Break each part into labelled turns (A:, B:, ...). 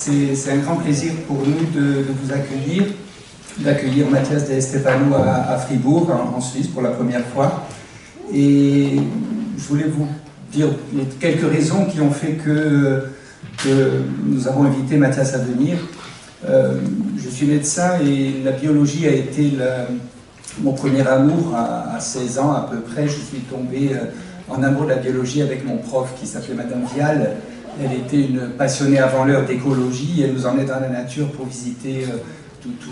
A: C'est un grand plaisir pour nous de vous accueillir, d'accueillir Mathias De Stefano à Fribourg, en Suisse, pour la première fois. Et je voulais vous dire quelques raisons qui ont fait que nous avons invité Mathias à venir. Je suis médecin et la biologie a été mon premier amour à 16 ans à peu près. Je suis tombé en amour de la biologie avec mon prof qui s'appelait Madame Vial. Elle était une passionnée avant l'heure d'écologie. Elle nous emmenait dans la nature pour visiter tous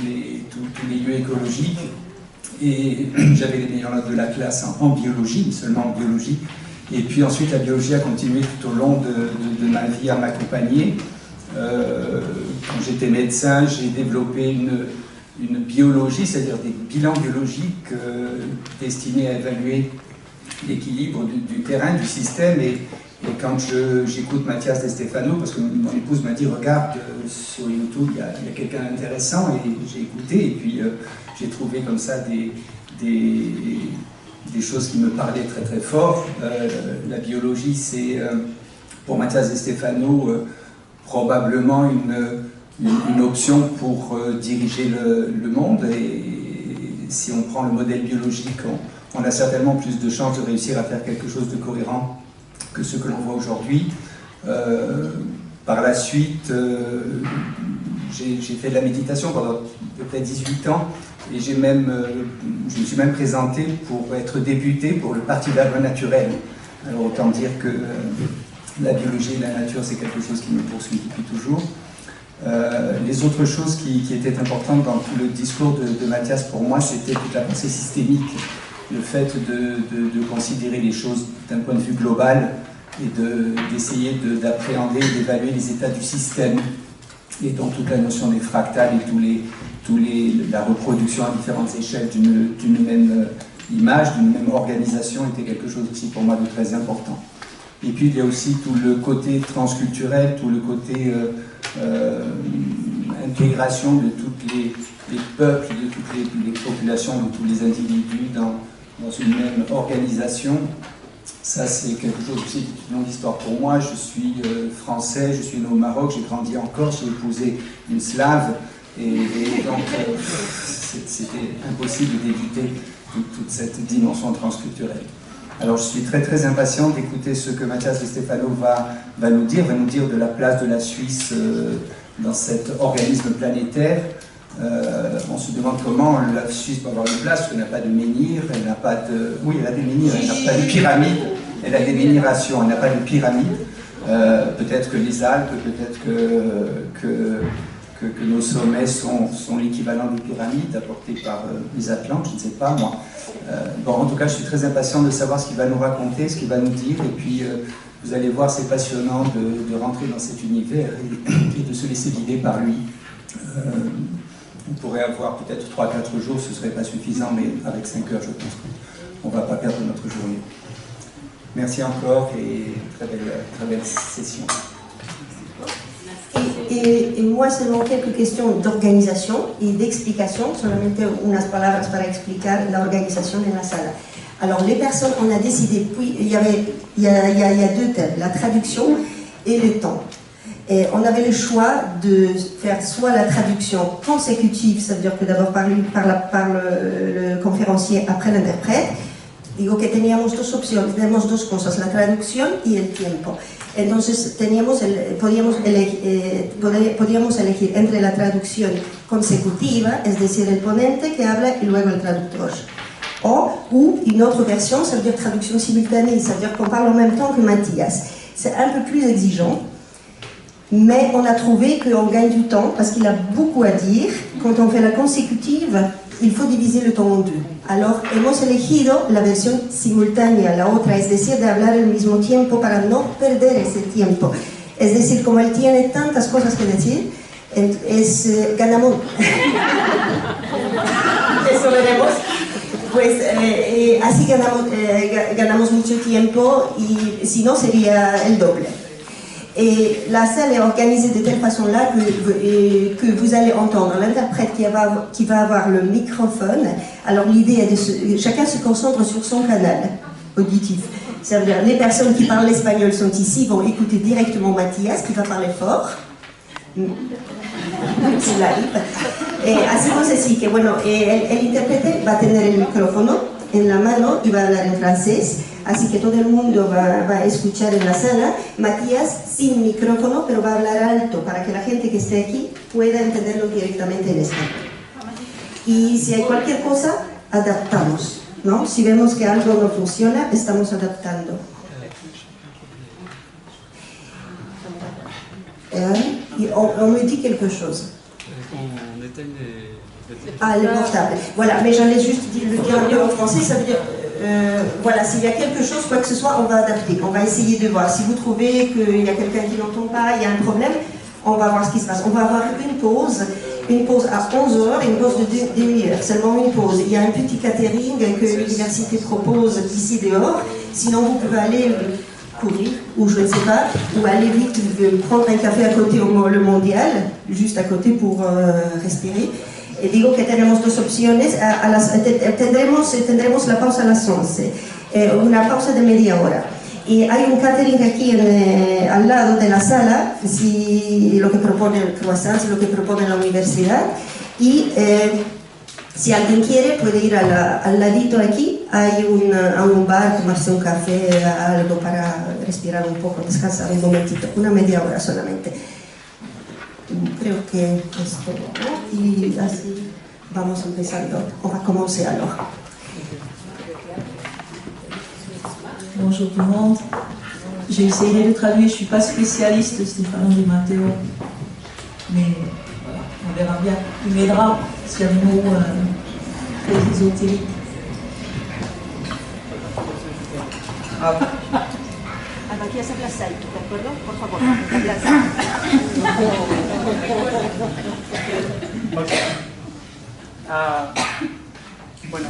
A: les lieux écologiques. Et j'avais les meilleures notes de la classe en biologie, seulement en biologie. Et puis ensuite, la biologie a continué tout au long de ma vie à m'accompagner. Quand j'étais médecin, j'ai développé une biologie, c'est-à-dire des bilans biologiques destinés à évaluer l'équilibre du terrain, du système. Et quand j'écoute Mathias De Stefano, parce que mon épouse m'a dit regarde sur YouTube, il y a quelqu'un d'intéressant, et j'ai écouté, et puis j'ai trouvé comme ça des choses qui me parlaient très très fort. La biologie, c'est pour Mathias De Stefano probablement une option pour diriger le monde, et si on prend le modèle biologique, on a certainement plus de chances de réussir à faire quelque chose de cohérent que ce que l'on voit aujourd'hui. Par la suite, j'ai fait de la méditation pendant à peu près 18 ans, et je me suis même présenté pour être député pour le Parti d'Agro Naturel. Alors autant dire que la biologie et la nature, c'est quelque chose qui me poursuit depuis toujours. Les autres choses qui étaient importantes dans tout le discours de Mathias pour moi, c'était toute la pensée systémique, le fait de considérer les choses d'un point de vue global et d'essayer d'appréhender et d'évaluer les états du système, et donc toute la notion des fractales et la reproduction à différentes échelles d'une même image, d'une même organisation était quelque chose aussi pour moi de très important. Et puis il y a aussi tout le côté transculturel, tout le côté intégration de tous les peuples, de toutes les populations, de tous les individus dans une même organisation. Ça, c'est quelque chose aussi d'une longue histoire pour moi. Je suis français, je suis né au Maroc, j'ai grandi en Corse, j'ai épousé une slave, et donc c'était impossible d'éviter toute cette dimension transculturelle. Alors je suis très très impatient d'écouter ce que Mathias De Stefano va nous dire de la place de la Suisse dans cet organisme planétaire. On se demande comment la Suisse peut avoir une place, parce qu'elle n'a pas de menhir, elle n'a pas de... Oui, elle a des menhirs, elle n'a pas de pyramide, elle a des menhirations, elle n'a pas de pyramide. Peut-être que les Alpes, peut-être que nos sommets sont l'équivalent des pyramides apportées par les Atlantes, je ne sais pas moi. Bon, en tout cas, je suis très impatient de savoir ce qu'il va nous raconter, ce qu'il va nous dire, et puis vous allez voir, c'est passionnant de rentrer dans cet univers et de se laisser guider par lui. On pourrait avoir peut-être 3-4 jours, ce ne serait pas suffisant, mais avec 5 heures, je pense qu'on ne va pas perdre notre journée. Merci encore et très belle session.
B: Y moi, seulement quelques questions d'organisation y d'explication, solamente unas palabras para explicar la organización en la sala. Alors, les personnes, on a décidé, puis il y a deux thèmes, la traduction et le temps. Et on avait le choix de faire soit la traduction consécutive, ça veut dire que d'abord par le conférencier après l'interprète. Digo que teníamos dos opciones, tenemos dos cosas, la traducción y el tiempo. Entonces podíamos elegir entre la traducción consecutiva, es decir, el ponente que habla y luego el traductor. Ou une autre version, ça veut dire traduction simultanée, ça veut dire qu'on parle en même temps que Mathias. C'est un peu plus exigeant. Mais on a trouvé qu'on gagne du temps parce qu'il a beaucoup à dire. Quand on fait la consécutive, il faut diviser le temps en deux. Alors, hemos elegido la versión simultánea, la otra, es decir, de hablar al mismo tiempo para no perder ese tiempo. Es decir, como él tiene tantas cosas que decir, ganamos. Eso veremos. Pues así ganamos mucho tiempo, y si no sería el doble. Et la salle est organisée de telle façon-là que vous allez entendre l'interprète qui va avoir le microphone. Alors l'idée est chacun se concentre sur son canal auditif. Ça veut dire les personnes qui parlent l'espagnol sont ici, vont écouter directement Mathias qui va parler fort. Hacemos así que, bueno, el intérprete va a tener el micrófono en la mano y va a hablar en francés, así que todo el mundo va a escuchar en la sala. Matías sin micrófono, pero va a hablar alto para que la gente que esté aquí pueda entenderlo directamente en español. Y si hay cualquier cosa, adaptamos, ¿no? Si vemos que algo no funciona, estamos adaptando. Et on me dit quelque chose.
C: On éteigne les...
B: Ah, le portable. Voilà, mais j'allais juste le dire un peu en français, ça veut dire, voilà, s'il y a quelque chose, quoi que ce soit, on va adapter. On va essayer de voir. Si vous trouvez qu'il y a quelqu'un qui n'entend pas, il y a un problème, on va voir ce qui se passe. On va avoir une pause à 11h et une pause de demi-heure, seulement une pause. Il y a un petit catering que l'université propose ici dehors, sinon vous pouvez aller courir, ou je ne sais pas, ou aller vite prendre un café à côté le Mondial, juste à côté pour respirer. Et digo que tenemos dos opciones, tendremos la pausa a las 11, una pausa de media hora. Y hay un catering aquí al lado de la sala, si lo que propone el croissant, lo que propone la universidad, y si alguien quiere puede ir al ladito aquí, hay a un bar, tomarse un café, algo para respirar un poco, descansar un momentito, una media hora solamente. Creo que es todo, ¿no? Y así vamos empezando. On va commencer alors.
D: Bonjour tout le monde. J'ai essayé de traduire, je ne suis pas spécialiste de Stefano Di Matteo, mais voilà, on verra bien. Il m'aidera s'il y a des mots très ésotériques.
B: Aquí se aplaza, ¿de acuerdo? Por favor, aplaza.
E: Bueno,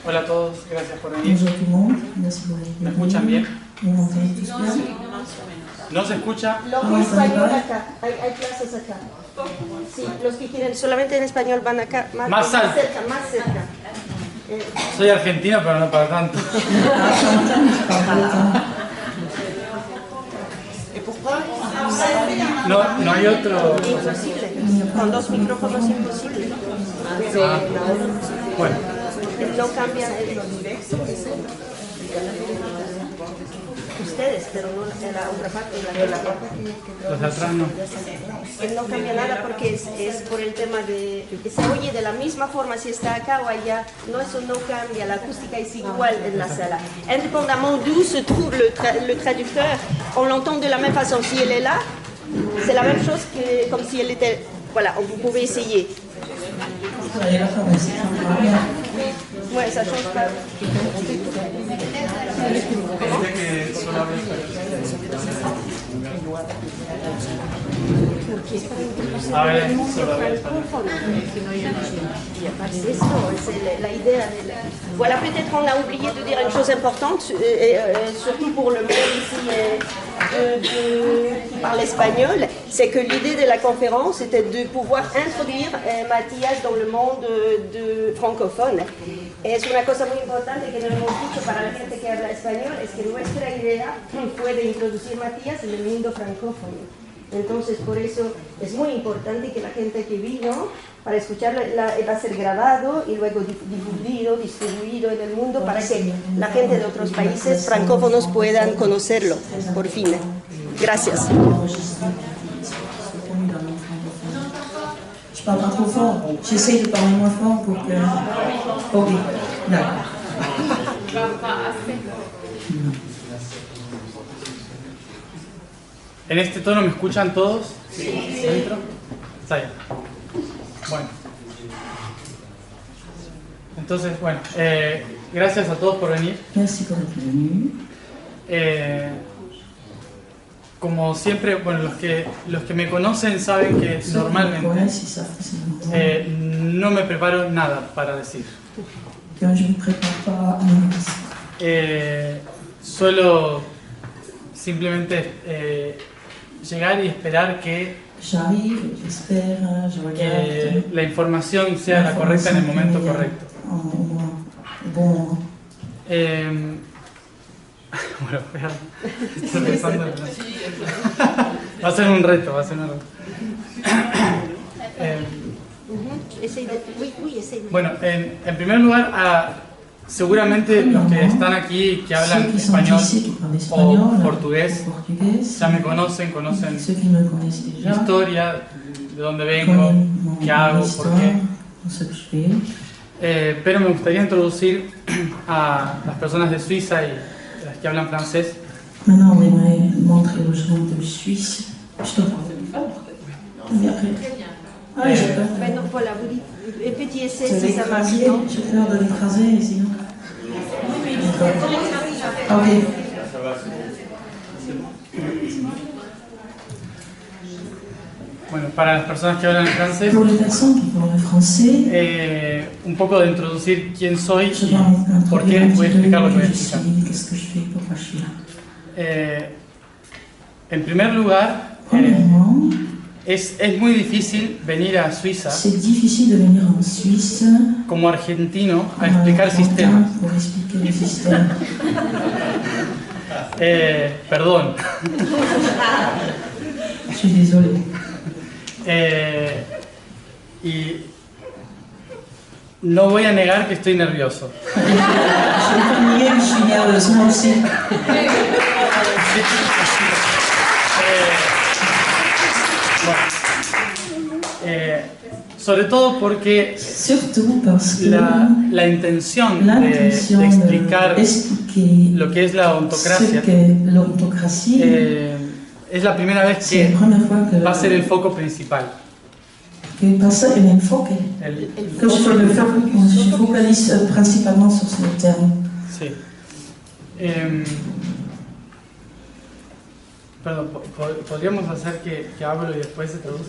E: hola a todos, gracias por venir.
D: Bonjour tout le monde. Merci pour venir.
E: ¿Me escuchan bien?
D: Vous m'entendez tous bien?
E: ¿No se escucha?
B: Lo que español acá, hay plazas acá. Sí, los que quieren solamente en español van acá,
E: Más alto.
B: cerca, más cerca.
E: Soy argentino, pero no para tanto. No hay otro.
B: Imposible. Con dos micrófonos imposible.
E: Bueno,
B: No cambian ustedes, pero no en la otra parte.
E: los de atrás no.
B: No cambia nada porque es por el tema de que se oye de la misma forma si está acá o allá. No, eso no cambia, la acústica es igual en la sala. Indépendamment d'où se trouve le traducteur, on l'entend de la même façon. Si elle est là, c'est la même chose que comme si elle était. Voilà, vous pouvez essayer. Ouais, ça change pas.
E: A ver, solo a ver.
B: Voilà, peut-être on a oublié de dire une chose importante, surtout pour le monde ici qui parle espagnol, c'est que l'idée de la conférence était de pouvoir introduire Matías dans le monde francophone. Es una cosa muy importante que no hemos dicho para la gente que habla español, es que nuestra idea fue de introducir Matías en el mundo francófono. Entonces, por eso es muy importante que la gente que vino para escucharlo va a ser grabado y luego distribuido en el mundo para que la gente de otros países francófonos puedan conocerlo, por fin. Gracias.
D: Je parle pas trop fort. J'essaie de parler moins fort pour que... Ok, d'accord.
E: ¿En este tono me escuchan todos? Sí. ¿Dentro? Está bien. Bueno. Entonces, bueno, gracias a todos por venir.
D: Merci pour être venu.
E: Como siempre, bueno, los que me conocen saben que normalmente no me preparo nada para decir.
D: Je ne prépare pas à rien.
E: Suelo simplemente llegar y esperar que
D: J'arrive, j'espère, je regarde.
E: La información sea la correcta en el momento correcto.
D: Bon.
E: Bueno, estoy pensando en Va a ser un reto, va a ser un reto. Bueno, en primer lugar, seguramente los que están aquí que hablan español o portugués ya me conocen mi historia, de dónde vengo, qué hago, por qué. Pero me gustaría introducir a las personas de Suiza y las que hablan francés.
D: Maintenant, on aimerait montrer aux gens de Suisse. Je te parle de femme. Ah, j'ai peur.
B: Bueno, voilà, vous dites un petit essai
D: Je vais
B: si ça marche,
D: l'écraser.
B: non?
D: J'ai peur de l'écraser, sinon. D'accord. Ok.
E: Bueno, para las personas que hablan francés,
D: Pour les personnes qui parlent français,
E: un poco de introducir quién soy
D: je
E: y
D: vais
E: por qué
D: introduire un
E: voy a
D: petit peu
E: explicar lo que voy a
D: qui je
E: explicar.
D: suis, qu'est-ce que je fais, pourquoi je suis là.
E: En primer lugar,
D: Premièrement,
E: es muy difícil venir a Suiza
D: c'est difficile de venir en Suisse
E: como argentino a
D: comme
E: explicar
D: argentin
E: sistemas.
D: pour expliquer le système.
E: Perdón.
D: Je suis désolée.
E: Y no voy a negar que estoy nervioso.
D: Je vais pas nier que je suis nerveuse, moi aussi.
E: Sobre todo porque
D: Surtout parce que
E: la intención de
D: l'intention
E: explicar
D: d'expliquer
E: lo que es la
D: ce
E: ontocracia
D: qu'est l'ontocratie,
E: es la primera vez
D: c'est la
E: que
D: première fois que
E: va a ser el foco principal.
D: passa el enfoque.
E: El-
D: Que je focalise principalement sur ce terme.
E: Sí. Perdón, ¿podríamos hacer que hablo y después se traduce?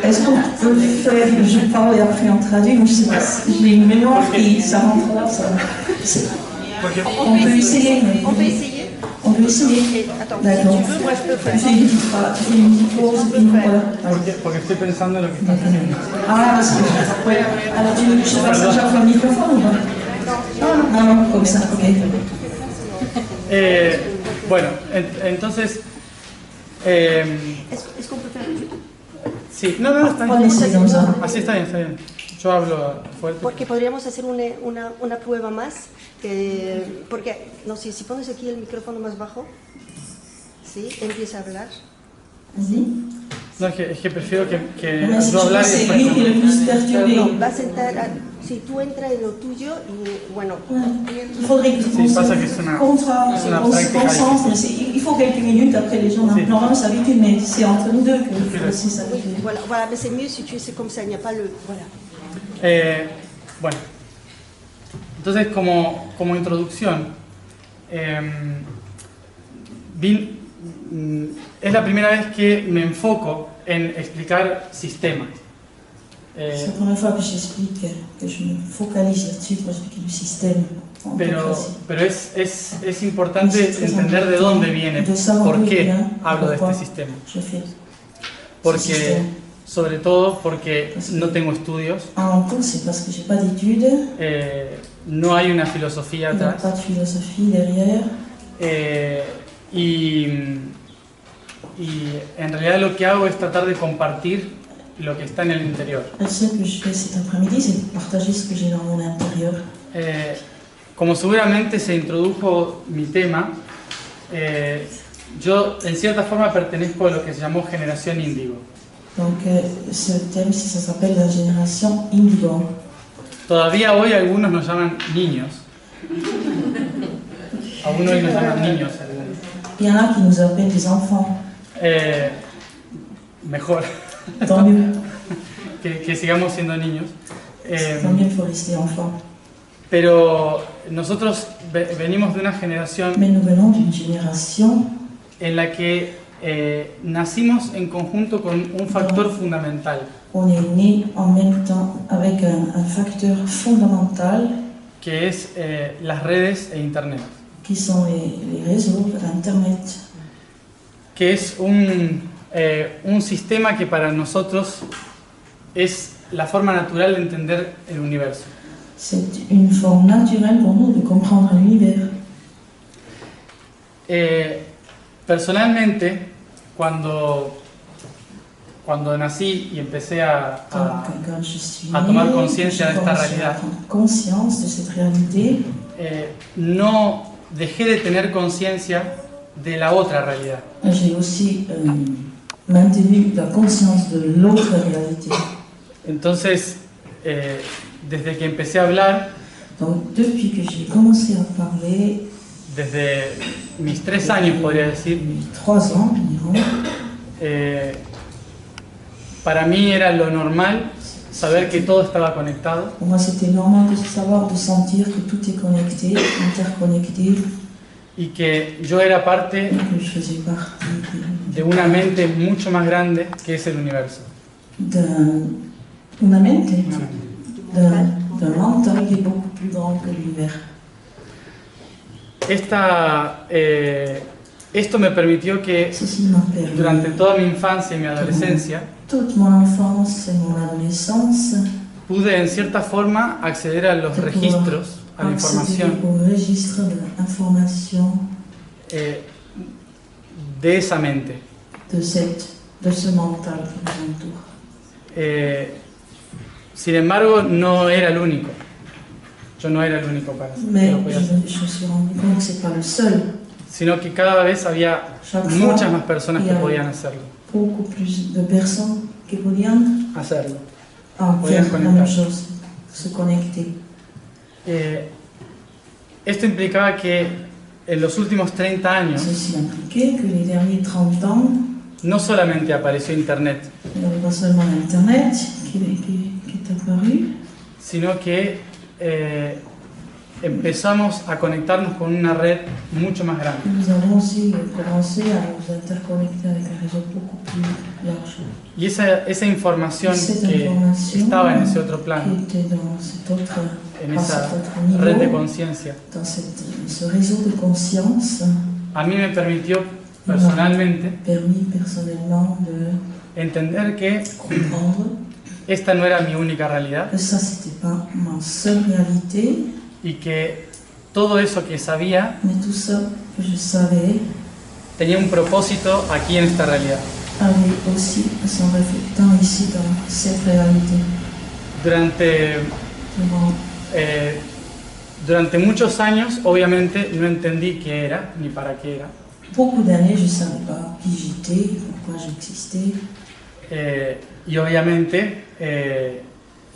D: Est-ce qu'on peut faire, je parle et après on traduit, moi je sais pas, j'ai une mémoire qui ça rentre là, ça.
E: Porque,
D: On peut essayer, mais
B: On peut essayer.
D: on peut essayer.
B: Et, attends,
D: D'accord.
B: si tu veux, moi je peux
D: Tu
B: faire.
D: fais une petite pause, puis voilà.
E: porque estoy pensando en lo que estás haciendo.
D: Ah, parce que, ouais. Alors tu je sais pas si j'offre le microphone ou pas? Non, non, comme ça, ok.
E: Bueno, entonces...
B: Est-ce qu'on peut faire
E: sí, no, está bien.
D: Podemos hacer ça.
E: Así está bien, está bien. Yo hablo fuerte.
B: Porque podríamos hacer una prueba más, porque, no sé, si pones aquí el micrófono más bajo, ¿sí? Empieza a hablar.
D: Vas-y.
E: No, es que prefiero que
D: Mais si
E: yo
D: tu
E: hablar
D: vois,
E: y
D: c'est
E: después...
D: lui qui est le plus perturbé.
B: No, vas a entrar, si tú entras en lo tuyo, y bueno,
D: Ouais. Il faudrait que
E: Sí, pasa que es una
D: on se
E: práctica
D: concentre. Mais il faut quelques minutes, après les gens
E: Sí.
D: normalement s'habituent, mais c'est entre nous deux qu'il faut aussi s'habituer.
B: voilà, mais c'est mieux si tu es comme ça, il n'y a pas le, voilà.
E: Bueno, entonces como introducción, es la primera vez que me enfoco en explicar sistemas.
D: C'est la première fois que j'explique, que je me focalise là-dessus pour expliquer le système.
E: Pero es importante entender de dónde viene, por qué hablo de este sistema.
D: Je fais
E: Porque, sobre todo porque no tengo estudios,
D: en tout, c'est parce que j'ai pas d'études,
E: no hay una filosofía
D: il n'y a
E: atrás,
D: pas de philosophie derrière.
E: y en realidad lo que hago es tratar de compartir lo que está en el interior.
D: Ce que je fais cet après-midi, c'est de partager ce que j'ai dans mon intérieur.
E: Como seguramente se introdujo mi tema, yo en cierta forma pertenezco a lo que se llamó generación índigo.
D: Donc, ce thème, ça s'appelle la génération indigo.
E: Todavía hoy algunos nos llaman niños. Aún hoy nos llaman niños.
D: Il y en a qui nous appellent des enfants.
E: Mejor
D: Tant mieux.
E: que sigamos siendo niños.
D: Tant mieux, il faut rester enfant.
E: Pero nosotros venimos de una generación
D: Mais nous venons d'une génération
E: en la que nacimos en conjunto con un factor fundamental,
D: on est né en même temps avec un facteur fondamental
E: que es las redes e Internet,
D: qui sont les réseaux, Internet,
E: que es un sistema que para nosotros es la forma natural de entender el universo.
D: C'est une forme naturelle pour nous de comprendre l'univers.
E: Personalmente, cuando cuando nací y empecé a
D: Quand je suis
E: tomar
D: née,
E: conciencia de
D: j'ai
E: esta
D: commencé à
E: realidad,
D: prendre conscience de cette réalité.
E: no dejé de tener conciencia de la otra realidad.
D: J'ai aussi maintenu la conscience de l'autre réalité.
E: Entonces, desde que empecé a hablar,
D: Donc, depuis que j'ai commencé à parler,
E: desde mis 3 años podría decir,
D: 3 ans environ,
E: para mí era lo normal saber que todo estaba conectado
D: pour moi c'était normal de savoir, de sentir que tout est connecté, interconnecté,
E: y que yo era parte
D: et que je faisais partie
E: de una mente mucho más grande que es el universo.
D: d'une mente, d'un mental qui est beaucoup plus grand que l'univers.
E: Esto me permitió que
D: Ceci m'a permis,
E: durante toda mi infancia y mi adolescencia
D: toute mon enfance et mon adolescence,
E: pude en cierta forma acceder a los registros, a la
D: accéder
E: información
D: au registre de l'information
E: de esa mente.
D: de ce mental qui nous entoure.
E: Sin embargo, no era el único. Yo no era el único para que
D: Mais
E: lo podía hacer.
D: je me suis rendu compte que ce n'est pas le seul.
E: Sino que cada vez había
D: Chaque fois,
E: muchas más personas
D: il y
E: que
D: a
E: podían hacerlo.
D: beaucoup plus de personnes qui podían
E: Hacerlo.
D: faire la même chose, se connecter.
E: Esto implicaba que en los últimos 30 años
D: Ceci impliquait que les derniers 30 ans,
E: no solamente apareció Internet,
D: il n'y avait pas seulement Internet qui est apparu,
E: sino que empezamos a conectarnos con una red mucho más grande.
D: nous avons aussi commencé à nous interconnecter avec un réseau beaucoup plus large.
E: Y esa información
D: Cette
E: que
D: information
E: estaba en ese otro plano,
D: qui était dans cet autre,
E: en
D: à
E: esa
D: cet autre niveau,
E: red de conciencia,
D: dans ce réseau de conscience,
E: a mí me permitió personalmente
D: permis personnellement de
E: entender que
D: comprendre
E: esta no era mi única realidad
D: que ça, c'était pas ma seule réalité,
E: y que todo eso que sabía
D: mais tout ça que je savais
E: tenía un propósito aquí en esta realidad.
D: avait aussi son réflectant ici dans cette réalité.
E: Durante muchos años, obviamente, no entendí qué era ni para qué era.
D: Beaucoup d'années, je ne savais pas qui j'étais, pourquoi j'existais.
E: Y obviamente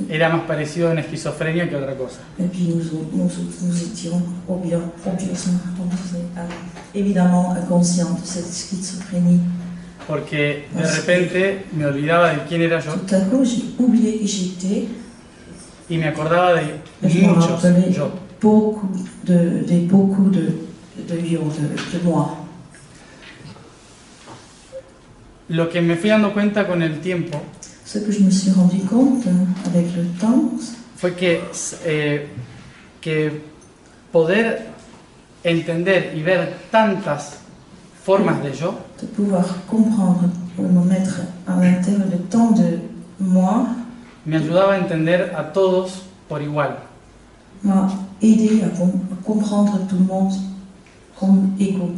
E: era más parecido a una esquizofrenia que otra cosa.
D: Et puis nous étions évidemment inconscients de cette schizophrénie.
E: Porque de repente me olvidaba de quién era yo
D: Tout à coup, j'ai oublié qui j'étais.
E: y me acordaba de
D: Je me
E: muchos
D: rappelais
E: yo.
D: beaucoup de yo, de moi.
E: Lo que me fui dando cuenta con el tiempo
D: Ce que je me suis rendu compte avec le temps,
E: fue que poder entender y ver tantas formas de yo
D: de pouvoir comprendre ou me mettre à l'intérieur de tant de moi,
E: me ayudaba a entender a todos por igual.
D: m'a aidé à comprendre tout le monde comme égaux,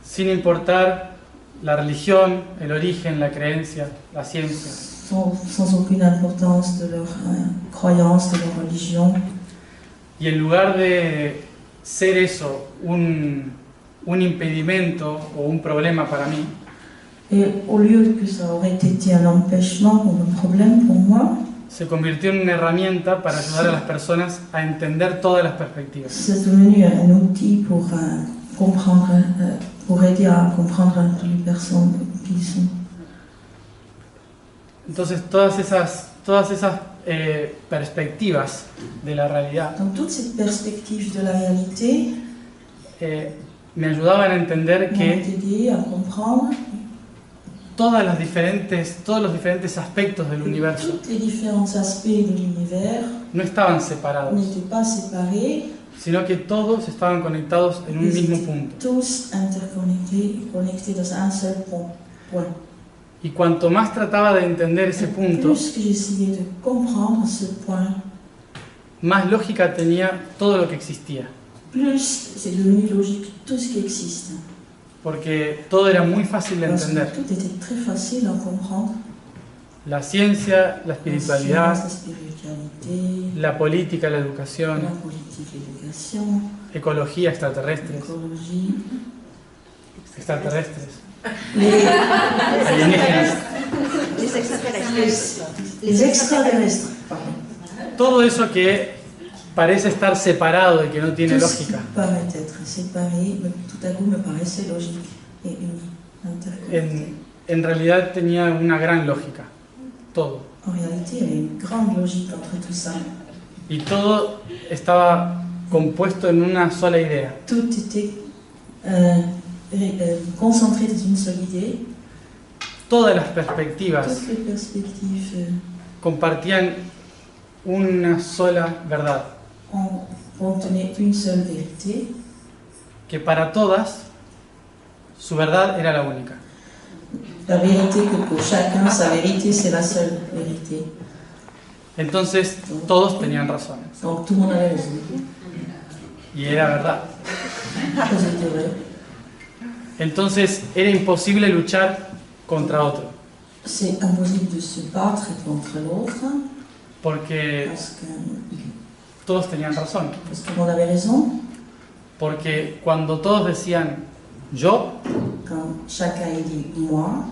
E: Sin importar la religión, el origen, la creencia, la ciencia.
D: sans aucune importance de leur croyance, de leur religion.
E: Y en lugar de ser eso un impedimento o un problema para mí,
D: Et au lieu que ça aurait été un empêchement ou un problème pour moi,
E: se convirtió en una herramienta para ayudar a las personas a entender todas las perspectivas.
D: c'est devenu un outil pour comprendre, pour aider à comprendre les personnes qui sont.
E: Entonces todas esas perspectivas de la realidad
D: Dans toute cette perspective de la réalité,
E: me ayudaban a entender
D: m'ont
E: que
D: aidé à comprendre
E: todos los diferentes aspectos del
D: que
E: universo
D: tous les différents aspects de l'univers
E: no estaban separados,
D: n'étaient pas séparés,
E: sino que todos estaban conectados en un
D: ils
E: mismo
D: étaient
E: punto.
D: tous interconnectés et connectés dans un seul point.
E: Y cuanto más trataba de entender ese punto,
D: Plus que j'essayais de comprendre ce point,
E: más lógica tenía todo lo que existía,
D: plus c'est devenu logique tout ce qui existe.
E: porque todo era muy fácil de
D: Parce que
E: entender.
D: tout était très facile à comprendre.
E: La ciencia, la espiritualidad,
D: la spiritualité,
E: la política, la educación,
D: la politique, l'éducation,
E: ecología, extraterrestres,
D: l'écologie,
E: extraterrestres,
D: les
E: alienígenas.
B: Les extraterrestres.
D: les extraterrestres. Pardon.
E: Todo eso que parece estar separado y que no tiene
D: Tout ce qui
E: lógica.
D: paraît être séparé, mais tout à coup me paraissait logique et uni, interconnecté.
E: En realidad tenía una gran lógica, todo.
D: En réalité, il y avait une grande logique entre tout ça.
E: Y todo estaba compuesto en una sola idea.
D: Tout était concentré dans une seule idée.
E: Todas las perspectivas
D: Toutes les perspectives
E: compartían una sola verdad,
D: contenaient une seule vérité,
E: que para todas su verdad era la única.
D: la vérité que pour chacun, sa vérité, c'est la seule vérité.
E: Entonces todos tenían razón
D: Donc tout le monde avait raison.
E: y era verdad.
D: C'était vrai.
E: Entonces era imposible luchar contra otro,
D: C'est impossible de se battre contre l'autre
E: porque
D: parce que
E: todos tenían razón.
D: tout le monde avait raison.
E: Porque cuando todos decían yo,
D: Quand chacun a dit moi,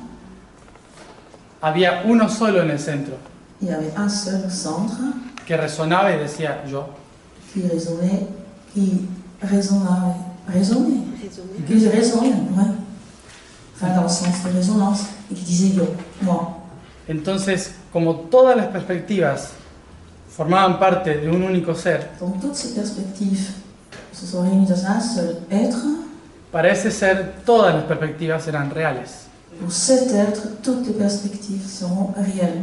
E: había uno solo en el centro
D: il y avait un seul centre
E: que resonaba y decía yo.
D: qui raisonnait, qui raisonnait, qui résonnait, ouais. Enfin, dans le sens de résonance, et qui disait yo, moi.
E: Entonces, como todas las perspectivas formaban parte de un único ser,
D: Donc toutes ces perspectives se sont réunies dans un seul être.
E: para ese ser todas las perspectivas eran reales.
D: Pour cet être, toutes les perspectives seront réelles.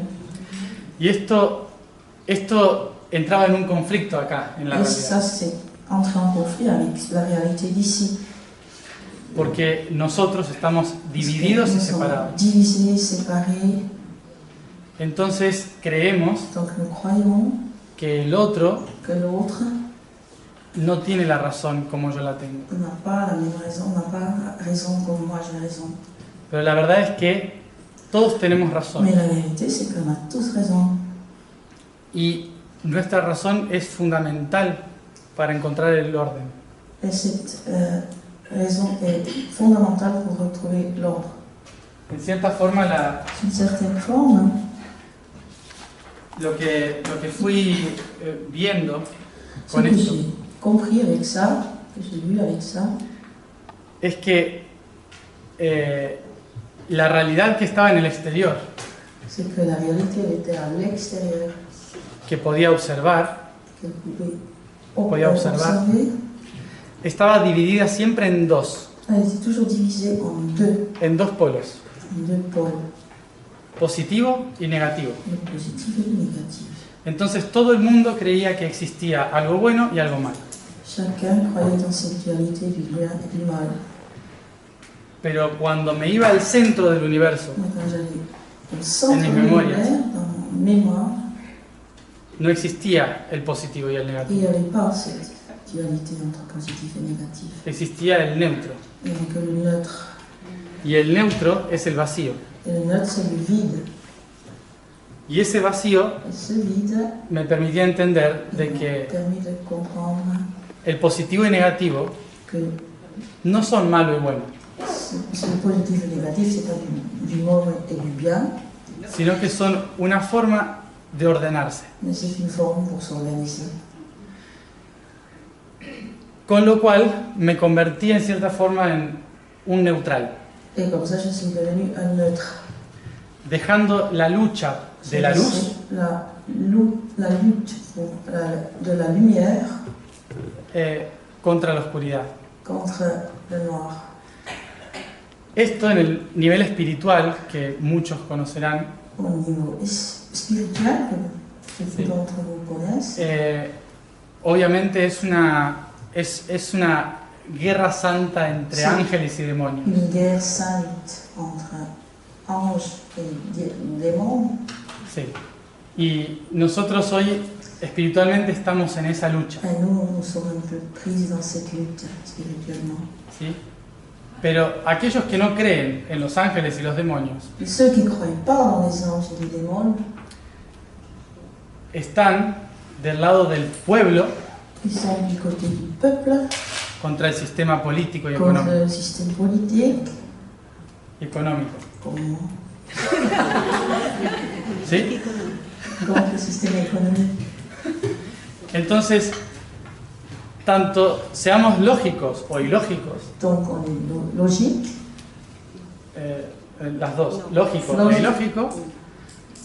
E: Y esto entraba en un conflicto acá, en la
D: Et ça,
E: realidad.
D: c'est entrer en conflit avec la réalité d'ici.
E: Porque nosotros estamos divididos y
D: Nous sommes
E: separados.
D: divisés, séparés.
E: Entonces creemos
D: Donc nous croyons
E: que el otro
D: que l'autre
E: no tiene la razón como yo la tengo.
D: n'a pas la même raison, n'a pas raison comme moi j'ai raison.
E: Pero la verdad es que todos tenemos razón.
D: Mais la vérité, c'est qu'on a tous raison.
E: Y nuestra razón es fundamental para encontrar el orden.
D: Et cette raison est fondamentale pour retrouver l'ordre.
E: En cierta forma,
D: D'une certaine forme,
E: lo que fui viendo
D: ce
E: con
D: que
E: esto
D: j'ai compris avec ça, que j'ai lu avec ça,
E: es que la realidad que estaba en el exterior,
D: c'est que la réalité elle était à l'extérieur,
E: que podía observar,
D: qu'elle pouvait
E: Podía observar.
D: observer.
E: estaba dividida siempre en dos
D: Elle était toujours divisée en deux
E: polos,
D: pôles,
E: positivo y negativo.
D: le positif et le négatif.
E: Entonces todo el mundo creía que existía algo bueno y algo malo.
D: Chacun croyait en cette dualité du bien et du mal.
E: Pero cuando me iba al centro del universo,
D: Mais quand j'allais au centre
E: En
D: de
E: mis memorias.
D: l'univers, dans mon mémoire,
E: no existía el positivo y el
D: il n'y
E: negativo.
D: avait pas cette dualité entre positif et négatif.
E: Existía el neutro.
D: Il n'y avait que le neutre.
E: Y el neutro es el vacío.
D: Et le neutre, c'est le vide.
E: Y ese vacío
D: Et ce vide
E: me permitía entender de
D: m'a
E: que
D: permis de comprendre
E: el positivo y negativo
D: que
E: no son malo y bueno,
D: ce positif et négatif, c'est pas du mauvais et du bien,
E: sino que son una forma de ordenarse.
D: mais c'est une forme pour s'organiser.
E: Con lo cual me convertí en cierta forma en un neutral,
D: Et comme ça, je suis devenu un neutre.
E: dejando la lucha de la luz
D: La lutte pour de la lumière
E: contra la oscuridad.
D: contre le noir.
E: Esto en el nivel espiritual, que muchos conocerán,
D: Au niveau spirituel, que beaucoup
E: Sí.
D: d'entre vous connaissent,
E: obviamente es una guerra santa entre
D: Sí.
E: ángeles y demonios.
D: une guerre sainte entre anges et démons.
E: Sí. Y nosotros hoy espiritualmente estamos en esa lucha.
D: Et nous sommes un peu pris dans cette lutte spirituellement.
E: ¿Sí? Pero aquellos que no creen en los ángeles y los demonios
D: Et ceux qui ne croient pas dans les anges et les démons,
E: están del lado del pueblo
D: ils sont du côté du peuple,
E: contra el sistema político y
D: contre
E: económico.
D: le système politique,
E: Económico.
D: contre
E: ¿Sí?
D: le système économique.
E: Entonces, tanto seamos lógicos o ilógicos,
D: Donc on est logique,
E: las dos, lógico o
D: Lógico.
E: ilógico,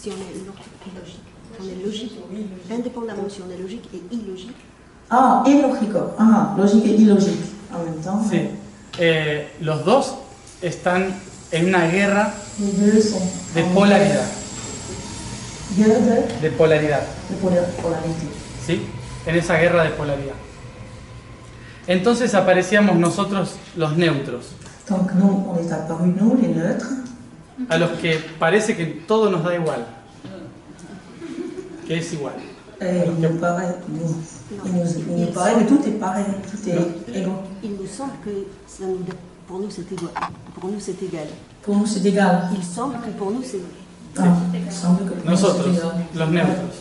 B: Si on est logique, indépendamment si on est logique et illogique.
D: Ah, illogico. Ah, logique et illogique en même temps.
E: sí, los dos están en una guerra
D: Les deux sont
E: de
D: en
E: polaridad,
D: guerre
E: de polaridad,
D: de polarité.
E: ¿sí? En esa guerra de polaridad. Entonces aparecíamos nosotros los neutros,
D: Donc nous, on est apparus, nous, les neutres,
E: a los que parece que todo nos da igual, que es igual.
D: et il nous paraît, il nous paraît que tout est pareil, tout est égaux.
B: Il nous semble que pour nous c'est égal. Pour nous c'est égal.
D: Pour nous, c'est égal.
B: Il semble que pour nous c'est
D: Ah, il semble que pour nous,
E: Nosotros,
D: c'est égal.
E: los neutros.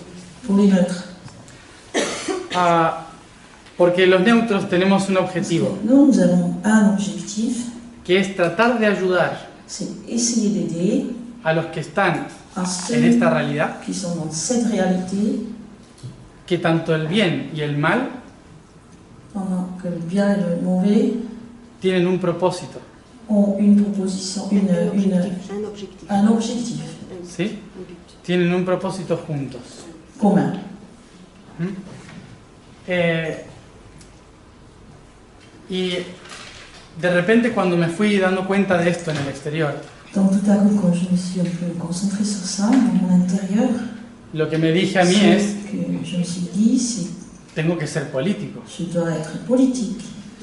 D: Pour les neutres.
E: Porque los neutros tenemos un objetivo,
D: Nous avons un objectif,
E: que es tratar de ayudar
D: c'est essayer d'aider
E: a los que están
D: à
E: en
D: ceux
E: esta realidad,
D: qui sont dans cette réalité,
E: que tanto el bien y el mal
D: pendant que le bien et le mauvais
E: tienen un propósito,
D: ont une proposition,
B: un objectif.
D: un objectif
E: ¿sí?
B: Un but.
E: Tienen un propósito juntos.
D: commun.
E: Y de repente cuando me fui dando cuenta de esto en el exterior,
D: Donc tout à coup, quand je me suis un peu concentrée sur ça, dans mon intérieur,
E: lo que me dije a mí
D: ce
E: es,
D: que je me suis dit, c'est
E: tengo que ser político
D: je dois être politique,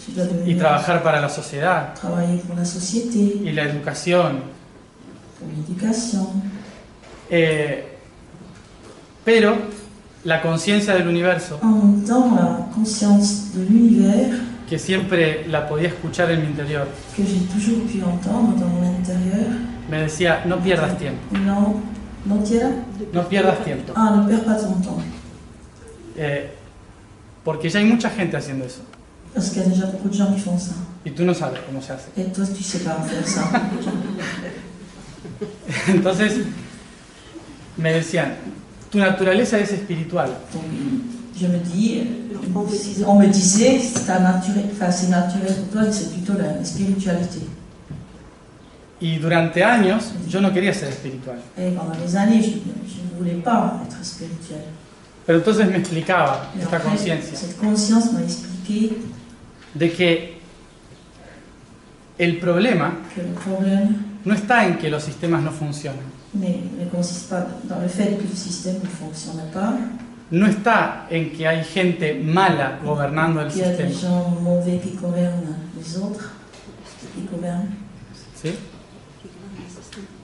D: je dois
E: y
D: devenir,
E: trabajar para la sociedad
D: travailler pour la société,
E: y la educación.
D: pour l'éducation.
E: Pero la conciencia del universo,
D: En même temps, la conscience de l'univers
E: que siempre la podía escuchar en mi interior,
D: que j'ai toujours pu entendre dans mon intérieur,
E: me decía, no pierdas tiempo,
D: non tira?
E: no pierdas tiempo,
D: Ah, ne perds pas ton temps.
E: porque ya hay mucha gente haciendo eso
D: Parce qu'il y a déjà beaucoup de gens qui font ça.
E: y tú no sabes cómo se hace.
D: Et toi, tu sais pas faire ça.
E: Entonces me decían, tu naturaleza es espiritual,
D: Donc, je me dis, on me disait, c'est naturel pour toi, c'est plutôt la spiritualité.
E: y durante años yo no quería ser espiritual.
D: Et pendant les années, je ne voulais pas être spirituel.
E: Pero entonces me explicaba
D: Et
E: esta
D: après,
E: conciencia
D: cette conscience m'a expliqué
E: de que el problema
D: que le problème
E: no está en que los sistemas no funcionan,
D: ne consiste pas dans le fait que le système ne fonctionne pas,
E: no está en que hay gente mala gobernando el
D: qu'il y a des
E: sistema,
D: gens mauvais qui gouvernent les autres, qui gouvernent.
E: ¿sí?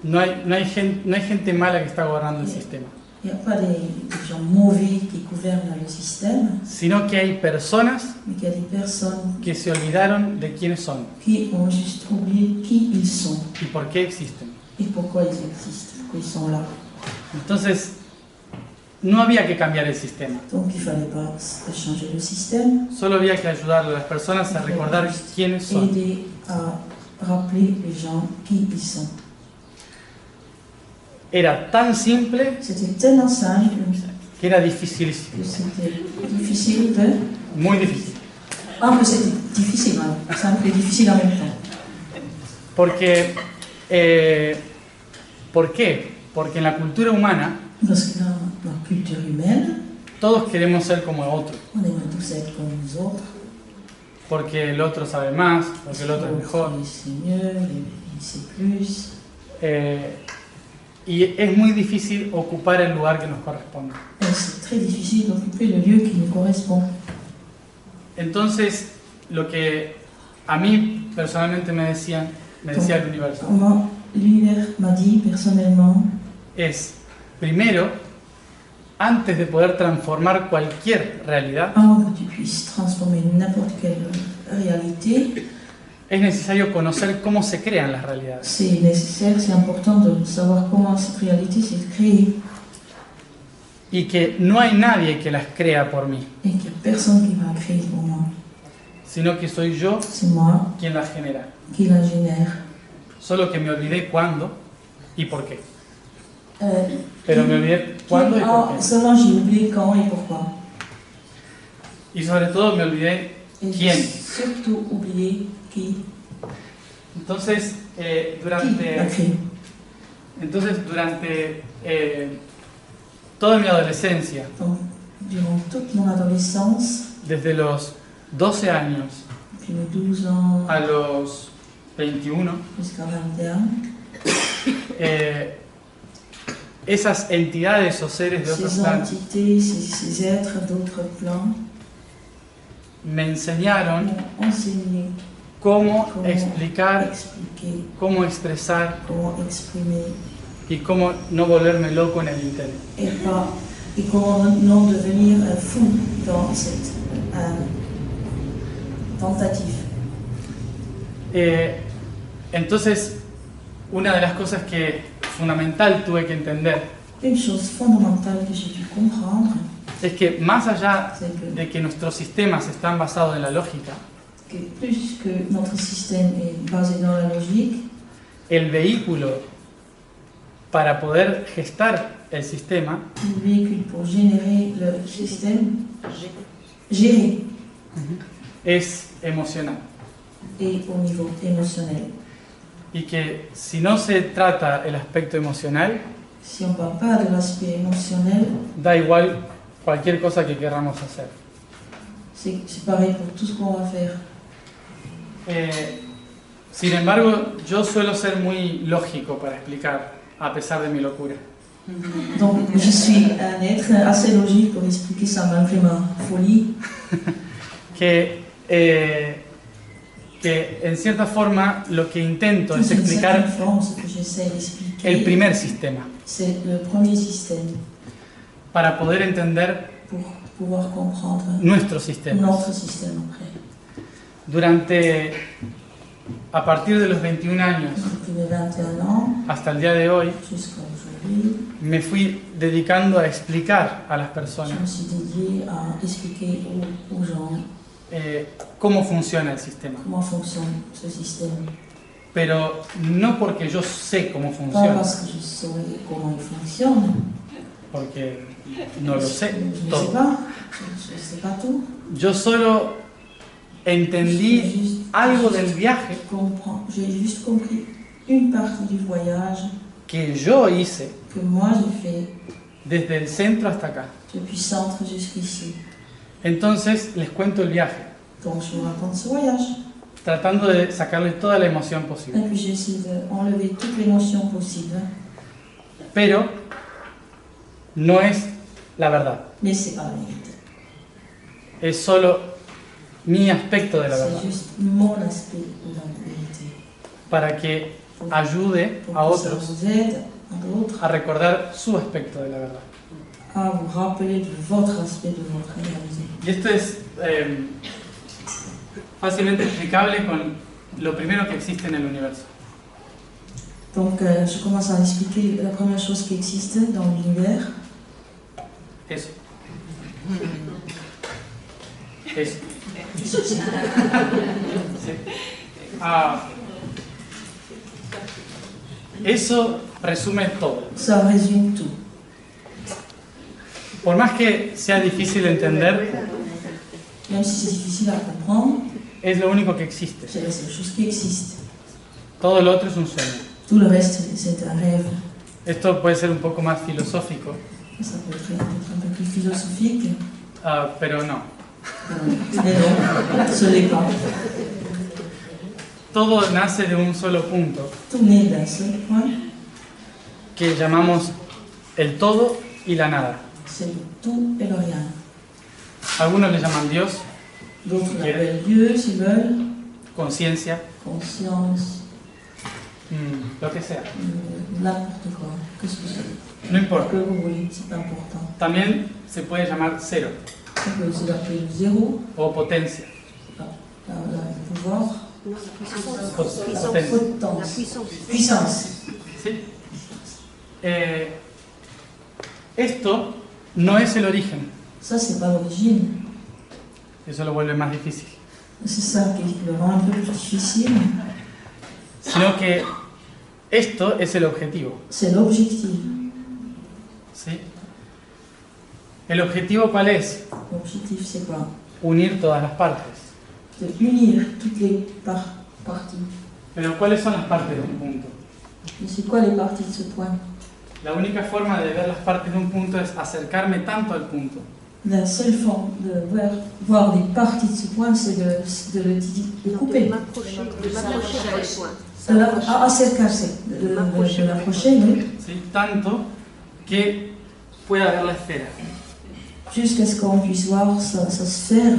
E: No hay gente mala que está gobernando el sistema,
D: Il n'y a pas des gens mauvais qui gouvernent le système,
E: sino que hay personas
D: mais qu'il y a des personnes
E: que se olvidaron de quiénes son
D: qui ont juste oublié qui ils sont
E: y por qué existen.
D: et pourquoi ils existent, pourquoi ils sont là.
E: Entonces, no había que cambiar el sistema,
D: Donc il ne fallait pas changer le système,
E: solo había que ayudar a las personas a recordar quiénes son.
D: aider à rappeler les gens qui ils sont.
E: Era tan simple
D: C'était tellement simple
E: que era dificilísimo,
D: que c'était difficile de...
E: muy difícil.
D: Ah, que c'était difficile, hein. Simple et difficile en même temps.
E: Porque, ¿por qué? Porque en la cultura humana
D: Parce que dans la culture humaine,
E: todos queremos ser como otro,
D: on aimerait tous être comme les autres.
E: porque el otro sabe más, porque el otro es mejor.
D: Il sait mieux, il sait plus.
E: Y es muy difícil ocupar el lugar que nos corresponde.
D: Et c'est très difficile d'occuper le lieu qui nous correspond.
E: Entonces, lo que a mí personalmente me decía el universo,
D: Comment l'univers m'a dit personnellement,
E: es, primero, antes de poder transformar cualquier realidad,
D: avant que tu puisses transformer n'importe quelle réalité,
E: es necesario conocer cómo se crean las realidades.
D: C'est nécessaire, c'est important de savoir comment cette réalité s'est créée.
E: Y que no hay nadie que las crea por mí,
D: Et qu'il n'y a personne qui va la créer pour moi.
E: sino que soy yo
D: C'est moi
E: quien las genera.
D: qui la génère.
E: Solo que me olvidé cuándo y por qué. Pero me olvidé cuándo y por qué.
D: Seulement j'ai oublié quand et pourquoi.
E: Y sobre todo me olvidé
D: Et j'ai
E: quién.
D: surtout oublié qui
E: Entonces,
D: l'a créé.
E: durante toda mi adolescencia,
D: Donc, durant toute mon adolescence,
E: desde los 12 años
D: depuis mes 12 ans
E: a los 21,
D: jusqu'à 21,
E: esas entidades o seres de otros
D: ces
E: planos
D: entités, ces êtres d'autres plans
E: me enseñaron
D: m'ont enseigné
E: cómo
D: comment
E: explicar,
D: expliquer,
E: cómo expresar
D: comment exprimer
E: y cómo no volverme loco en el intento.
D: et comment non devenir fou dans cette tentative.
E: Entonces, una de las cosas que fundamental tuve que entender
D: Une chose fondamentale que j'ai dû comprendre,
E: es que más allá
D: c'est que,
E: de que nuestros sistemas están basados en la lógica,
D: plus que notre système est basé dans la logique,
E: el vehículo para poder gestar el sistema
D: le véhicule pour générer le système, gérer,
E: es emocional.
D: et au niveau émotionnel.
E: Y que si no se trata el aspecto emocional,
D: Si on ne parle pas de l'aspect émotionnel,
E: da igual cualquier cosa que queramos hacer.
D: c'est pareil pour tout ce qu'on va faire.
E: Sin embargo, yo suelo ser muy lógico para explicar, a pesar de mi locura.
D: Donc je suis un être assez logique pour expliquer ça malgré ma folie.
E: Que en cierta forma lo que intento es
D: D'une certaine
E: explicar
D: forme, ce que j'essaie d'expliquer,
E: el primer sistema,
D: c'est le premier système
E: para poder entender
D: pour pouvoir comprendre
E: nuestro sistema.
D: notre système après.
E: A partir de los 21 años
D: Depuis mes 21 ans
E: hasta el día de hoy,
D: jusqu'à aujourd'hui,
E: me fui dedicando a explicar a las
D: je
E: personas
D: me suis dédiée à expliquer aux gens
E: cómo funciona el sistema.
D: comment fonctionne ce système.
E: Pero no porque yo sé cómo
D: Pas
E: funciona,
D: parce que je saurais comment il fonctionne,
E: porque no lo sé
D: je ne sais
E: todo.
D: pas, je ne sais pas tout.
E: Yo solo entendí algo del viaje
D: J'ai juste compris une partie du voyage
E: que yo hice
D: que moi j'ai fait
E: desde el centro hasta acá.
D: depuis centre jusqu'ici.
E: Entonces les cuento el viaje,
D: Donc je vous raconte ce voyage.
E: tratando de sacarle toda la emoción
D: Et
E: posible.
D: puis j'essaie d'enlever toute l'émotion possible.
E: Pero no es la verdad,
D: Mais c'est pas la vérité.
E: es solo mi aspecto de la verdad,
D: C'est juste mon aspect de la vérité.
E: para que ayude
D: Pour
E: a
D: que ça
E: otros
D: vous aide, à d'autres,
E: a recordar su aspecto de la verdad.
D: à vous rappeler de votre aspect de votre réalité.
E: Y esto es fácilmente explicable con lo primero que existe en el universo.
D: Donc je commence à expliquer la première chose qui existe dans l'univers.
E: Eso. Eso. Sí. Eso resume todo.
D: Ça résume tout.
E: Por más que sea difícil de entender,
D: Même si c'est difficile à comprendre,
E: es lo único que existe.
D: c'est la seule chose qui existe.
E: Todo lo otro es un sueño.
D: Tout le reste, c'est un rêve.
E: Esto puede ser un poco más filosófico,
D: Ça peut être un peu plus philosophique,
E: pero no.
D: mais non, ce n'est pas.
E: Todo nace de un solo punto,
D: Tout naît d'un seul point,
E: que llamamos el todo y la nada.
D: c'est le tout et le rien.
E: Algunos le llaman Dios,
D: D'autres l'appellent Dieu s'ils veulent,
E: conciencia,
D: conscience,
E: lo que sea.
D: N'importe quoi, que ce soit.
E: No importa.
D: Que vous voulez, c'est important.
E: También se puede llamar cero
D: On peut aussi l'appeler zéro,
E: o potencia.
D: le pouvoir, Puissance.
E: ¿Sí? Esto no es el origen.
D: Ça, c'est pas l'origine.
E: Eso lo vuelve más difícil.
D: C'est ça qui le rend un peu plus difficile.
E: Sino que esto es el objetivo.
D: C'est l'objectif.
E: ¿Sí? ¿El objetivo cuál es?
D: L'objectif, c'est quoi?
E: Unir todas las partes.
D: De unir toutes les parties.
E: Pero ¿cuáles son las partes de un punto?
D: Et c'est quoi les parties de ce point?
E: La única forma de ver las partes de un punto es acercarme tanto al punto.
D: La seule forme de voir les parties de ce point, c'est de le couper. Acercarse, de l'approcher, oui.
E: ¿Sí? Tanto que pueda ver la esfera.
D: Jusqu'à ce qu'on puisse voir sa sphère.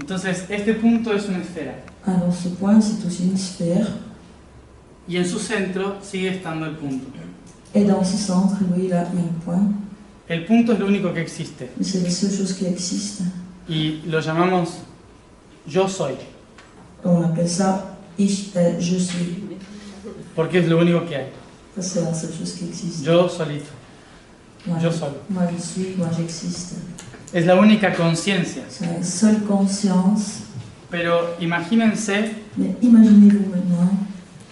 E: Entonces, este punto es una esfera.
D: Alors ce point, c'est aussi une sphère.
E: Y en su centro sigue estando el punto.
D: Et dans ce centre, oui, là, il y a un point.
E: El punto es lo único que existe.
D: C'est la seule chose qui existe.
E: Y lo llamamos yo soy.
D: On appelle ça je suis.
E: Porque es lo único que hay.
D: C'est la seule chose qui existe.
E: Yo solito. Yo solo.
D: Moi je suis, moi j'existe.
E: Es la única conciencia.
D: C'est la seule conscience.
E: Pero imagínense
D: Mais imaginez-vous maintenant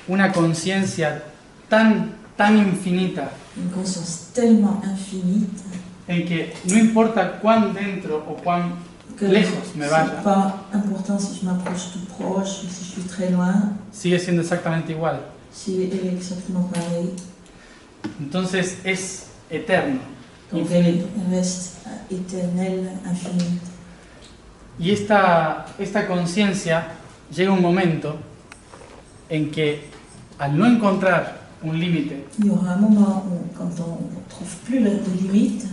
E: una conciencia tan infinita
D: une conscience tellement infinite
E: en que no importa cuán dentro o cuán
D: que
E: lejos me
D: c'est
E: vaya,
D: pas important si je m'approche tout proche ou si je suis très loin,
E: sigue siendo exactamente igual.
D: si elle est exactement pareille.
E: Entonces es eterno,
D: Donc
E: infinito.
D: elle reste éternelle, infinite.
E: Y esta conciencia llega un momento en que al no encontrar un límite,
D: Il y aura un moment où, quand on ne trouve plus de limites,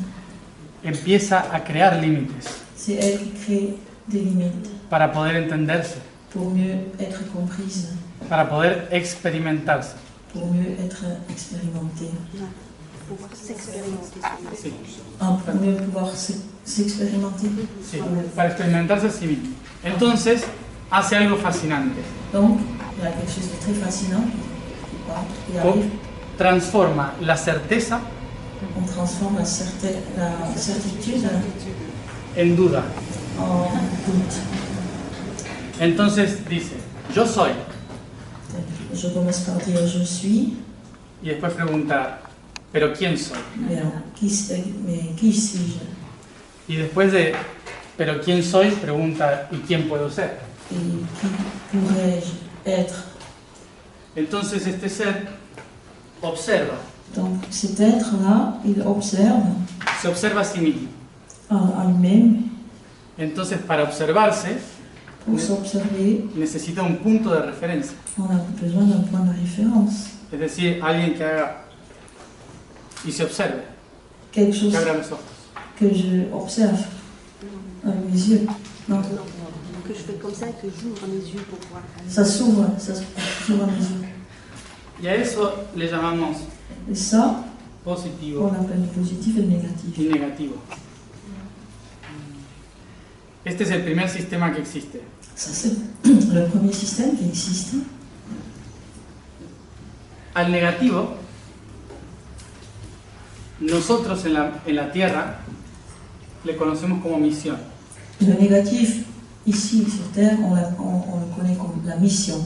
E: empieza a crear límites
D: c'est elle qui crée des limites
E: para poder entenderse,
D: pour mieux être comprise,
E: para poder experimentarse.
D: pour mieux être expérimentée,
B: Pouvoir s'expérimenter.
E: Sí,
D: pour mieux pouvoir s'expérimenter.
E: sí, para experimentarse a sí mismo. Entonces hace algo fascinante.
D: Donc, il y a quelque chose de très fascinant qui arrive.
E: Transforma la certeza
D: On transforme la certitude
E: en duda.
D: en doute.
E: Entonces dice, yo soy.
D: Je commence par dire je suis,
E: Y después pregunta, ¿pero quién soy?
D: mais qui suis-je?
E: Y después de, ¿pero quién soy? Pregunta, ¿y quién puedo ser?
D: Et qui pourrais-je être?
E: Entonces este ser observa,
D: Donc cet être-là, il observe
E: se observa a sí mismo.
D: en lui-même.
E: Entonces para observarse
D: Pour s'observer,
E: necesita un punto de referencia.
D: on a besoin d'un point de référence.
E: Es decir, alguien que haga y se observe,
D: Quelque chose
E: que abra los ojos.
D: que je observe avec mes yeux. Non,
B: Que je fais comme ça et que j'ouvre mes yeux pour voir.
D: ça s'ouvre à mes yeux.
E: Y a eso le llamamos
D: Et ça, on
E: positivo
D: l'appelle le positif et le négatif.
E: y negativo. Este es el primer sistema que existe.
D: Ça, c'est le premier système qui existe.
E: Al negativo, nosotros en la Tierra le conocemos como misión.
D: Le négatif, ici sur Terre, on le connaît comme la mission.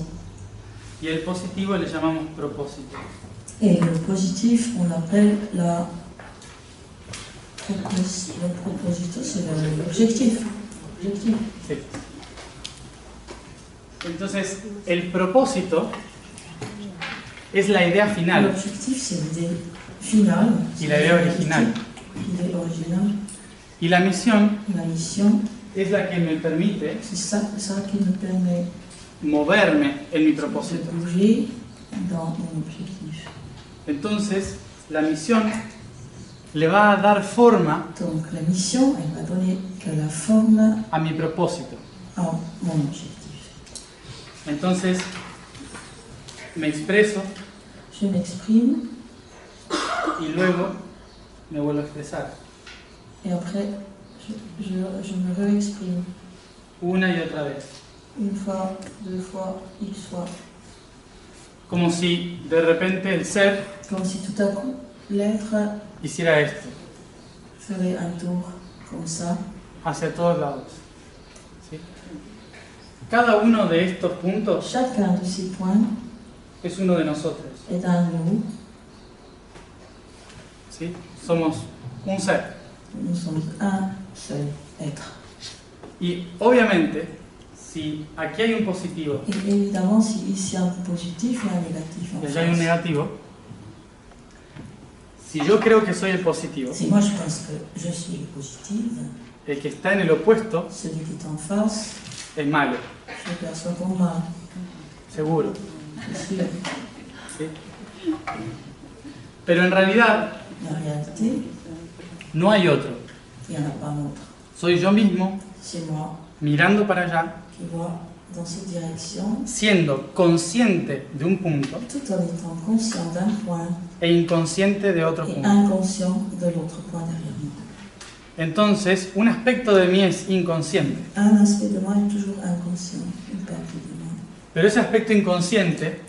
E: Y el positivo le llamamos propósito.
D: Et le positif, on l'appelle le proposito, c'est l'objectif.
E: Sí. Entonces, el propósito es la idea final
D: L'objectif, c'est l'idée finale.
E: y la idea original.
D: L'idée originale.
E: Y la misión
D: La mission,
E: es la que me permite
D: c'est ça qui nous permet
E: moverme en mi
D: de
E: propósito.
D: bouger dans mon objectif.
E: Entonces, la misión le va a dar forma
D: Donc la mission, elle va donner que la forme
E: a mi propósito.
D: à mon objectif.
E: Entonces, me expreso
D: Je m'exprime
E: y luego me vuelvo a expresar
D: et après je me réexprime
E: una y otra vez.
D: Une fois, deux fois, X fois.
E: Como si de repente el ser
D: Comme si tout à coup l'être
E: hiciera esto,
D: ferait un tour comme ça.
E: hacia todos lados. ¿Sí? Cada uno de estos puntos
D: Chacun de ces points
E: es uno de nosotros.
D: est un nous.
E: ¿Sí? Somos un ser.
D: Nous sommes un seul être.
E: Y obviamente, si aquí hay un positivo
D: Et évidemment, si ici il y a un positif et un négatif en
E: y allá hay un
D: face.
E: negativo, si yo creo que soy el positivo,
D: Si moi je pense que je suis positive,
E: el que está en el opuesto
D: celui qui est en face,
E: es malo,
D: je le perçois comme mal.
E: seguro.
D: C'est sûr.
E: ¿Sí? Pero en realidad
D: Mais en réalité,
E: no hay otro.
D: il n'y en a pas un autre.
E: Soy yo mismo
D: C'est moi
E: mirando para allá,
D: qui vois dans cette direction,
E: siendo consciente de un punto
D: tout en étant conscient d'un point
E: e inconsciente de otro
D: et
E: punto.
D: inconscient de l'autre point derrière moi.
E: Entonces, un aspecto de mí es inconsciente,
D: Un aspect de moi est toujours inconscient, une partie de moi.
E: pero ese aspecto inconsciente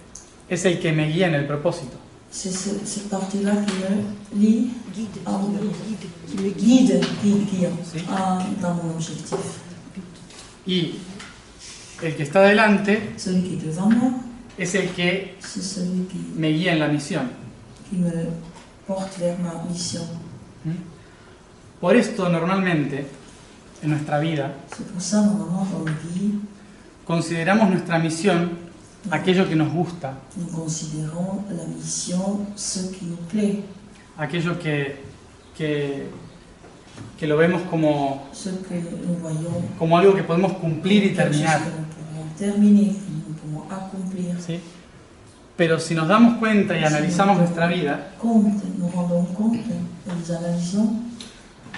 E: es el que me guía en el propósito.
D: C'est cette partie-là qui me lie,
B: Qui me
D: guide
E: Sí.
D: dans mon objectif.
E: Y el que está delante
D: Celui qui est devant moi,
E: es el que
D: c'est celui
E: me guía en la misión.
D: qui me porte vers ma mission.
E: Por esto, normalmente, en nuestra vida,
D: C'est pour ça, normalement, dans nos vies,
E: consideramos nuestra misión aquello que nos gusta,
D: nous considérons la mission ce qui nous plaît,
E: aquello que lo vemos como
D: ce que nous voyons
E: algo que podemos cumplir y
D: quelque chose
E: terminar.
D: que nous pouvons terminer, que nous pouvons accomplir.
E: ¿Sí? Pero si nos damos cuenta y analizamos nuestra vida,
D: Compte, nous rendons compte et nous analysons,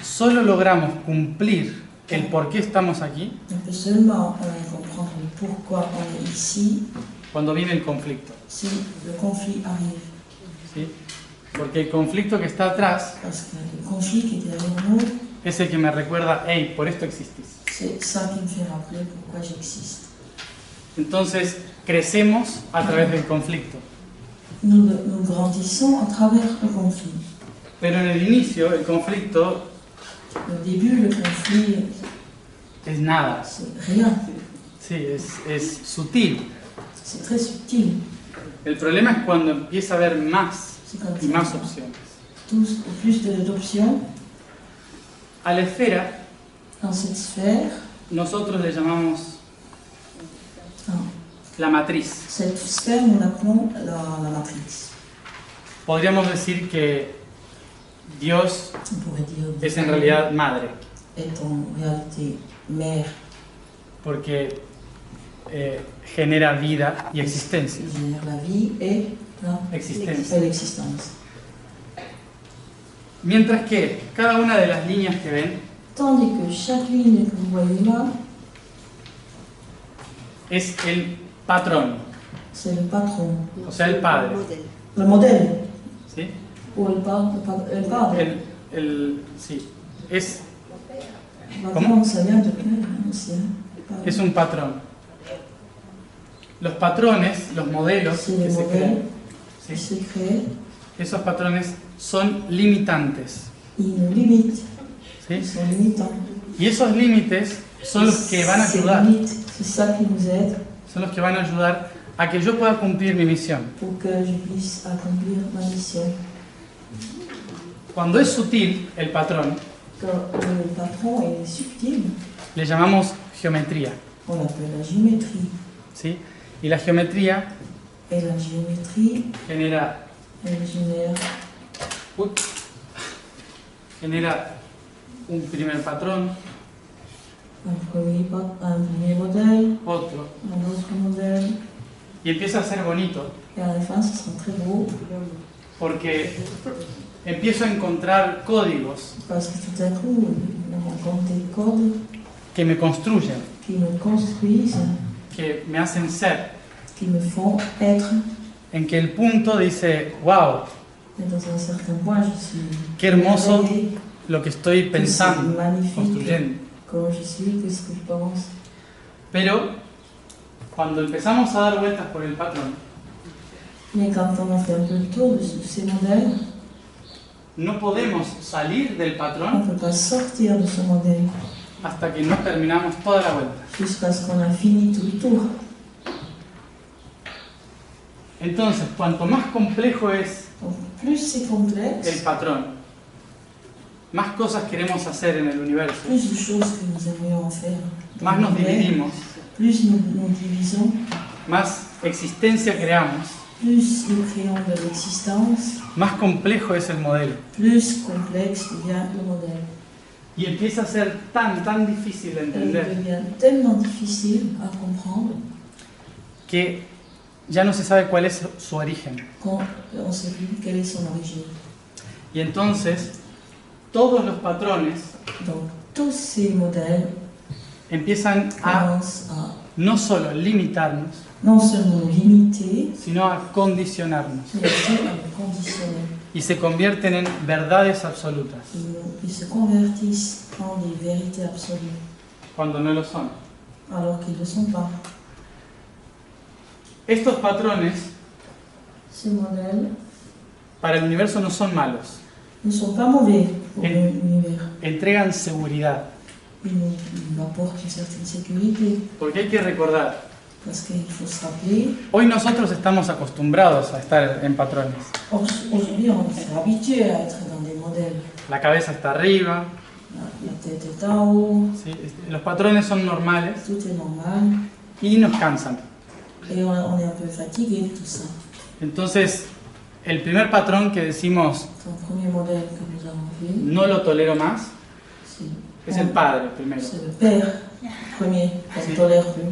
E: solo logramos cumplir el por qué estamos aquí
D: on peut seulement comprendre le pourquoi on est ici
E: cuando viene el conflicto.
D: si le conflit arrive.
E: ¿Sí? Porque el conflicto que está atrás
D: Parce que le conflit qui est derrière nous,
E: es el que me recuerda, hey, por esto existís.
D: c'est ça qui me fait rappeler pourquoi j'existe.
E: Entonces, crecemos a través del conflicto.
D: Nous grandissons à travers le conflit.
E: Pero en el inicio, el conflicto
D: Au début, le conflit,
E: es nada.
D: c'est rien,
E: Sí, es sutil.
D: c'est très subtil.
E: El problema es cuando empieza a haber más
D: C'est comme
E: y más
D: ça.
E: opciones.
D: Plus d'options
E: A la esfera,
D: dans cette sphère.
E: nosotros le llamamos
D: Ah,
E: la matriz.
D: cette sphère, nous l'appelons la matrice.
E: Podríamos decir que Dios
D: On pourrait dire
E: es en realidad madre,
D: est en réalité mère,
E: porque genera vida y existencia.
D: qui génère la vie et
E: Existencia.
D: l'existence.
E: Mientras que cada una de las líneas que ven
D: Tandis que chaque ligne que vous voyez là,
E: es el patrón,
D: c'est le patron,
E: o sea, el padre.
D: le modèle,
E: ¿Sí?
D: ou le padre.
E: Sí, es
D: Patron, ça vient de père aussi.
E: es un patrón. Los patrones, los modelos
D: C'est
E: que
D: les
E: se
D: modèles
E: crean,
D: qui
E: ¿sí?
D: se créent,
E: Esos patrones son limitantes.
D: ils nous limitent,
E: ¿Sí?
D: ils sont limitants.
E: Y esos límites son los que van a
D: Ces
E: ayudar,
D: limites, c'est ça qui nous aide
E: son los que van a ayudar a que yo pueda cumplir mi misión.
D: pour que je puisse accomplir ma mission.
E: Cuando es sutil el patrón,
D: Quand le patron est subtil,
E: le llamamos geometría,
D: on l'appelle la géométrie.
E: ¿sí? Y la geometría
D: Et la géométrie,
E: genera,
D: elle génère
E: genera un primer patrón,
D: un premier modèle,
E: otro,
D: un autre modèle,
E: y empieza a ser bonito,
D: et à la fin, ce sera très beau,
E: porque empiezo a encontrar códigos
D: parce que tout à coup, on rencontre des codes
E: que me construyen,
D: qui me construisent,
E: que me hacen ser,
D: qui me font être.
E: en que el punto dice, wow,
D: Et dans un certain point, je suis
E: qué hermoso
D: émerveillée,
E: lo que estoy
D: que c'est
E: pensando,
D: magnifique,
E: construyendo.
D: quand je suis, qu'est-ce que je pense.
E: Pero cuando empezamos a dar vueltas por el patrón,
D: Mais quand on fait un peu le tour de ces modèles,
E: no podemos salir del
D: on
E: patrón
D: ne peut pas sortir de ce modèle
E: hasta que no terminamos toda la vuelta.
D: jusqu'à ce qu'on a fini tout le tour.
E: Entonces, cuanto más complejo es
D: Donc plus c'est
E: el
D: complexe,
E: patrón, más cosas queremos hacer en el universo,
D: plus de choses que nous aimerions faire. dans
E: más nos
D: l'univers,
E: dividimos,
D: plus nous divisons,
E: más existencia creamos,
D: plus nous créons de l'existence,
E: más complejo es el modelo.
D: plus complexe devient le modèle.
E: Y empieza a ser tan difícil de
D: Il
E: entender
D: devient tellement difficile à comprendre
E: que ya no se sabe cuál es su origen.
D: qu'on ne sait plus quelle est son origine.
E: Y entonces, todos los patrones
D: Donc tous ces modèles
E: empiezan a
D: commencent à
E: no solo limitarnos,
D: non seulement limiter,
E: sino a condicionarnos.
D: mais aussi à nous conditionner.
E: Y se convierten en verdades absolutas,
D: Ils se convertissent en des vérités absolues,
E: cuando no lo son.
D: alors qu'ils ne le sont pas.
E: Estos patrones
D: Ces modèles
E: para el universo no son malos,
D: ne sont pas mauvais pour l'univers.
E: entregan seguridad,
D: Ils nous apportent une certaine sécurité,
E: porque hay que recordar,
D: parce qu'il faut se rappeler,
E: hoy nosotros estamos acostumbrados a estar en patrones.
D: aujourd'hui on s'est habitué à être dans des modèles.
E: La cabeza está arriba,
D: La tête est en haut,
E: ¿sí? Los patrones son normales
D: tout est normal,
E: y nos cansan.
D: et on est un peu fatigué de tout ça.
E: Entonces, el primer patrón que decimos
D: Le premier modèle que nous avons vu,
E: no lo tolero más es el padre primero,
D: c'est le père premier qu'on ne tolère plus.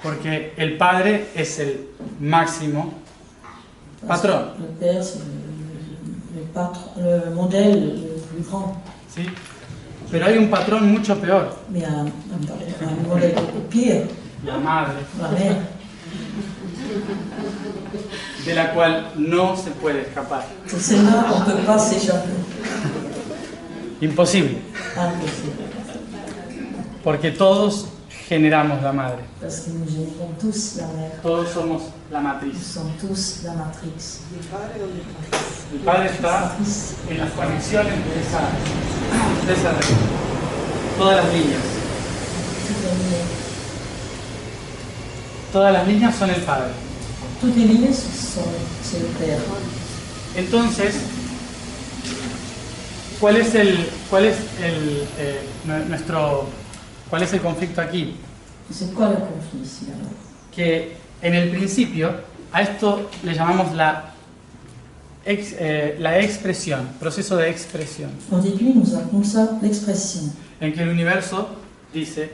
E: porque el padre es el máximo
D: Parce que
E: patrón,
D: le père, c'est le modèle le plus grand.
E: ¿sí? Pero hay un patrón mucho peor,
D: Mais il y a un modèle beaucoup pire,
E: la madre,
D: la mère,
E: de la cual no se puede escapar.
D: de celle-là, on ne peut pas s'échapper.
E: Imposible,
D: Impossible.
E: porque todos generamos la madre,
D: Parce que nous générons tous la mère.
E: todos somos la
D: Nous
E: matriz.
D: sommes tous la matrix.
E: El padre está
D: Matrice,
E: en las conexiones de esa red, todas las líneas. Todas las líneas son el padre.
D: toutes les lignes, c'est le père.
E: Entonces, ¿cuál es el conflicto aquí?
D: C'est quoi le conflit ici alors?
E: Que en el principio a esto le llamamos la expresión, proceso de expresión,
D: Au début, nous appelons ça l'expression,
E: en que el universo dice,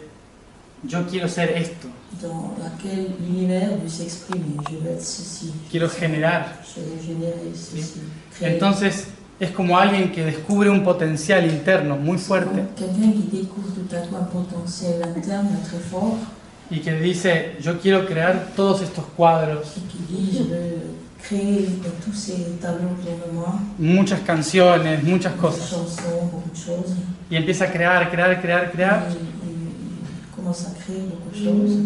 E: yo quiero ser esto,
D: dans laquelle l'univers veut s'exprimer. Je veux être ceci.
E: quiero generar.
D: Je veux générer ceci. Créer.
E: Entonces es como alguien que descubre un potencial interno muy fuerte
D: Quelqu'un qui découvre tout à coup un potentiel interne très fort
E: y que dice, yo quiero crear todos estos cuadros,
D: et qui dit je veux créer tous ces tableaux autour de moi,
E: muchas canciones, muchas
D: beaucoup de
E: cosas.
D: chansons, beaucoup de choses.
E: Y empieza a crear.
D: Il commence à créer beaucoup de choses.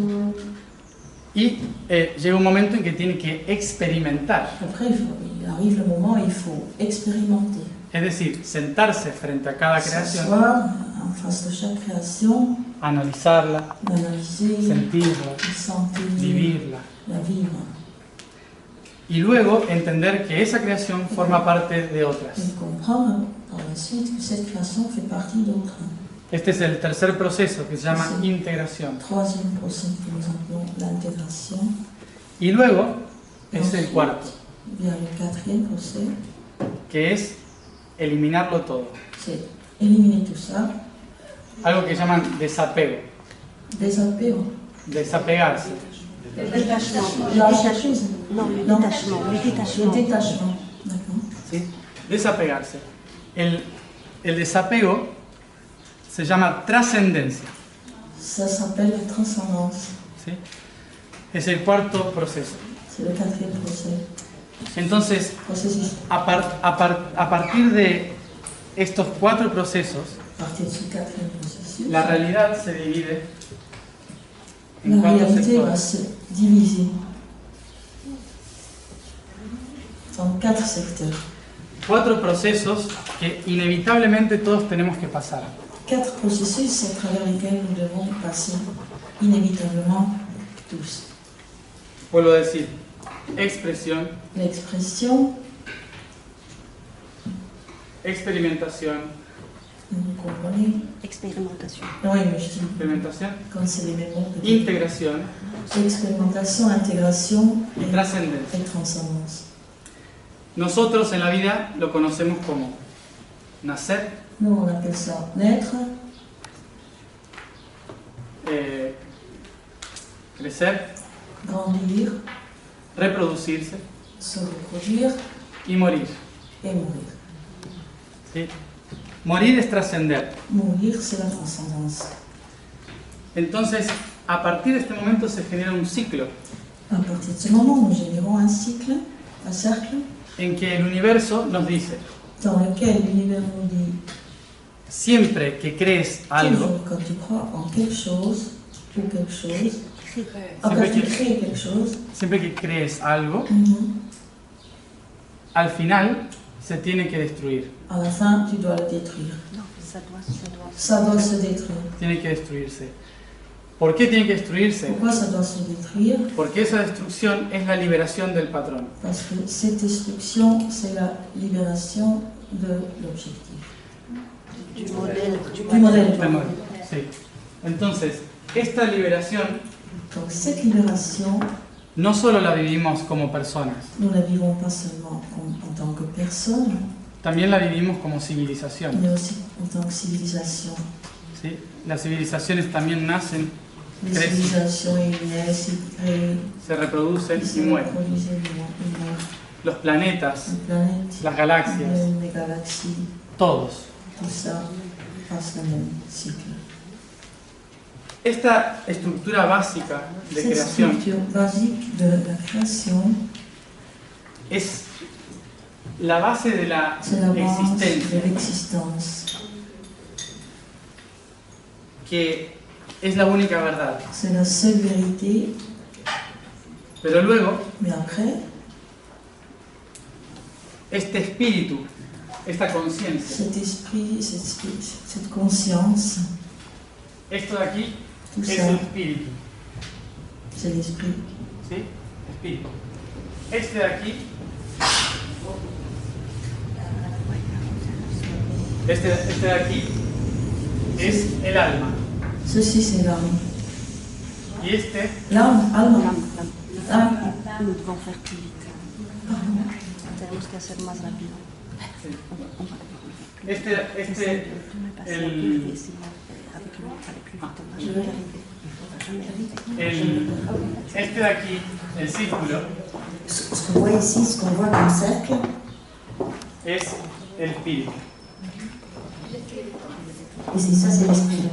E: Y llega un momento en que tiene que experimentar,
D: Après, il arrive le moment où il faut expérimenter.
E: es decir, sentarse frente a cada creación,
D: S'asseoir en face de chaque création,
E: analizarla,
D: l'analyser,
E: sentirla,
D: la sentir,
E: vivirla.
D: la vivre.
E: Y luego entender que esa creación forma parte de otras.
D: Et comprendre par la suite que cette création fait partie d'autres.
E: Este es el tercer proceso que se llama integración.
D: Troisième procès que nous appelons l'intégration.
E: Y luego es el cuarto,
D: Vient le quatrième procès,
E: que es eliminarlo todo.
D: c'est éliminer tout ça,
E: Algo que llaman desapego,
D: désapego.
E: desapegarse.
D: Lâcher prise.
B: Non, le
D: Non.
B: détachement. Le
D: Le
B: détachement.
D: détachement. D'accord.
E: ¿Sí? Desapegarse. El desapego se llama trascendencia.
D: Ça s'appelle la transcendance.
E: ¿Sí? Es el cuarto proceso.
D: C'est le quatrième procès.
E: Entonces,
D: Processus.
E: a partir de estos cuatro procesos,
D: À partir de ce quatrième processus,
E: la realidad se divide en
D: la
E: 4
D: réalité va
E: sectores.
D: se diviser en 4 secteurs.
E: 4 procesos que inevitablemente todos tenemos que pasar.
D: 4 processus à travers lesquels nous devons passer inévitablement tous.
E: Vuelvo a decir, expresión,
D: L'expression,
E: experimentación,
D: vous comprenez?
B: Expérimentation.
D: Oui, mais je dis,
E: experimentación,
D: quand c'est les mêmes mots, peut-être.
E: integración
D: Expérimentation, intégration
E: y trascendencia.
D: et transcendance.
E: Nosotros en la vida lo conocemos como nacer,
D: Nous, on appelle ça naître,
E: crecer,
D: grandir,
E: reproducirse
D: se reproduire
E: y morir.
D: et mourir.
E: ¿Sí? Morir es trascender.
D: Mourir, c'est la transcendance.
E: Entonces, a partir de este momento se genera un ciclo
D: À partir de ce moment, nous générons un cycle, un cercle,
E: en que el universo nos dice,
D: dans lequel l'univers nous dit
E: siempre que crees algo,
D: toujours quand tu crois en quelque chose ou quelque chose, quand
E: siempre
D: tu
E: que,
D: crées quelque chose,
E: siempre que crees algo, al final se tiene que destruir,
D: à la fin, tu dois le détruire.
B: Non,
D: Ça doit se détruire.
E: tiene que destruirse. ¿Por qué tiene que destruirse?
D: Pourquoi ça doit se détruire?
E: Porque esa destrucción es la liberación del patrón.
D: Parce que cette destruction, c'est la libération de l'objectif.
B: Du modèle.
D: Du modèle.
E: Del modelo. Sí. Entonces, esta liberación
D: Donc cette libération,
E: no solo la vivimos como personas,
D: nous la vivons pas seulement en tant que personne,
E: también la vivimos como civilización.
D: mais aussi en tant que civilisation.
E: ¿Sí? Las civilizaciones también nacen,
D: Les
E: crecen,
D: civilisations, ils naissent, ils créent,
E: se reproducen
D: ils
E: y
D: se
E: mueren.
D: reproduisent, ils meurent.
E: Los planetas,
D: Les planètes,
E: las galaxias,
D: les galaxies,
E: todos.
D: tout ça passe le même cycle.
E: Esta estructura básica de
D: Cette
E: creación
D: structure basique de la création,
E: es la base de la
D: c'est la base de
E: existencia,
D: l'existence.
E: que es la única verdad.
D: C'est la seule vérité,
E: Pero luego,
D: mais après,
E: este espíritu, esta conciencia,
D: cet esprit, cette conscience,
E: esto de aquí
D: tout
E: es
D: ça,
E: el espíritu.
D: c'est l'esprit.
E: ¿Sí? Espíritu. Este de aquí, este de aquí es el alma.
D: Ceci, c'est l'âme.
E: Y este
D: L'âme, alma. L'âme.
B: Nous devons faire plus vite. Tenemos que hacer más rápido.
E: este, el, este de aquí, el círculo,
B: Ce qu'on voit ici, ce qu'on voit comme cercle,
E: es el espíritu.
B: ici, ça c'est l'esprit.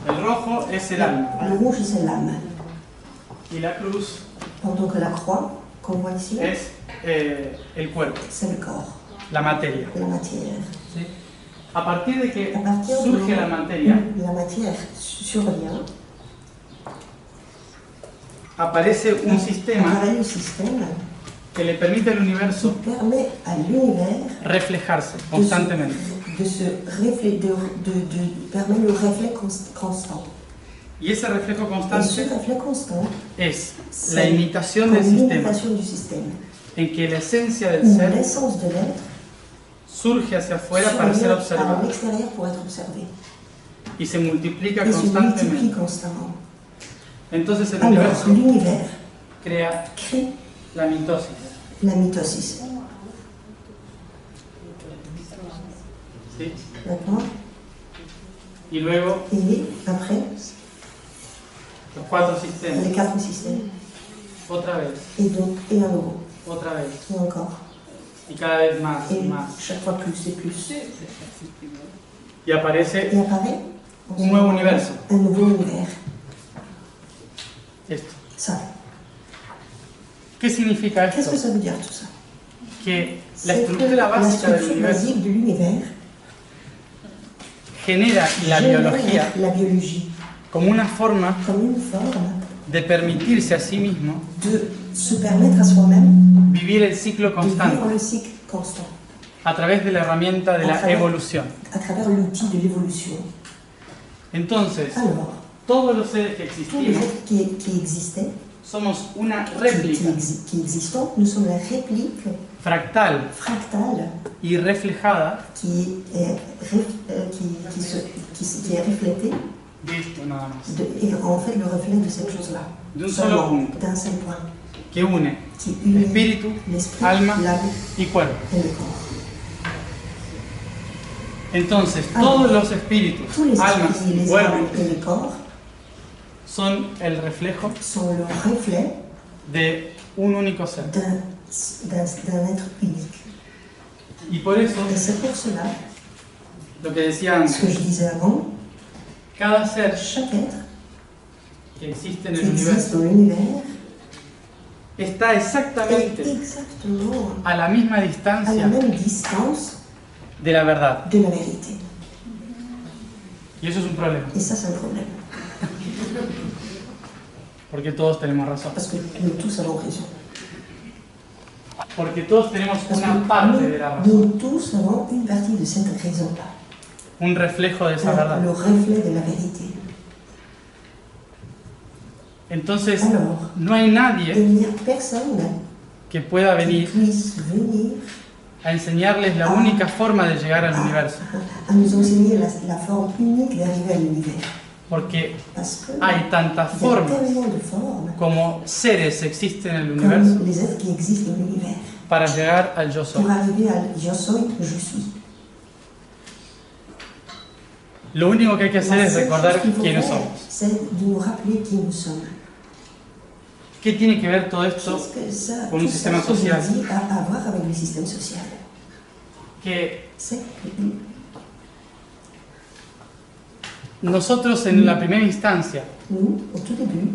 E: El rojo es el alma.
B: Le rouge c'est l'âme.
E: Y la cruz
B: Pendant que la croix, qu'on voit ici,
E: es el cuerpo,
B: c'est le corps,
E: la materia.
B: la matière.
E: ¿Sí? A partir de que
B: À partir
E: surge
B: de
E: la materia,
B: la matière survient,
E: aparece un sistema
B: apparaît le système
E: que le permite al
B: qui
E: universo
B: permet à l'univers
E: reflejarse constantemente.
B: de se refléter, permet le reflet constant.
E: Y ese reflejo
B: Et ce
E: constante
B: reflet constant,
E: es
B: c'est
E: la imitación
B: comme
E: del sistema,
B: l'imitation du système,
E: en que la esencia del
B: où
E: ser
B: l'essence de l'être
E: surge hacia afuera para ser
B: survient à
E: observado
B: l'extérieur pour être observé
E: y se multiplica
B: et se multiplie
E: constantemente.
B: constamment.
E: Entonces el
B: Alors,
E: universo
B: l'univers
E: crea
B: crée
E: la mitosis.
B: la mitosis.
E: ¿Sí?
B: D'accord.
E: Y luego
B: Et après,
E: los 4
B: les
E: sistemas,
B: 4 systèmes.
E: otra vez,
B: Et donc, et à nouveau,
E: otra vez,
B: et encore.
E: y cada vez más y
B: Et
E: más.
B: chaque fois plus et plus.
E: Y aparece
B: Et apparaît
E: un nuevo universo.
B: un nouveau univers.
E: Esto.
B: Ça.
E: ¿Qué significa
B: Qu'est-ce que
E: esto?
B: ça veut dire tout ça?
E: Que la
B: C'est que
E: estructura
B: la
E: básica del
B: structure
E: universo
B: basique de l'univers
E: genera la
B: génère
E: biología
B: la biologie
E: como una forma
B: comme une forme
E: de permitirse a sí mismo
B: de se permettre à soi-même
E: vivir el ciclo
B: de
E: constante
B: vivre le cycle constant
E: a través de la herramienta de la evolución.
B: à travers l'outil de l'évolution.
E: Entonces,
B: Alors,
E: todos los seres que
B: tous les
E: existimos
B: êtres qui existaient,
E: somos una réplica
B: qui existons, nous sommes la réplique
E: fractal
B: fractale
E: y reflejada
B: qui est reflétée
E: de esto nada más,
B: et en fait le reflet de cette chose-là.
E: de un
B: Seulement,
E: solo punto
B: d'un seul point,
E: que une
B: qui unit
E: espíritu,
B: l'esprit,
E: alma
B: l'âme
E: y cuerpo.
B: et le corps.
E: Entonces, todos los espíritus,
B: Tous les
E: almas
B: esprits,
E: y
B: les âmes
E: cuerpos
B: et le corps
E: son el reflejo
B: sont le reflet
E: de un único ser.
B: d'un être unique.
E: Y por eso,
B: Et c'est pour cela,
E: lo que decía
B: ce que
E: antes,
B: je disais avant,
E: cada ser
B: chaque être
E: que existe en
B: qui
E: el
B: existe
E: universo
B: dans l'univers
E: está
B: est
E: exactamente
B: exactement
E: a la misma
B: à la
E: distancia
B: même distance
E: de la verdad.
B: de la vérité.
E: Y eso es un problema,
B: Et ça, c'est un problème.
E: porque todos tenemos razón.
B: Parce que nous tous avons raison.
E: Porque todos tenemos
B: Parce
E: una
B: que
E: parte de la razón,
B: nous tous avons une partie de cette raison-là.
E: un reflejo de esa verdad.
B: Le reflet de la vérité.
E: Entonces,
B: Alors,
E: no hay nadie
B: il n'y a personne
E: que pueda
B: qui
E: venir
B: puisse venir
E: a enseñarles la única forma de llegar al universo,
B: à nous enseigner la forme unique d'arriver à l'univers.
E: porque
B: Parce que
E: hay tantas
B: il y a
E: formas
B: tellement de formes
E: como seres existen en el universo
B: comme les êtres qui existent dans l'univers.
E: para llegar al yo soy.
B: Pour arriver à je soy, je suis.
E: Lo único que hay que hacer
B: La
E: es
B: seule
E: recordar
B: chose qu'il faut
E: quiénes
B: faire,
E: somos.
B: c'est de nous rappeler qui nous sommes.
E: ¿Qué tiene que ver todo esto
B: Qu'est-ce que ça,
E: con un
B: tout ça,
E: sistema
B: ce que je
E: social?
B: dis, a à voir avec le système social?
E: Que
B: C'est
E: nosotros en la primera instancia
B: nous, au tout début,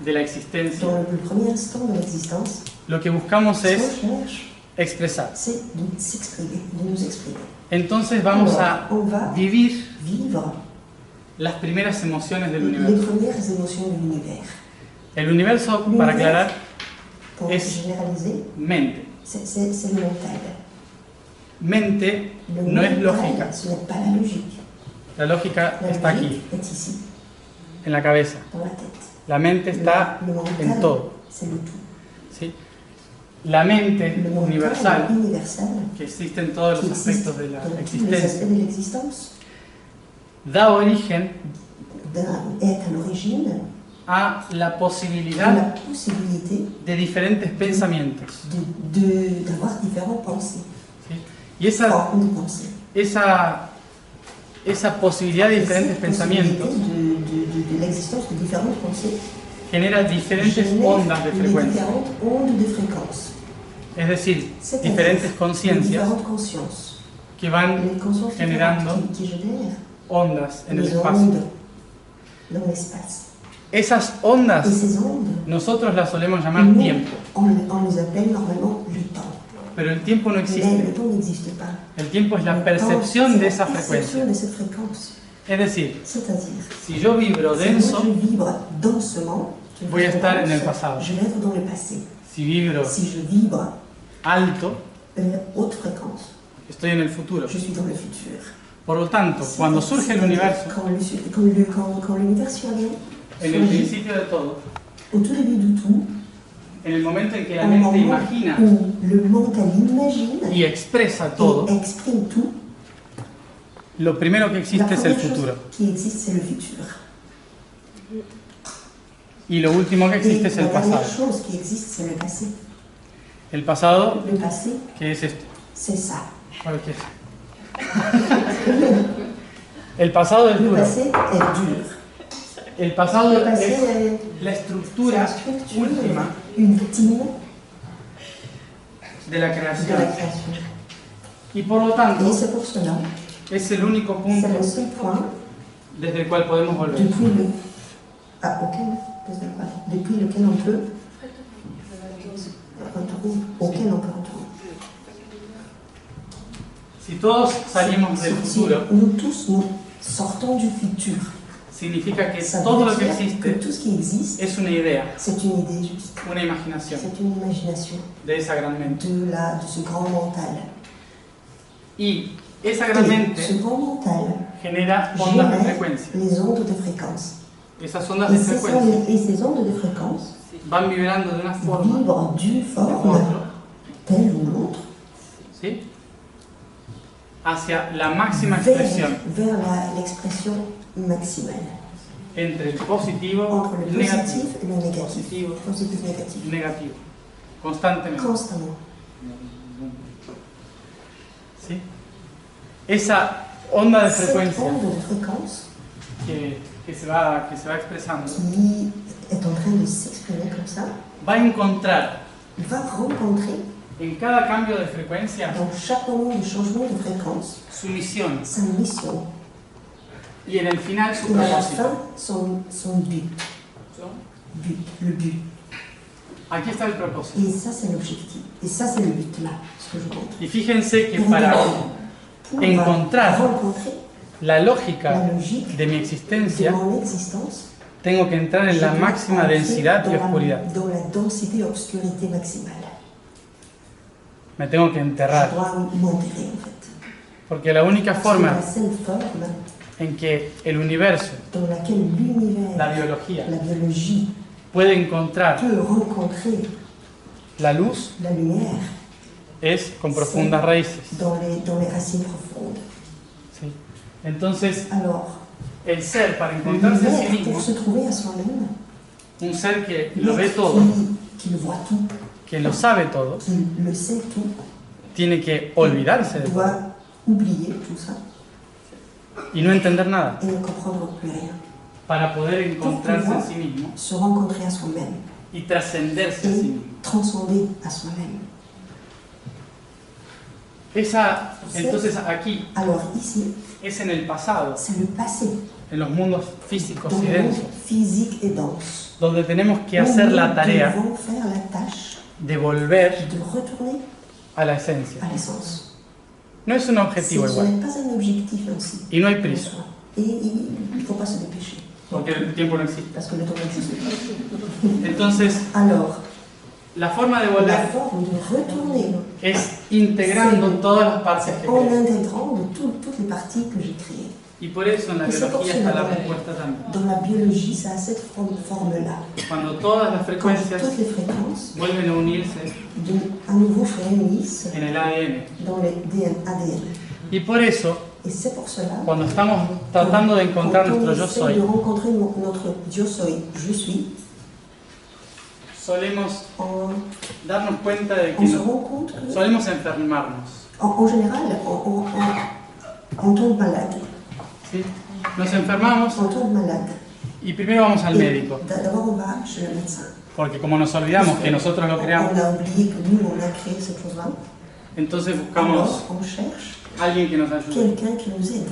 E: de la existencia,
B: dans le premier instant de l'existence,
E: lo que buscamos
B: ce qu'on
E: es
B: cherche,
E: expresar.
B: c'est de s'exprimer, de nous exprimer.
E: Entonces vamos a
B: Alors, on va
E: vivir
B: vivre
E: las primeras emociones del
B: les
E: universo.
B: premières émotions de l'univers.
E: El universo, para aclarar,
B: Pour
E: es
B: généraliser,
E: mente.
B: c'est le mental.
E: Mente
B: Le
E: no es
B: mental,
E: lógica.
B: ce n'est pas la logique.
E: La lógica
B: La
E: está aquí,
B: logique est ici,
E: en la cabeza.
B: dans la tête.
E: La mente está
B: Le mental,
E: en todo.
B: c'est le tout.
E: ¿Sí? La mente
B: Le mental
E: universal,
B: universal,
E: que existe en todos
B: qui
E: los
B: existe
E: aspectos de la
B: dans tous les
E: existencia,
B: aspects de l'existence,
E: da origen
B: est à l'origine
E: a la
B: de
E: posibilidad
B: la possibilité
E: de diferentes pensamientos.
B: d'avoir différentes pensées,
E: ¿Sí? Y esa
B: formes de pensée.
E: esa posibilidad de diferentes
B: Cette possibilité
E: pensamientos
B: de l'existence de différentes pensées
E: genera diferentes
B: génère
E: ondas de
B: les
E: frecuencia,
B: différentes ondes de fréquence.
E: es decir,
B: C'est-à-dire
E: diferentes
B: les
E: conciencias
B: différentes consciences.
E: que van
B: Les consciences
E: generando
B: différentes qui génèrent
E: ondas en el
B: les
E: espacio.
B: ondes dans l'espace.
E: Esas
B: Et
E: ondas
B: ces ondes,
E: nosotros las solemos llamar
B: nous,
E: tiempo,
B: on les appelle normalement le temps.
E: pero el tiempo no
B: Mais le
E: existe.
B: temps n'existe pas.
E: El tiempo es la
B: Le temps,
E: percepción
B: c'est
E: de
B: la
E: esa
B: perception
E: frecuencia.
B: de cette fréquence.
E: Es decir,
B: C'est-à-dire,
E: si yo vibro
B: si moi
E: denso,
B: je vibre densement,
E: voy a estar en el pasado.
B: je vais être dans le passé.
E: Si vibro
B: Si je vibre
E: alto,
B: haute fréquence,
E: estoy en el futuro.
B: je suis dans le futur.
E: Por lo tanto, cuando surge el universo,
B: Quand l'univers survient,
E: en el principio de todo,
B: au tout début du tout,
E: en el momento en que la
B: au
E: mente
B: moment
E: imagina
B: où le mental imagine
E: y expresa todo,
B: et exprime tout,
E: lo primero que
B: la
E: existe es el
B: première chose
E: futuro.
B: qui existe, c'est le futur.
E: Y lo último que
B: Et
E: existe es
B: la
E: el
B: dernière
E: pasado.
B: chose qui existe, c'est le passé.
E: El pasado,
B: Le passé,
E: ¿qué es esto?
B: c'est ça.
E: Bueno, ¿qué es? El pasado es
B: Le
E: duro.
B: passé est dur.
E: El pasado
B: Le passé
E: es
B: est
E: la
B: la
E: estructura
B: structure
E: última
B: ultime
E: de la
B: de la
E: creación.
B: création.
E: Y por lo tanto,
B: Et c'est pour cela,
E: es el único
B: c'est
E: punto
B: le seul point
E: desde el cual podemos volver.
B: depuis lequel on peut auquel on peut retourner.
E: Si todos salimos del
B: Si
E: futuro,
B: nous tous nous sortons du futur,
E: significa que
B: Ça
E: todo
B: veut
E: lo que
B: dire que
E: existe
B: tout ce qui existe,
E: es una idea,
B: c'est une idée juste.
E: una imaginación
B: C'est une imagination
E: de esa gran mente.
B: de ce grand mental.
E: Y esa gran
B: Et
E: mente
B: ce grand mental
E: genera ondas de
B: génère
E: frecuencia.
B: les ondes de fréquence.
E: Esas ondas de frecuencia
B: Et ces ondes de fréquence
E: van vibrando de una forma
B: vibrent d'une
E: u
B: forme
E: otra,
B: telle ou l'autre
E: ¿sí? Hacia la máxima expresión
B: vers l'expression maximale.
E: entre el positivo
B: Entre
E: y
B: le
E: el negativo.
B: positif et le négatif.
E: Positivo,
B: Positif, négatif.
E: negativo. Constantemente.
B: Constamment.
E: ¿Sí? Esa onda de
B: Cette
E: frecuencia
B: onde de fréquence
E: que se va expresando
B: qui est en train de s'exprimer comme ça
E: va a encontrar
B: va rencontrer
E: en cada cambio de frecuencia
B: dans chaque moment de changement de fréquence
E: su misión
B: sa mission
E: y en el final su
B: et à la
E: propósito.
B: fin son but. Le but.
E: Aquí está el propósito.
B: Et ça c'est l'objectif. Et ça c'est le but là, ce que je montre.
E: Y fíjense que para
B: Pour
E: encontrar
B: rencontrer
E: la lógica
B: la logique
E: de mi
B: de
E: existencia,
B: mon existence,
E: tengo que entrar en la
B: je dois
E: máxima
B: entrer
E: densidad y
B: dans la-
E: oscuridad.
B: dans la densité et obscurité maximale.
E: Me tengo que
B: Je
E: enterrar.
B: dois m'enterrer en fait.
E: Porque la única
B: C'est
E: forma
B: la seule forme
E: en que el universo,
B: dans laquelle l'univers,
E: la biología,
B: la biologie
E: puede encontrar
B: peut rencontrer
E: la luz
B: la lumière
E: es con profundas raíces.
B: dans les racines profondes.
E: ¿Sí? Entonces,
B: Alors,
E: el ser, para encontrarse a sí
B: l'univers, pour
E: mismo,
B: se trouver à soi-même,
E: un ser que lo ve
B: l'être
E: todo,
B: qui le voit tout,
E: que lo sabe todo,
B: qui le sait tout,
E: tiene que olvidarse de todo
B: doit oublier tout ça
E: y no entender nada
B: et ne comprendre plus rien.
E: para poder encontrarse a sí mismo
B: Se rencontrer à soi-même
E: y trascenderse a sí
B: et
E: mismo.
B: transcender à soi-même.
E: Entonces aquí
B: Alors ici,
E: es en el pasado,
B: c'est le passé,
E: en los mundos físicos
B: dans
E: y
B: le monde
E: densos,
B: physique et dense.
E: donde tenemos que
B: Où
E: hacer
B: nous
E: la tarea
B: devons faire la tâche
E: de volver
B: de retourner
E: a la esencia.
B: à l'essence.
E: No es un objetivo
B: Ce
E: igual
B: n'est pas un objectif ainsi.
E: y no hay prisa,
B: Et il ne faut pas se dépêcher,
E: porque el tiempo no existe.
B: parce que le temps n'existe pas.
E: Entonces,
B: Alors,
E: la forma de
B: la
E: volver
B: forme de retourner,
E: es integrando todas las partes que
B: en
E: creo.
B: intégrant de toutes les parties que j'ai créées.
E: Y por eso en la
B: Y c'est pour
E: biología
B: cela,
E: está la
B: dans la-
E: respuesta también.
B: Dans la biologie, ça a cette forme-là.
E: Cuando todas las
B: Quand
E: frecuencias
B: toutes les fréquences,
E: vuelven a unirse
B: à nouveau se réunissent
E: en el ADN.
B: dans les ADN.
E: Y por eso,
B: Et c'est pour cela,
E: cuando estamos tratando de encontrar
B: quand on
E: nuestro yo
B: essaie
E: soy,
B: de rencontrer notre yo soy, je suis,
E: solemos
B: on
E: darnos cuenta de que
B: se rend compte que,
E: solemos enfermarnos.
B: en général, on tombe malade.
E: ¿Sí? Nos enfermamos
B: On tombe malade.
E: y primero vamos al
B: Et
E: médico,
B: d'abord, on va chez le médecin.
E: porque como nos olvidamos que nosotros lo creamos,
B: On a oublié que nous, on a créé cette chose-là.
E: entonces buscamos
B: Alors, on cherche
E: a alguien que nos ayude.
B: quelqu'un qui nous aide.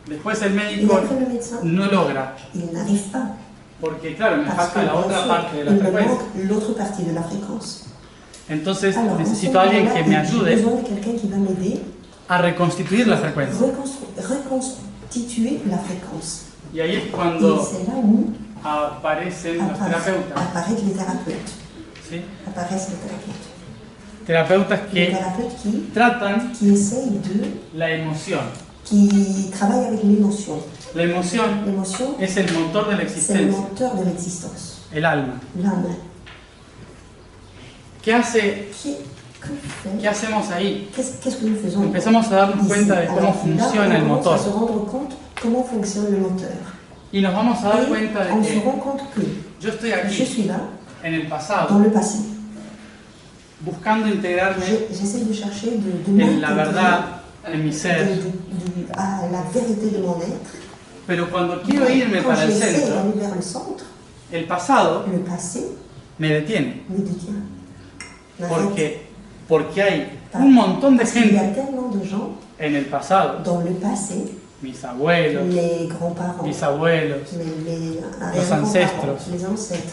E: Después el
B: Et
E: médico
B: après, le médecin,
E: no logra,
B: il n'arrive pas.
E: porque claro, me
B: Parce
E: falta
B: que
E: la otra
B: bien
E: parte de
B: sûr,
E: la
B: il me
E: frecuencia.
B: manque l'autre partie de la fréquence.
E: Entonces
B: Alors,
E: necesito a alguien que me
B: j'ai
E: ayude
B: besoin de quelqu'un qui va m'aider
E: a reconstituir la frecuencia.
B: reconstituer la fréquence.
E: Y ahí es
B: Et
E: cuando
B: c'est là où
E: aparecen los terapeutas,
B: apparaissent les thérapeutes.
E: ¿sí?
B: Apparaissent les thérapeutes.
E: Terapeutas
B: Les
E: que
B: thérapeutes
E: tratan
B: qui essayent
E: la emoción.
B: qui travaillent avec l'émotion.
E: La emoción
B: L'émotion,
E: es el motor de la
B: c'est le
E: existencia,
B: moteur de l'existence.
E: el alma.
B: L'âme.
E: ¿Qué
B: Que
E: hacemos ahí?
B: Qu'est-ce que nous faisons?
E: Empezamos a darnos cuenta de cómo
B: Alors,
E: funciona
B: là,
E: el
B: on commence à
E: motor.
B: se rendre compte comment fonctionne le moteur.
E: Y nos vamos a dar
B: Et
E: cuenta
B: on
E: de
B: se
E: que
B: rend compte que
E: yo estoy
B: je
E: aquí,
B: suis là,
E: en el
B: dans
E: pasado,
B: le passé.
E: buscando integrarme
B: J'essaie de chercher de
E: en la
B: m'intégrer
E: verdad, en mi ser.
B: à la vérité de mon être.
E: Pero cuando quiero irme
B: Quand
E: para el
B: j'essaie
E: centro,
B: d'aller vers le centre,
E: el pasado
B: le passé
E: me detiene.
B: me détient. M'arrête.
E: Porque hay un montón de
B: Parce qu'il y a
E: gente
B: tellement de gens
E: en el pasado,
B: dans le passé,
E: mis abuelos,
B: les grands-parents,
E: bisabuelos,
B: les
E: Los ancestros.
B: les ancêtres,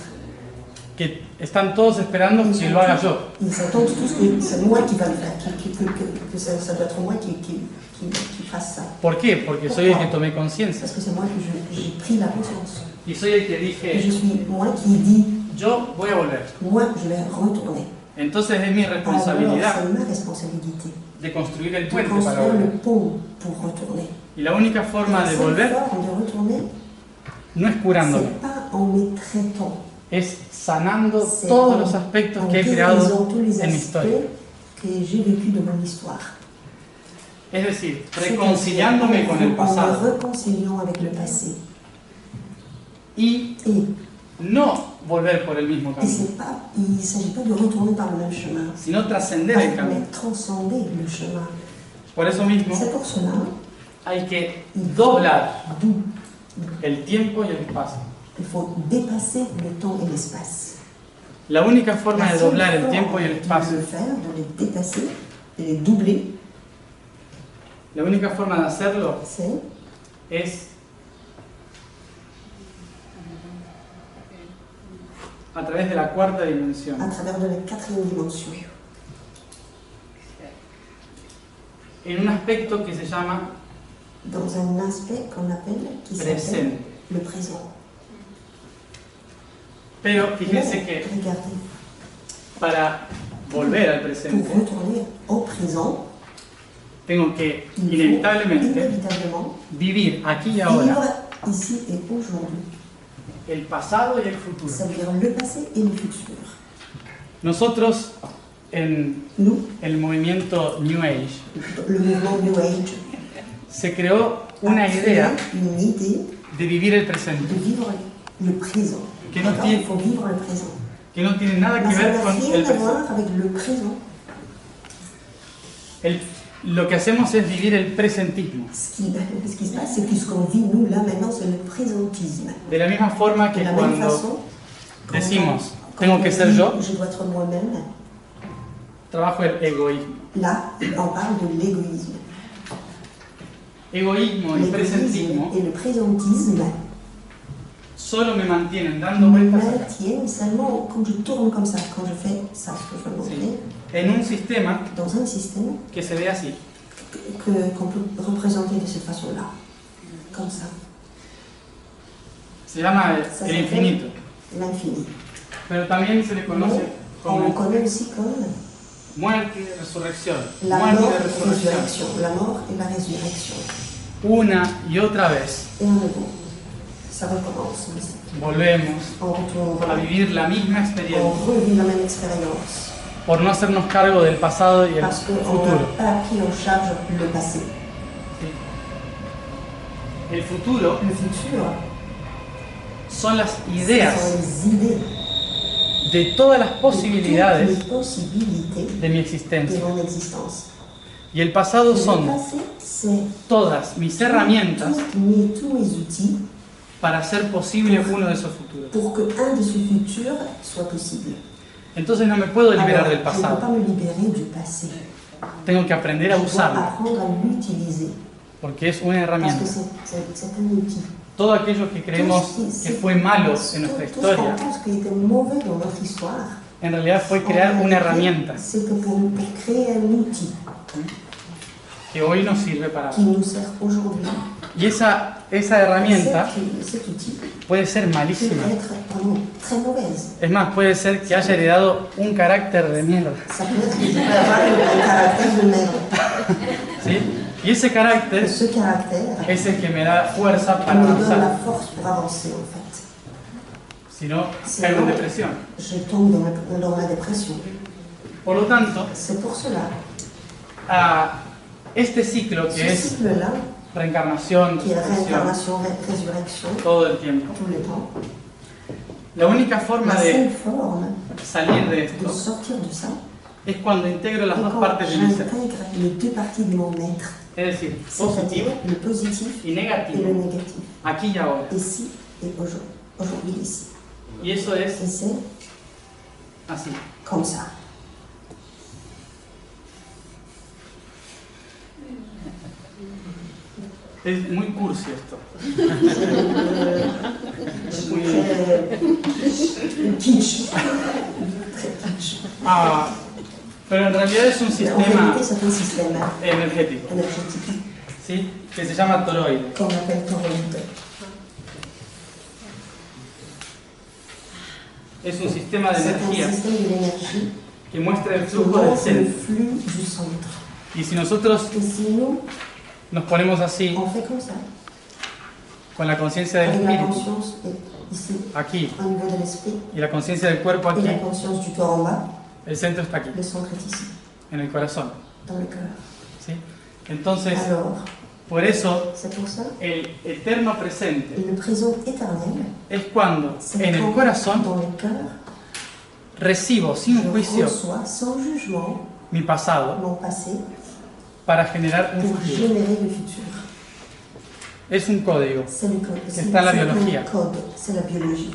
E: que están todos esperando que lo haga yo.
B: ils attendent tous que c'est moi qui va le faire, que ça doit être moi qui qui fasse ça.
E: ¿Por qué? Porque soy el que tomé conciencia.
B: Parce que c'est moi que j'ai pris la conscience.
E: Y soy el que
B: Et
E: dije,
B: je suis moi qui ai dit,
E: yo voy a volver.
B: moi je vais retourner.
E: Entonces es mi
B: Alors
E: responsabilidad
B: c'est ma responsabilité
E: de construir el
B: de
E: puente para
B: construire le
E: volver.
B: pont pour retourner.
E: Y la única forma
B: La
E: de
B: seule
E: volver
B: forme de retourner,
E: no es curándome,
B: c'est pas en me traitant,
E: es sanando
B: c'est
E: todos
B: en,
E: los aspectos
B: en
E: que he
B: guérissant
E: creado
B: tous les
E: en mi historia.
B: aspects que j'ai vécu de mon histoire.
E: Es decir, reconciliándome con el
B: En me
E: pasado
B: réconciliant avec le passé.
E: y
B: Et,
E: no volver por el mismo camino,
B: il ne s'agit pas de retourner par le même chemin,
E: sino trascender el camino.
B: mais transcender le chemin.
E: Por eso mismo
B: C'est pour cela
E: hay que doblar
B: d'où
E: el tiempo y el espacio.
B: il faut dépasser le temps et l'espace.
E: La única forma
B: La
E: de
B: seule
E: doblar el
B: forme
E: tiempo y el
B: de
E: espacio,
B: le faire, de les dépasser, de les doubler,
E: la única forma de hacerlo
B: c'est
E: es a través de la cuarta dimensión,
B: à travers de la quatrième dimension,
E: en un aspecto que se llama
B: dans un aspect qu'on appelle, qui s'appelle
E: presente.
B: le présent.
E: Pero
B: Mais,
E: fíjense que
B: regardez,
E: para volver al
B: pour
E: presente
B: retourner au présent,
E: tengo que
B: il faut
E: inevitablemente
B: inévitablement
E: vivir aquí y ahora
B: vivre ici et aujourd'hui,
E: el pasado y el futuro.
B: c'est-à-dire le passé et le futur.
E: Nosotros en
B: Nous,
E: el movimiento New Age
B: le mouvement New Age,
E: se creó una
B: a créé
E: idea
B: une idée
E: de vivir el
B: de
E: presente,
B: vivre le présent.
E: Que no
B: D'accord,
E: tiene-
B: il faut vivre le présent.
E: que no tiene nada
B: Mais
E: que
B: ça
E: ver
B: n'a
E: con
B: rien
E: el
B: à
E: presente.
B: voir avec le présent.
E: Lo que hacemos es vivir el presentismo.
B: Ce qui se passe, c'est que ce qu'on vit, nous, là, maintenant, c'est le présentisme.
E: De la misma forma
B: De
E: que
B: la même
E: cuando
B: façon, quand
E: decimos,
B: on
E: tengo que ser
B: dit,
E: yo,
B: je dois être moi-même,
E: trabajo el egoísmo.
B: là, on parle de l'égoïsme.
E: Egoísmo y
B: L'égoïsme
E: presentismo
B: et le présentisme
E: solo me mantienen dando
B: me
E: vueltas acá,
B: maintiennent seulement quand je tourne comme ça, quand je fais ça, ce que je veux montrer,
E: en un sistema
B: dans un système
E: que se ve así.
B: qu'on peut représenter de cette façon-là, comme ça,
E: Se llama
B: Ça
E: el
B: s'appelle
E: infinito,
B: l'infini.
E: pero también se le conoce
B: On le
E: como
B: connaît aussi comme
E: muerte y resurrección.
B: la
E: Muerte
B: mort
E: y
B: et la
E: resurrección.
B: résurrection, la mort et la résurrection.
E: Una y otra vez
B: Et à nouveau, ça recommence.
E: volvemos
B: On retourne,
E: a vivir la misma
B: on
E: experiencia
B: revit la même expérience.
E: por no hacernos cargo del pasado y el
B: Parce qu'on n'a
E: futuro.
B: pas pris en charge le passé.
E: El futuro
B: Le futur,
E: son las
B: ce
E: ideas
B: sont les idées,
E: de todas las
B: toutes
E: posibilidades
B: les possibilités
E: de mi
B: de
E: existencia.
B: mon existence.
E: Y el pasado
B: Le
E: son
B: passé, c'est
E: todas mis herramientas
B: tous mes outils
E: para hacer posible uno de esos futuros.
B: pour qu'un de ce futur soit possible.
E: Entonces no me puedo liberar
B: Alors,
E: del
B: je ne peux
E: pasado.
B: pas me libérer du passé.
E: Tengo que aprender a
B: Je dois
E: usarlo,
B: apprendre à l'utiliser.
E: porque es una
B: Parce
E: herramienta.
B: que c'est un outil.
E: Todo aquello que creemos que fue malo en nuestra
B: Tout ce qu'on
E: historia,
B: pense qui était mauvais dans notre histoire,
E: en realidad fue crear una herramienta
B: c'était pour créer un outil
E: que hoy nos sirve para...
B: qui nous sert aujourd'hui.
E: Y esa herramienta
B: Cet outil
E: puede ser
B: peut
E: malísima.
B: être vraiment très mauvaise.
E: Es más, puede ser que haya heredado un carácter de mierda.
B: Ça peut être que je peux avoir un caractère de merde.
E: ¿Sí? Y ese carácter
B: Ce caractère
E: es el que me da fuerza para
B: me donne la
E: avanzar.
B: force pour avancer en fait.
E: Si no, caigo en depresión.
B: Je tombe dans la dépression.
E: Por lo tanto,
B: C'est pour cela
E: a este ciclo
B: ce
E: que es
B: cycle-là,
E: reencarnación,
B: qui est
E: resurrección,
B: réincarnation, résurrection,
E: todo el tiempo,
B: tout le temps,
E: la única forma
B: la
E: de
B: seule forme
E: salir de
B: de
E: esto
B: sortir de ça,
E: es cuando integro las
B: c'est
E: dos
B: quand
E: partes de mi ser.
B: j'intègre les deux parties de mon être,
E: Es decir,
B: c'est-à-dire
E: positivo
B: le positif
E: y
B: et le
E: negativo,
B: négatif,
E: aquí y ahora.
B: ici et aujourd'hui ici.
E: Y eso es
B: Et c'est
E: así.
B: comme ça.
E: Es muy cursi esto.
B: Kitsch.
E: Pero en realidad es un
B: En
E: sistema
B: réalité, c'est un système
E: energético.
B: énergétique.
E: ¿sí? Que se llama toroide.
B: qu'on appelle toroïde.
E: Es un sistema de
B: C'est un
E: energía
B: système de l'énergie
E: que muestra el
B: qui
E: flujo del
B: montre le
E: centro.
B: flux du centre.
E: Y si nosotros
B: Et si nous,
E: nos ponemos así,
B: on fait comme ça,
E: con la conciencia del
B: avec la
E: espíritu
B: conscience ici,
E: aquí
B: au niveau de l'esprit,
E: y la conciencia del cuerpo
B: et
E: aquí,
B: la conscience du corps en bas,
E: el centro está aquí,
B: le centre est ici,
E: en el corazón.
B: dans le cœur.
E: ¿Sí? Entonces,
B: Alors,
E: por eso,
B: c'est pour ça,
E: el eterno presente
B: le présent éternel,
E: es cuando
B: c'est
E: en el
B: quand,
E: corazón
B: dans le cœur,
E: recibo sin
B: je
E: juicio
B: reçois sans jugement
E: mi pasado
B: mon passé
E: para generar un
B: pour
E: futuro.
B: générer le futur.
E: Es un código,
B: C'est le code, c'est
E: está en la
B: c'est
E: biología.
B: un code, c'est la biologie,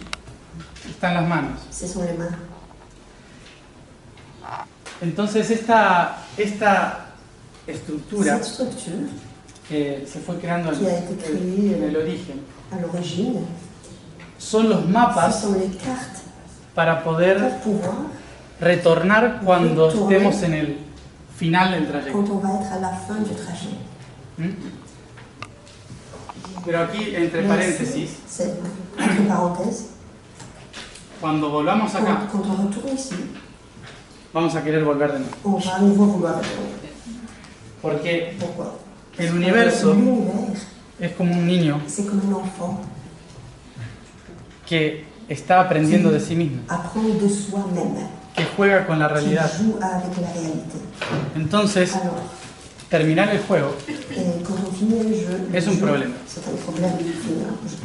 E: está en las manos.
B: ce sont les mains.
E: Entonces esta estructura
B: Cette structure
E: que se fue creando
B: qui a été créée
E: en el origen
B: à l'origine,
E: son los
B: ce
E: mapas
B: sont les cartes
E: para poder
B: pour pouvoir,
E: retornar cuando estemos en el final del trayecto.
B: quand on va être à la fin du trajet.
E: ¿Mm? Pero aquí, entre
B: Mais
E: paréntesis,
B: ici, c'est entre parenthèses,
E: cuando volvamos acá,
B: quand on retourne ici,
E: vamos a querer volver de nuevo.
B: on va à nouveau vouloir retourner.
E: Porque
B: Pourquoi?
E: el universo
B: L'univers,
E: es como un niño
B: c'est comme un enfant
E: que está aprendiendo de sí mismo,
B: apprend de soi-même,
E: que juega con la
B: qui
E: realidad.
B: joue avec la réalité.
E: Entonces,
B: Alors,
E: terminar el juego
B: quand on finit le jeu,
E: es un problema.
B: c'est un problème de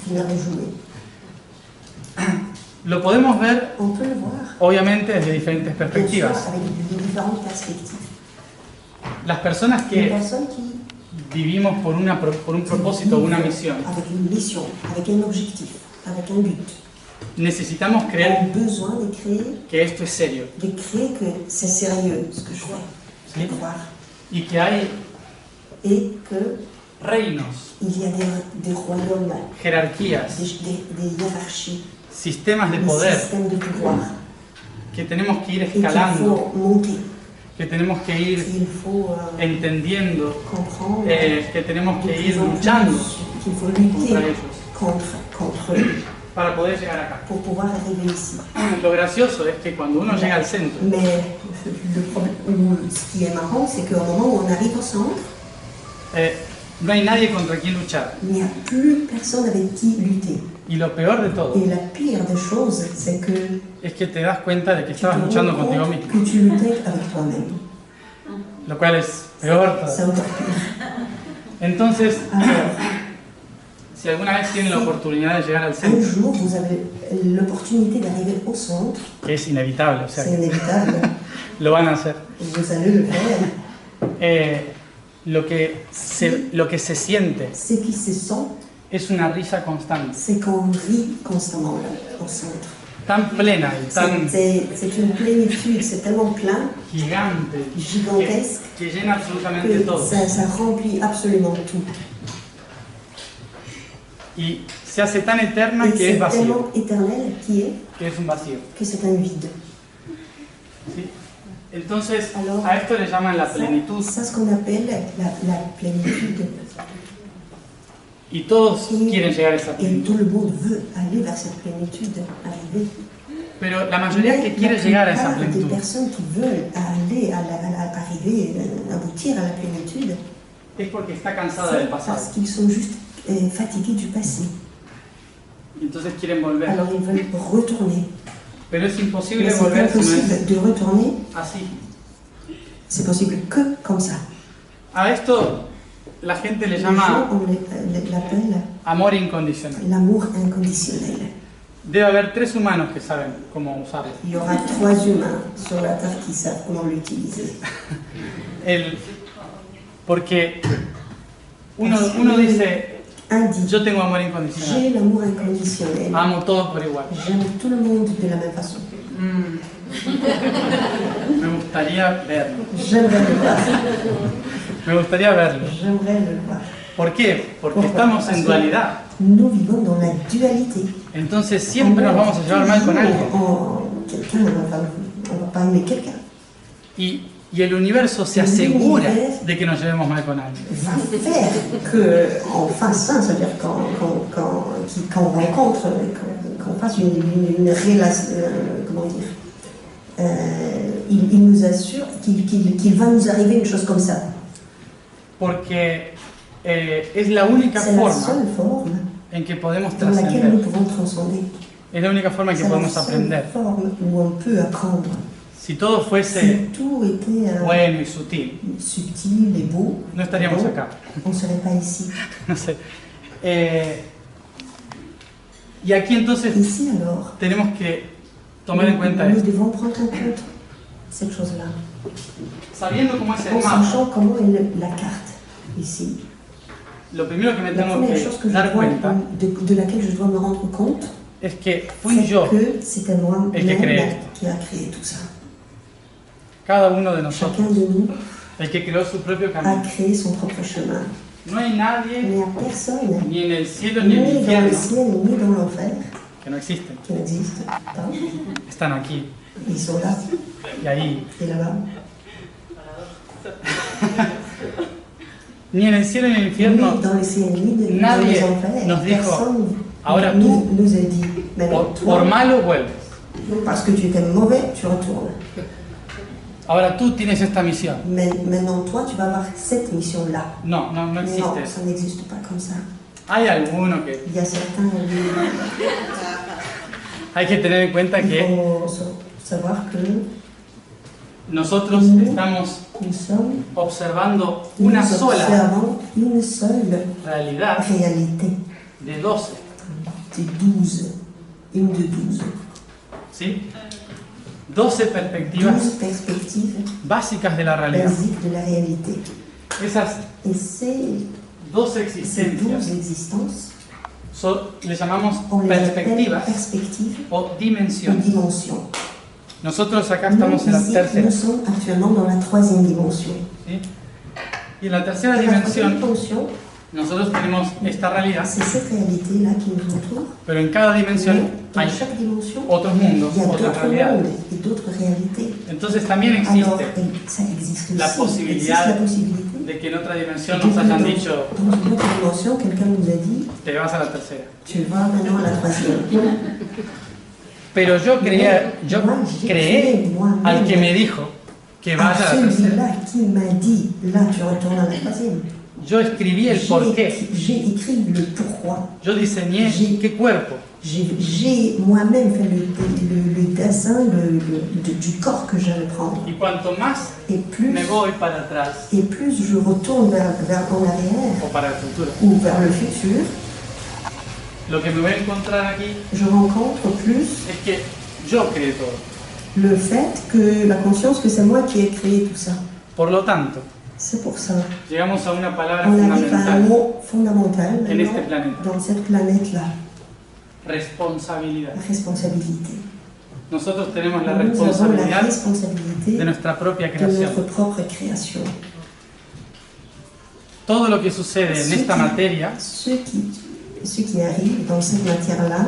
B: finir de jouer.
E: Lo podemos ver,
B: On peut le voir,
E: obviamente, desde diferentes
B: bien sûr,
E: perspectivas.
B: avec différentes perspectives.
E: Las personas
B: Les
E: que
B: personnes qui,
E: vivimos por un propósito o una misión,
B: avec une mission, avec un objectif, avec un but,
E: necesitamos
B: ont
E: creer
B: besoin de créer
E: que que
B: c'est sérieux ce que je fais,
E: ¿sí?
B: de croire,
E: Y que hay
B: et que
E: reinos,
B: il y a des royaumes,
E: jerarquías,
B: des hiérarchies,
E: sistemas de
B: des
E: poder
B: systèmes de pouvoir,
E: que tenemos que ir
B: et qu'il
E: escalando,
B: faut monter,
E: que tenemos que ir
B: qu'il faut
E: entendiendo,
B: comprendre,
E: que tenemos que
B: de
E: ir
B: plus en plus,
E: luchando
B: qu'il faut lutter
E: contra ellos
B: contre eux
E: para poder llegar acá.
B: pour pouvoir arriver ici.
E: Lo gracioso es que cuando uno llega al centro,
B: Mais le problème, ou ce qui est marrant, c'est qu'au moment où on arrive au centre,
E: no hay nadie contra quien luchar.
B: il n'y a plus personne avec qui lutter.
E: Y lo peor de todo
B: Et la pire des choses, c'est que
E: es que te das cuenta de que
B: tu te
E: estabas
B: rends
E: luchando contigo
B: compte
E: mismo,
B: que tu luttais avec toi-même.
E: lo cual es peor
B: C'est
E: todavía.
B: encore pire.
E: Entonces,
B: Alors,
E: si alguna vez tienen la oportunidad de llegar al
B: un
E: centro,
B: jour, vous avez l'opportunité d'arriver au centre,
E: que es inevitable, o sea,
B: c'est
E: que
B: inévitable,
E: lo van a hacer.
B: vous allez le faire.
E: Lo que se siente
B: Ce qui se sent,
E: es una risa constante,
B: c'est qu'on rit constamment là, au centre.
E: tan plena y tan
B: C'est une plénitude, c'est tellement plein,
E: gigante,
B: gigantesque,
E: que llena absolutamente
B: que
E: todo.
B: ça remplit absolument tout.
E: Y se hace tan eterna
B: Et
E: que
B: c'est
E: es vacío,
B: tellement éternel
E: que es un vacío.
B: que c'est un vide.
E: ¿Sí? Entonces,
B: Alors,
E: a esto le llaman la plenitud.
B: C'est ce qu'on appelle la plénitude.
E: Y todos quieren llegar a esa
B: Et
E: plenitud.
B: tout le monde veut aller vers cette plénitude, arriver.
E: Pero la mayoría que quiere
B: la
E: llegar a esa
B: plupart des
E: plenitud
B: personnes qui veulent aller arriver, aboutir à la plénitude,
E: es porque está cansada del
B: c'est
E: pasado.
B: parce qu'ils sont juste fatigués du passé.
E: Y entonces quieren volver.
B: Alors ils veulent retourner.
E: Pero es imposible
B: Mais c'est
E: volver si no
B: impossible
E: es
B: de retourner,
E: así.
B: c'est possible que comme ça.
E: A esto la gente le
B: Les gens,
E: llama
B: on l'appelle
E: amor incondicional.
B: l'amour inconditionnel.
E: Debe haber 3 humanos que saben cómo usarlo.
B: Il y aura 3 humains sur la Terre qui savent comment l'utiliser.
E: Porque uno dice,
B: Un dit,
E: yo tengo amor incondicional,
B: j'ai l'amour inconditionnel.
E: amo todos por igual.
B: J'aime tout le monde de la même façon.
E: Me gustaría verlo.
B: J'aimerais le voir.
E: Me gustaría verlo.
B: J'aimerais le voir.
E: ¿Por qué? Porque estamos en dualidad.
B: Nous vivons dans la dualité.
E: Entonces siempre nos vamos a llevar mal con alguien.
B: Quelqu'un, on va pas aimer quelqu'un.
E: Y y el universo se asegura de que nos llevemos mal con alguien.
B: Va faire qu'on fasse ça, c'est-à-dire qu'on rencontre, qu'on fasse une relation, comment dire, il nous assure qu'il va nous arriver une chose comme ça.
E: Porque es la única
B: C'est la
E: forma
B: seule forme
E: en que podemos
B: dans laquelle nous
E: trascender.
B: pouvons transcender.
E: Es la única forma en que
B: C'est la
E: podemos
B: seule
E: aprender.
B: forme où on peut apprendre.
E: Si todo fuese
B: Si tout était
E: bueno y sutil,
B: subtil et beau,
E: no estaríamos
B: bon,
E: acá.
B: on ne serait pas ici.
E: No sé. Y aquí entonces
B: Ici alors,
E: tenemos que tomar en cuenta
B: nous
E: esto.
B: devons prendre en compte cette chose-là.
E: Sabiendo cómo es el
B: En
E: mapa,
B: sachant comment est la carte ici.
E: lo primero que me
B: La
E: tengo
B: première chose que
E: que dar cuenta
B: de laquelle je dois me rendre compte,
E: es que fui
B: c'est
E: yo,
B: que c'était moi
E: el que créé
B: qui a créé tout ça.
E: cada uno de nosotros,
B: Chacun de nous
E: el que creó su propio
B: a
E: camino.
B: créé son propre chemin.
E: No hay
B: Il
E: nadie,
B: n'y a personne,
E: ni en el cielo ni en el
B: ni dans le
E: infierno,
B: ciel, ni dans l'enfer,
E: que no existen.
B: qui n'existe pas.
E: Están aquí
B: Ils sont là
E: y ahí.
B: et là-bas.
E: Ni en el cielo ni en el
B: Ni
E: infierno,
B: dans le ciel, ni dans les
E: nadie
B: enfers.
E: nos dijo,
B: Personne
E: ahora
B: nous
E: tú,
B: a dit, maintenant
E: por
B: toi,
E: malo vuelves.
B: parce que tu étais mauvais, tu retournes.
E: Ahora tú tienes esta misión.
B: Mais maintenant toi, tu vas avoir cette mission-là.
E: No, no, no
B: Non,
E: existe.
B: ça n'existe pas comme ça.
E: Hay alguno que
B: Il y a certains,
E: hay que tener en cuenta
B: il
E: que
B: faut savoir que
E: nosotros estamos
B: nous sommes,
E: observando
B: nous
E: una sola
B: observons une seule
E: realidad
B: réalité
E: de 12,
B: de 12, une de 12.
E: ¿sí? 12 perspectivas
B: 12 perspectives
E: básicas de la realidad.
B: basiques de la réalité.
E: Esas
B: Et ces
E: 12
B: 12
E: existencias
B: existences,
E: le llamamos
B: on les appelle
E: perspectivas
B: perspectives
E: o
B: ou
E: dimensiones.
B: dimensions.
E: Nosotros acá
B: Nous,
E: estamos en la
B: ici,
E: tercera.
B: nous sommes actuellement dans la troisième dimension.
E: ¿Sí? Y en la tercera
B: La troisième
E: dimensión
B: dimension,
E: nosotros tenemos esta realidad,
B: c'est cette réalité-là qui nous entoure.
E: pero en cada dimensión
B: Mais dans
E: hay
B: chaque dimension,
E: otros mundos,
B: il y a
E: otras
B: d'autres
E: realidades.
B: mondes et d'autres réalités.
E: Entonces también
B: Alors,
E: existe
B: ça existe
E: la
B: aussi.
E: posibilidad
B: Existe la possibilité
E: de que en otra dimensión
B: que
E: nos hayan
B: dans
E: dicho,
B: une autre dimension, quelqu'un nous a dit
E: te vas a la tercera.
B: tu vas maintenant à la troisième.
E: Pero yo creé al que me dijo que vaya a la tercera.
B: Celui-là qui m'a dit là tu retournes à la troisième.
E: Yo escribí el porqué.
B: J'ai écrit le pourquoi.
E: Yo diseñé qué cuerpo.
B: J'ai moi-même fait le dessin du corps que j'allais prendre.
E: Y cuanto más
B: Et plus,
E: me voy para atrás
B: je retourne vers en arrière
E: o para el futuro,
B: ou vers le futur,
E: lo que me voy a encontrar aquí
B: je rencontre plus
E: es que yo creé todo.
B: le fait que la conscience que c'est moi qui ai créé tout ça.
E: Por lo tanto,
B: C'est pour ça.
E: llegamos a una palabra
B: On arrive à un
E: fundamental,
B: mot fondamental
E: en este
B: maintenant
E: planeta.
B: dans cette planète-là,
E: Responsabilidad.
B: la responsabilité.
E: Nosotros tenemos la
B: Nous avons la
E: responsabilidad
B: responsabilité
E: de nuestra propia
B: de
E: creación.
B: notre propre création.
E: Todo lo que sucede en esta materia
B: Ce qui arrive dans cette matière-là,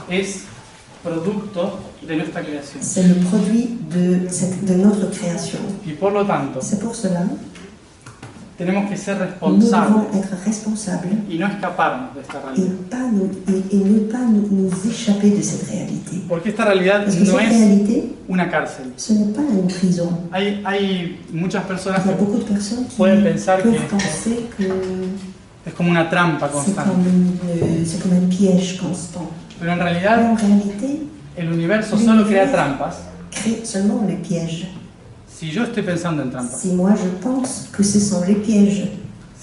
E: es producto de nuestra creación.
B: c'est le produit de notre création.
E: Y por lo tanto,
B: C'est pour cela
E: tenemos que ser
B: nous
E: responsables
B: devons être responsables
E: y no escaparnos de esta
B: et,
E: realidad.
B: ne pas nous échapper de cette réalité.
E: Porque esta realidad
B: Parce que
E: no
B: cette
E: es
B: réalité,
E: una cárcel.
B: ce n'est pas une prison.
E: Hay muchas personas
B: Il y a
E: que
B: beaucoup de personnes qui
E: pueden pensar
B: peuvent
E: que
B: penser que
E: es como una trampa
B: c'est
E: constante.
B: comme un piège constant.
E: Pero en
B: Mais
E: realidad
B: en réalité,
E: el universo solo crea trampas
B: crée seulement les pièges.
E: si yo estoy pensando en trampas.
B: Si moi je pense que ce sont les pièges,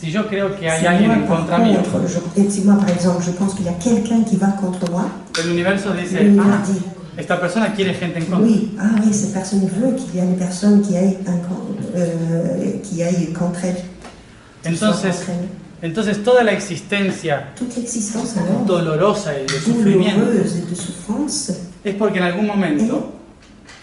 E: Si yo creo que hay
B: si
E: alguien
B: moi,
E: en
B: par
E: contra mío,
B: contre, et si moi par exemple je pense qu'il y a quelqu'un qui va contre moi,
E: el universo dice,
B: l'univers
E: ah,
B: dit
E: esta persona quiere gente en contra.
B: oui, cette personne veut qu'il y ait une personne qui aille contre elle. qui soit
E: Entonces,
B: contre elle.
E: entonces toda la existencia
B: Toute l'existence alors,
E: dolorosa y de sufrimiento
B: douloureuse et de souffrance,
E: es porque en algún momento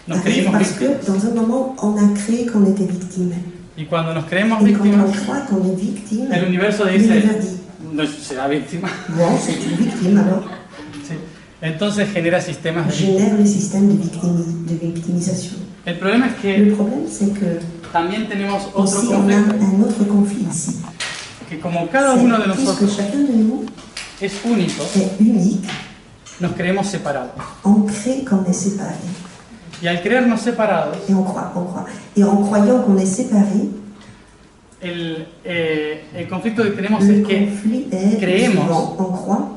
E: nos
B: arrive
E: creímos
B: parce que
E: víctimas.
B: dans un moment on a créé qu'on était victime.
E: Y cuando nos creemos
B: Et quand
E: víctimas,
B: on croit qu'on est victime,
E: el universo
B: l'univers
E: dice,
B: dit
E: no será víctima.
B: bon, c'est une victime alors.
E: Sí. Entonces genera sistemas de
B: Génère le système de victimisation.
E: El problema es
B: Le
E: que
B: problème, c'est que
E: también tenemos otro
B: aussi on a
E: conflicto,
B: un autre conflit ici.
E: que como cada
B: C'est
E: uno de
B: puisque
E: nosotros
B: chacun de nous
E: es único,
B: est unique,
E: nos creemos separados.
B: on crée qu'on est séparé.
E: Y al creernos separados,
B: Et on croit. Et en croyant qu'on est séparé,
E: el conflicto que tenemos
B: le
E: es que
B: conflit est
E: creemos
B: suivant. On croit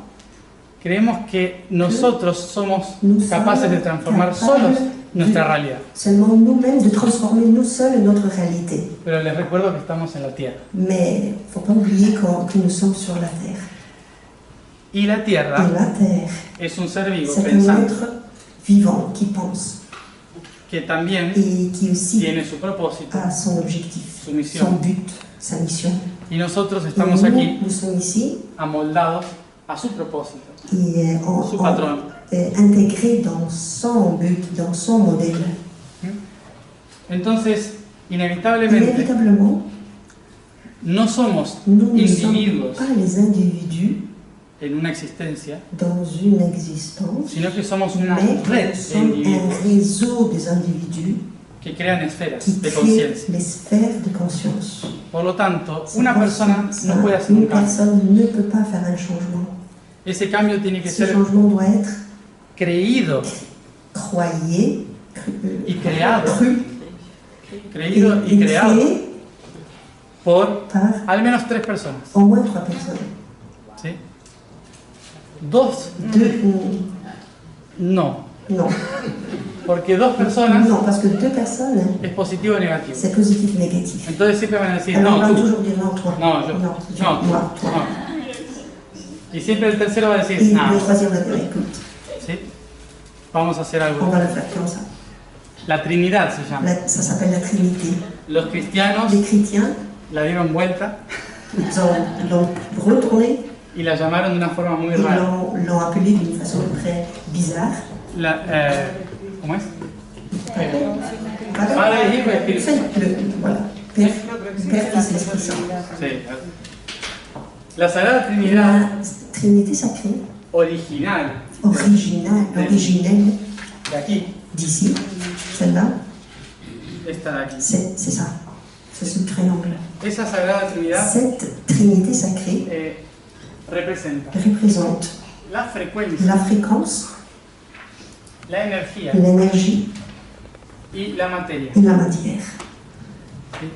E: creemos que nosotros somos
B: nous
E: capaces de
B: sommes
E: transformar
B: capables
E: solos
B: de-
E: nuestra realidad.
B: seulement nous-mêmes de transformer nous seuls notre réalité.
E: Pero les recuerdo que estamos en la Tierra.
B: Mais il ne faut pas oublier que nous sommes sur la Terre.
E: Y la
B: Et
E: Tierra
B: la Terre,
E: es un ser vivo
B: c'est un
E: pensante
B: être vivant qui pense
E: que también
B: et qui aussi
E: tiene su propósito,
B: a son objectif,
E: su
B: son
E: misión.
B: but, sa mission.
E: Y nosotros
B: Et
E: estamos aquí
B: nous sommes ici
E: amoldados a su propósito,
B: et
E: su patrón.
B: intégrés dans son but, dans son modèle.
E: Entonces, inevitablemente,
B: Inévitablement,
E: no somos
B: nous ne sommes
E: individuos
B: pas les individus
E: en una existencia,
B: dans une existence,
E: sino que somos una
B: mais
E: red
B: nous
E: de
B: sommes
E: individuos
B: un réseau des individus
E: que crean esferas
B: qui
E: de
B: créent
E: conciencia.
B: les sphères de conscience.
E: Por lo tanto,
B: C'est
E: una
B: pour
E: persona
B: ça,
E: no puede hacer un
B: une
E: cambio.
B: personne ne peut pas faire un changement.
E: Ese cambio tiene que
B: Ce
E: ser
B: changement doit être
E: creído
B: croyé,
E: y creado,
B: cru
E: creído
B: et
E: y creado
B: créé
E: por
B: par
E: al menos 3 personas.
B: au moins 3 personnes.
E: ¿Sí? 2, no,
B: Non,
E: porque 2 personas
B: non, parce que 2 personnes,
E: es positivo o negativo.
B: c'est positif et négatif.
E: Entonces siempre van a decir,
B: Alors on
E: no,
B: va
E: tú,
B: toujours dire non, toi.
E: no, yo,
B: Non,
E: no, tú,
B: moi, toi.
E: no. Y siempre el tercero va a
B: Et
E: decir, no,
B: le troisième va dire écoute,
E: ¿sí? Vamos a hacer
B: on
E: algo.
B: va le faire comme ça.
E: La Trinidad se llama.
B: Ça s'appelle la Trinité.
E: Los cristianos
B: Les chrétiens,
E: la dieron vuelta
B: ils l'ont retourné,
E: y la llamaron de una forma muy
B: ils
E: rara.
B: l'ont appelé d'une façon très bizarre.
E: ¿Cómo es?
B: Voilà.
E: Padre, Hijo y Espíritu Santo.
B: Voilà. Père, Fils, l'Esprit Saint.
E: Sí. La Sagrada Trinidad
B: La Trinité sacrée,
E: original
B: originelle
E: de aquí,
B: d'ici, celle-là,
E: esta de aquí.
B: c'est ça. C'est ce triangle.
E: Esa Sagrada Trinidad
B: Cette Trinité sacrée
E: representa
B: représente
E: la frecuencia,
B: la fréquence,
E: la energía
B: l'énergie
E: y la materia.
B: et la matière.
E: ¿Sí?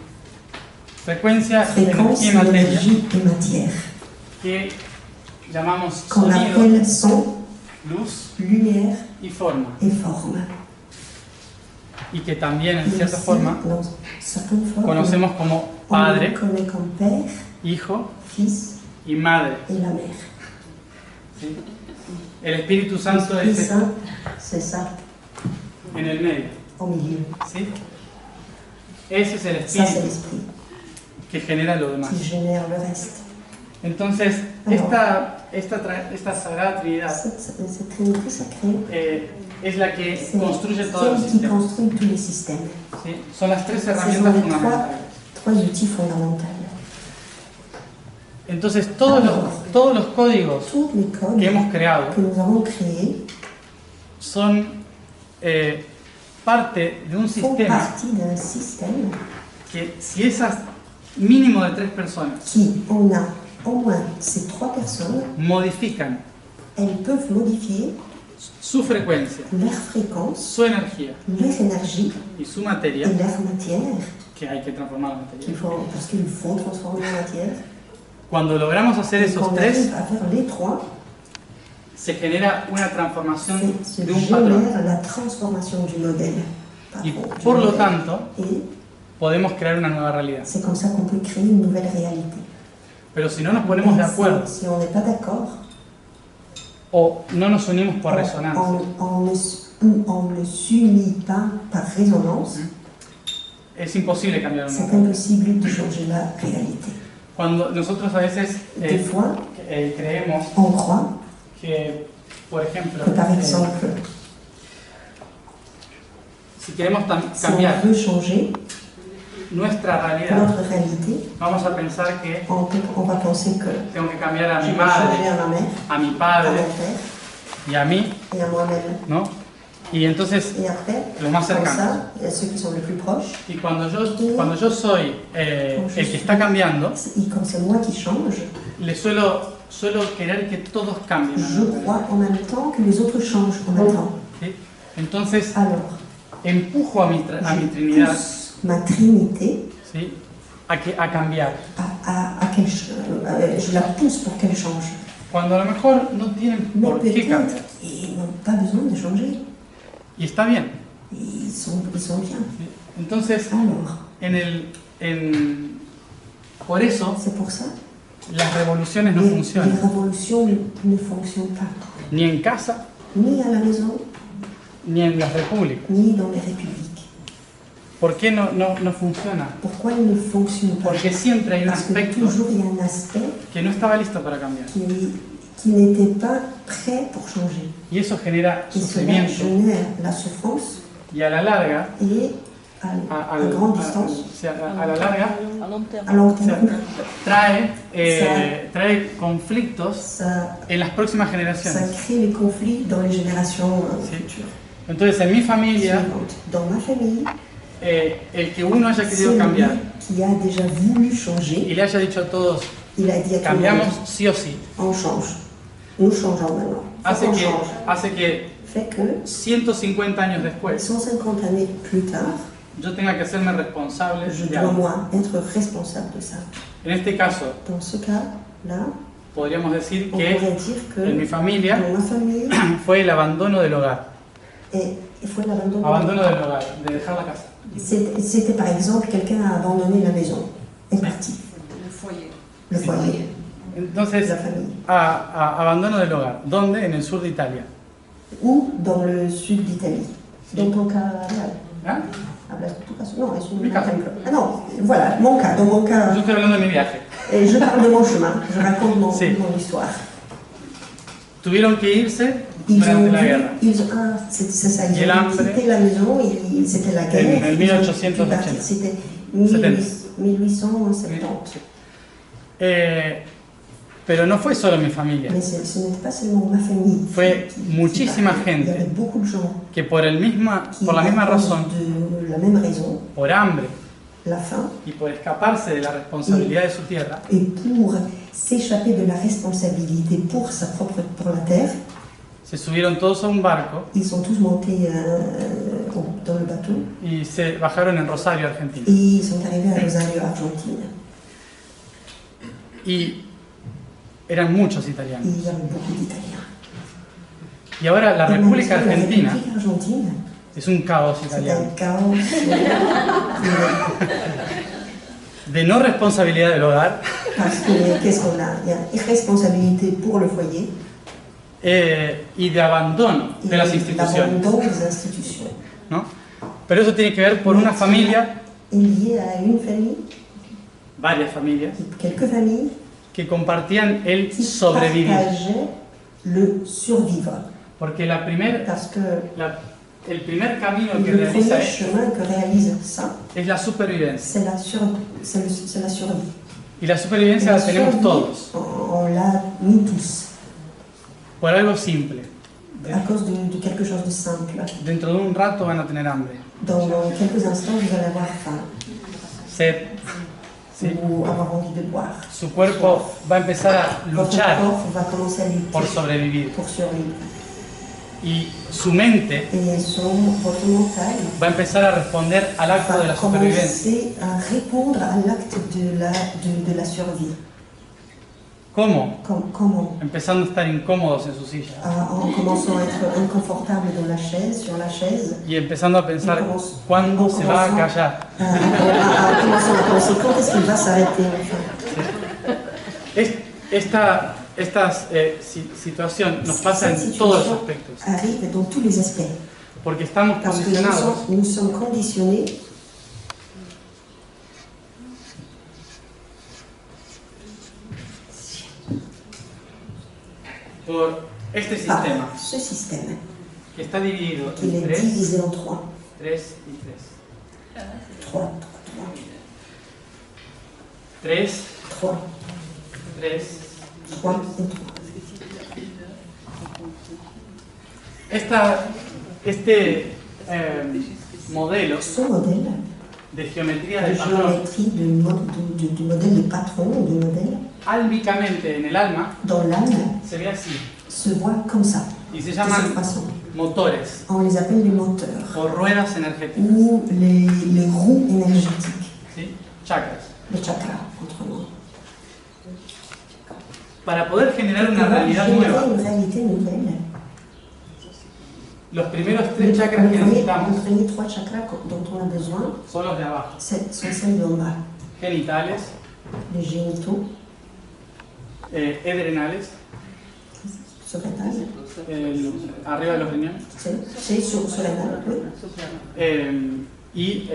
E: Frecuencia,
B: Fréquence,
E: energía y materia
B: énergie et matière.
E: que llamamos
B: Qu'on
E: sonido,
B: appelle son,
E: luz
B: lumière
E: y forma.
B: et forme.
E: Y que también en
B: Et
E: cierta
B: aussi,
E: forma
B: dans certaines formes,
E: conocemos como
B: on le
E: Padre,
B: connaît comme Père,
E: Hijo
B: Fils
E: y Madre.
B: et la Mère.
E: ¿Sí? El Espíritu Santo
B: L'Esprit
E: es
B: Saint, c'est ça,
E: en el medio.
B: au milieu.
E: ¿Sí? Ese es el
B: Ça, c'est
E: Espíritu
B: l'Esprit
E: que genera lo demás.
B: qui génère le reste.
E: Entonces, esta Sagrada Trinidad
B: Cette Trinité sacrée,
E: es la que
B: c'est
E: construye todo el
B: celle qui
E: sistema.
B: construit tous les systèmes.
E: ¿Sí? Son las 3
B: Ce
E: herramientas
B: sont les
E: fundamentales.
B: trois outils fondamentaux.
E: Entonces, todos los códigos
B: Tous les codes
E: que hemos creado
B: que nous avons créés
E: son parte de un
B: font
E: sistema
B: partie d'un système
E: que si esas mínimo de 3 personas
B: qui, on a au moins ces 3 personnes,
E: modifican
B: elles peuvent modifier
E: su frecuencia,
B: leur fréquence,
E: su energía
B: leur énergie
E: y su
B: et
E: materia,
B: leur matière,
E: que hay que transformar la materia.
B: parce qu'il faut transformer la matière.
E: Cuando logramos hacer
B: Et
E: esos
B: quand on
E: 3,
B: arrive à faire les 3,
E: se genera una transformación
B: se
E: de un patrón.
B: génère la transformation du modèle.
E: Y
B: Pardon, du
E: por lo
B: modèle.
E: tanto,
B: Et
E: podemos crear una nueva realidad.
B: c'est comme ça qu'on peut créer une nouvelle réalité.
E: Pero si no nos ponemos de
B: Mais
E: acuerdo
B: si on n'est pas d'accord,
E: o no nos unimos por resonancia,
B: on ne s'unit pas par résonance,
E: es imposible cambiar una
B: c'est
E: realidad.
B: impossible de changer la réalité.
E: Cuando nosotros a veces
B: Des fois,
E: creemos
B: on croit
E: que, por ejemplo,
B: que par exemple,
E: si queremos
B: si on
E: cambiar
B: veut changer
E: nuestra realidad,
B: notre réalité,
E: vamos a pensar que
B: on va penser que
E: tengo que cambiar a
B: je
E: mi
B: vais changer
E: madre,
B: à ma mère,
E: a mi
B: à
E: padre
B: mon père
E: y a mí,
B: et à moi-même.
E: ¿no? Y entonces,
B: Et après,
E: los más
B: comme
E: cercanos.
B: ça, il y a ceux qui sont les plus proches.
E: Y cuando yo soy el que está cambiando,
B: Et comme c'est moi qui change,
E: suelo querer que todos cambien.
B: je crois en même temps que les autres changent en même temps.
E: ¿Sí? Entonces,
B: Alors,
E: empujo a mi
B: je
E: Trinidad,
B: pousse ma Trinité
E: ¿sí? a cambiar.
B: je la pousse pour qu'elle change.
E: Cuando a lo mejor no tienen
B: Mais
E: por qué cambiar.
B: peut-être ils n'ont pas besoin de changer.
E: Y está bien.
B: Ils sont bien.
E: ¿Sí? Entonces,
B: Alors,
E: por eso
B: c'est pour ça
E: las revoluciones no
B: les
E: funcionan.
B: révolutions ne fonctionnent pas.
E: Ni en casa,
B: Ni à la maison,
E: ni en las repúblicas.
B: ni dans les républiques.
E: ¿Por qué no funciona?
B: Pourquoi ils ne fonctionnent pas?
E: Porque siempre hay un
B: Parce que
E: aspecto
B: toujours il y a un aspect
E: que no estaba listo para cambiar.
B: qui n'était pas prêt pour changer.
E: Y eso genera
B: Et cela
E: sufrimiento.
B: génère la souffrance
E: Y a la larga,
B: et à grande distance,
E: a la larga,
D: À long terme.
B: à long
E: o sea,
B: terme,
E: trae conflictos
B: ça
E: en las próximas generaciones.
B: crée les conflits dans les générations
E: Sí.
B: futures.
E: Entonces, en mi familia,
B: Suivantes. Dans ma famille,
E: el que uno haya
B: c'est
E: querido
B: lui
E: cambiar
B: qui a déjà voulu
E: y
B: changer.
E: le haya dicho a todos,
B: Il a dit à tout le
E: cambiamos
B: monde,
E: sí o sí,
B: on change. Nous changeons maintenant.
E: hace
B: On
E: que,
B: change.
E: hace que
B: Fait que
E: 150 años después
B: 150 années plus tard,
E: yo tenga que hacerme responsable
B: je
E: de
B: dois
E: algo.
B: moi être responsable de ça.
E: En este caso,
B: Dans ce cas-là,
E: podríamos decir
B: on
E: que
B: pourrait dire
E: en mi
B: que
E: familia
B: dans ma famille,
E: fue el abandono del hogar.
B: il faut l'abandonner.
E: Abandono del hogar, de dejar la casa.
B: C'était par exemple quelqu'un a abandonné la maison, est parti,
D: Le foyer.
B: le foyer,
E: Entonces,
B: la famille.
E: abandono del hogar. ¿Dónde? En el sur de Italia.
B: Ou dans le sud d'Italie. Dans ton cas réel.
E: ¿Ah?
B: Hablas de tu caso. Non, es un
E: Mi caso.
B: ejemplo. Ah non, voilà, mon cas, dans mon cas.
E: Yo estoy hablando de mi viaje.
B: Et je parle de mon chemin, je raconte mon
E: Sí.
B: histoire.
E: Tuvieron que irse
B: Ils
E: durante
B: ont
E: la guerra.
B: c'est ça, ils
E: Et
B: ont
E: l'hambre.
B: quitté la maison, c'était la guerre.
E: En
B: ils ont
E: 1880.
B: pu partir. C'était 1870.
E: Pero no fue solo mi familia,
B: Mais ce n'était pas seulement ma famille.
E: fue muchísima
B: Il y avait
E: gente
B: beaucoup de gens
E: que por la misma
B: qui,
E: razón,
B: de la même raison,
E: por hambre
B: la faim,
E: y por escaparse de la responsabilidad de su tierra,
B: et pour s'échapper de la responsabilité pour la terre,
E: se subieron todos a un barco
B: ils sont tous montés dans le bateau
E: y se bajaron en Rosario, Argentina.
B: et ils sont arrivés à Rosario, Argentine.
E: Y eran muchos
B: Et
E: italianos.
B: il y avait beaucoup d'Italiens.
E: Y ahora la
B: Et
E: República
B: maintenant,
E: Argentina
B: la République argentine,
E: es un caos
B: c'est
E: italiano.
B: un chaos
E: De no responsabilidad del hogar
B: parce que qu'est-ce qu'on a? Il y a irresponsabilité pour le foyer
E: y de abandono
B: et
E: de las instituciones,
B: l'abandon des institutions.
E: ¿no? Pero eso tiene que ver por una familia,
B: est lié à une famille,
E: varias familias,
B: quelques familles
E: que compartían el
B: qui
E: sobrevivir.
B: partageaient le survivre.
E: Porque
B: Parce que
E: el primer camino que
B: le
E: realiza
B: premier chemin que réalise ça,
E: es la supervivencia.
B: c'est la survie.
E: Y la supervivencia la tenemos
B: survie,
E: todos,
B: on l'a nous tous,
E: por algo simple.
B: à cause de quelque chose de simple.
E: Dentro de un rato van a tener hambre,
B: Dans quelques instants, vous allez avoir faim
E: sed, ¿sí?
B: ou avoir envie de boire.
E: Su cuerpo va a empezar a
B: Votre
E: luchar
B: corps va commencer à lutter
E: por sobrevivir.
B: pour survivre.
E: Y su mente
B: Et votre mental
E: va a empezar a responder al acto de la
B: va
E: supervivencia.
B: commencer à répondre à l'acte de la survie.
E: ¿Cómo?
B: Comment?
E: Empezando a estar incómodos en su silla
B: En commençant à être inconfortable sur la chaise,
E: y empezando a pensar cuándo
B: en
E: se va a
B: commençant
E: callar.
B: à commençant à penser quand est-ce qu'il va s'arrêter enfin.
E: Esta situación nos pasa
B: Cette
E: en todos los
B: situation
E: aspectos,
B: arrive dans tous les aspects.
E: porque estamos
B: Parce que
E: condicionados
B: nous sommes conditionnés
E: por este
B: par
E: sistema
B: ce système
E: que está dividido
B: qui
E: en
B: est divisé en trois.
E: 3 y 3.
B: 3,
E: 3,
B: 3,
E: 3.
B: 3 et 3.
E: Este modelo
B: Ce modèle
E: de geometría
B: de
E: del patrón,
B: géométrie du modèle de patron, du modèle,
E: álmicamente en el alma,
B: dans l'âme,
E: se ve así.
B: se voit comme ça,
E: Y se
B: de cette
E: llaman
B: façon.
E: motores
B: On les appelle les moteurs,
E: o ruedas energéticas,
B: ou les roues énergétiques,
E: ¿sí? Chakras.
B: les chakras, autrement.
E: Para poder generar una
B: Pour
E: realidad
B: générer
E: nueva,
B: une réalité nouvelle,
E: los primeros tres chakras que
B: les
E: necesitamos
B: premiers trois chakras dont on a besoin
E: son los de abajo:
B: sont celles d'en bas,
E: genitales,
B: les génitaux,
E: adrenales,
B: surrénales,
E: arriba de los riñones,
B: c'est surrénal, oui,
E: y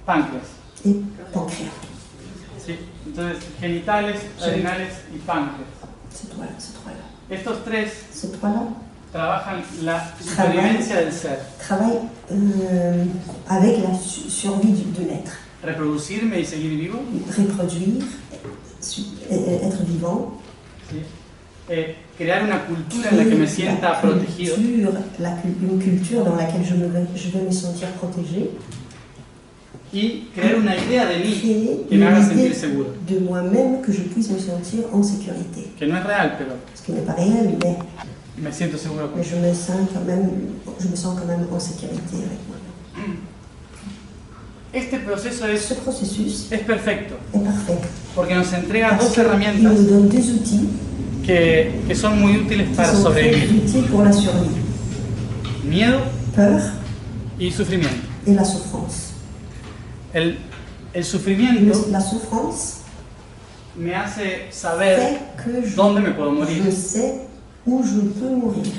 E: páncreas.
B: et pancréas.
E: ¿Sí? Entonces, genitales, adrenales y páncreas.
B: Ces trois-là.
E: Estos tres
B: Ces trois-là
E: trabajan la supervivencia del ser.
B: travaillent avec la survie de l'être.
E: Reproducirme y seguir vivo.
B: Reproduire, être vivant.
E: ¿Sí? Crear una cultura en la que me sienta protegido.
B: Une culture dans laquelle je vais me sentir protégé.
E: Y crear una idea de mí
B: Créer
E: que me haga
B: une
E: sentir
B: idée
E: seguro.
B: de moi-même que je puisse me sentir en sécurité.
E: Que no es real, pero
B: Ce qui n'est pas réel, mais
E: me siento seguro con eso.
B: je me sens quand même en sécurité avec moi.
E: Este proceso
B: Ce processus
E: es perfecto,
B: est parfait.
E: porque nos entrega
B: Parce
E: dos
B: qu'il
E: herramientas
B: nous donne deux outils
E: que son muy útiles
B: qui
E: para
B: sont très
E: sobrevivir:
B: utiles pour la survie.
E: miedo
B: Peur
E: y sufrimiento.
B: et la souffrance.
E: El sufrimiento
B: La souffrance
E: me hace saber
B: fait que
E: dónde me puedo morir.
B: je sais où je peux mourir.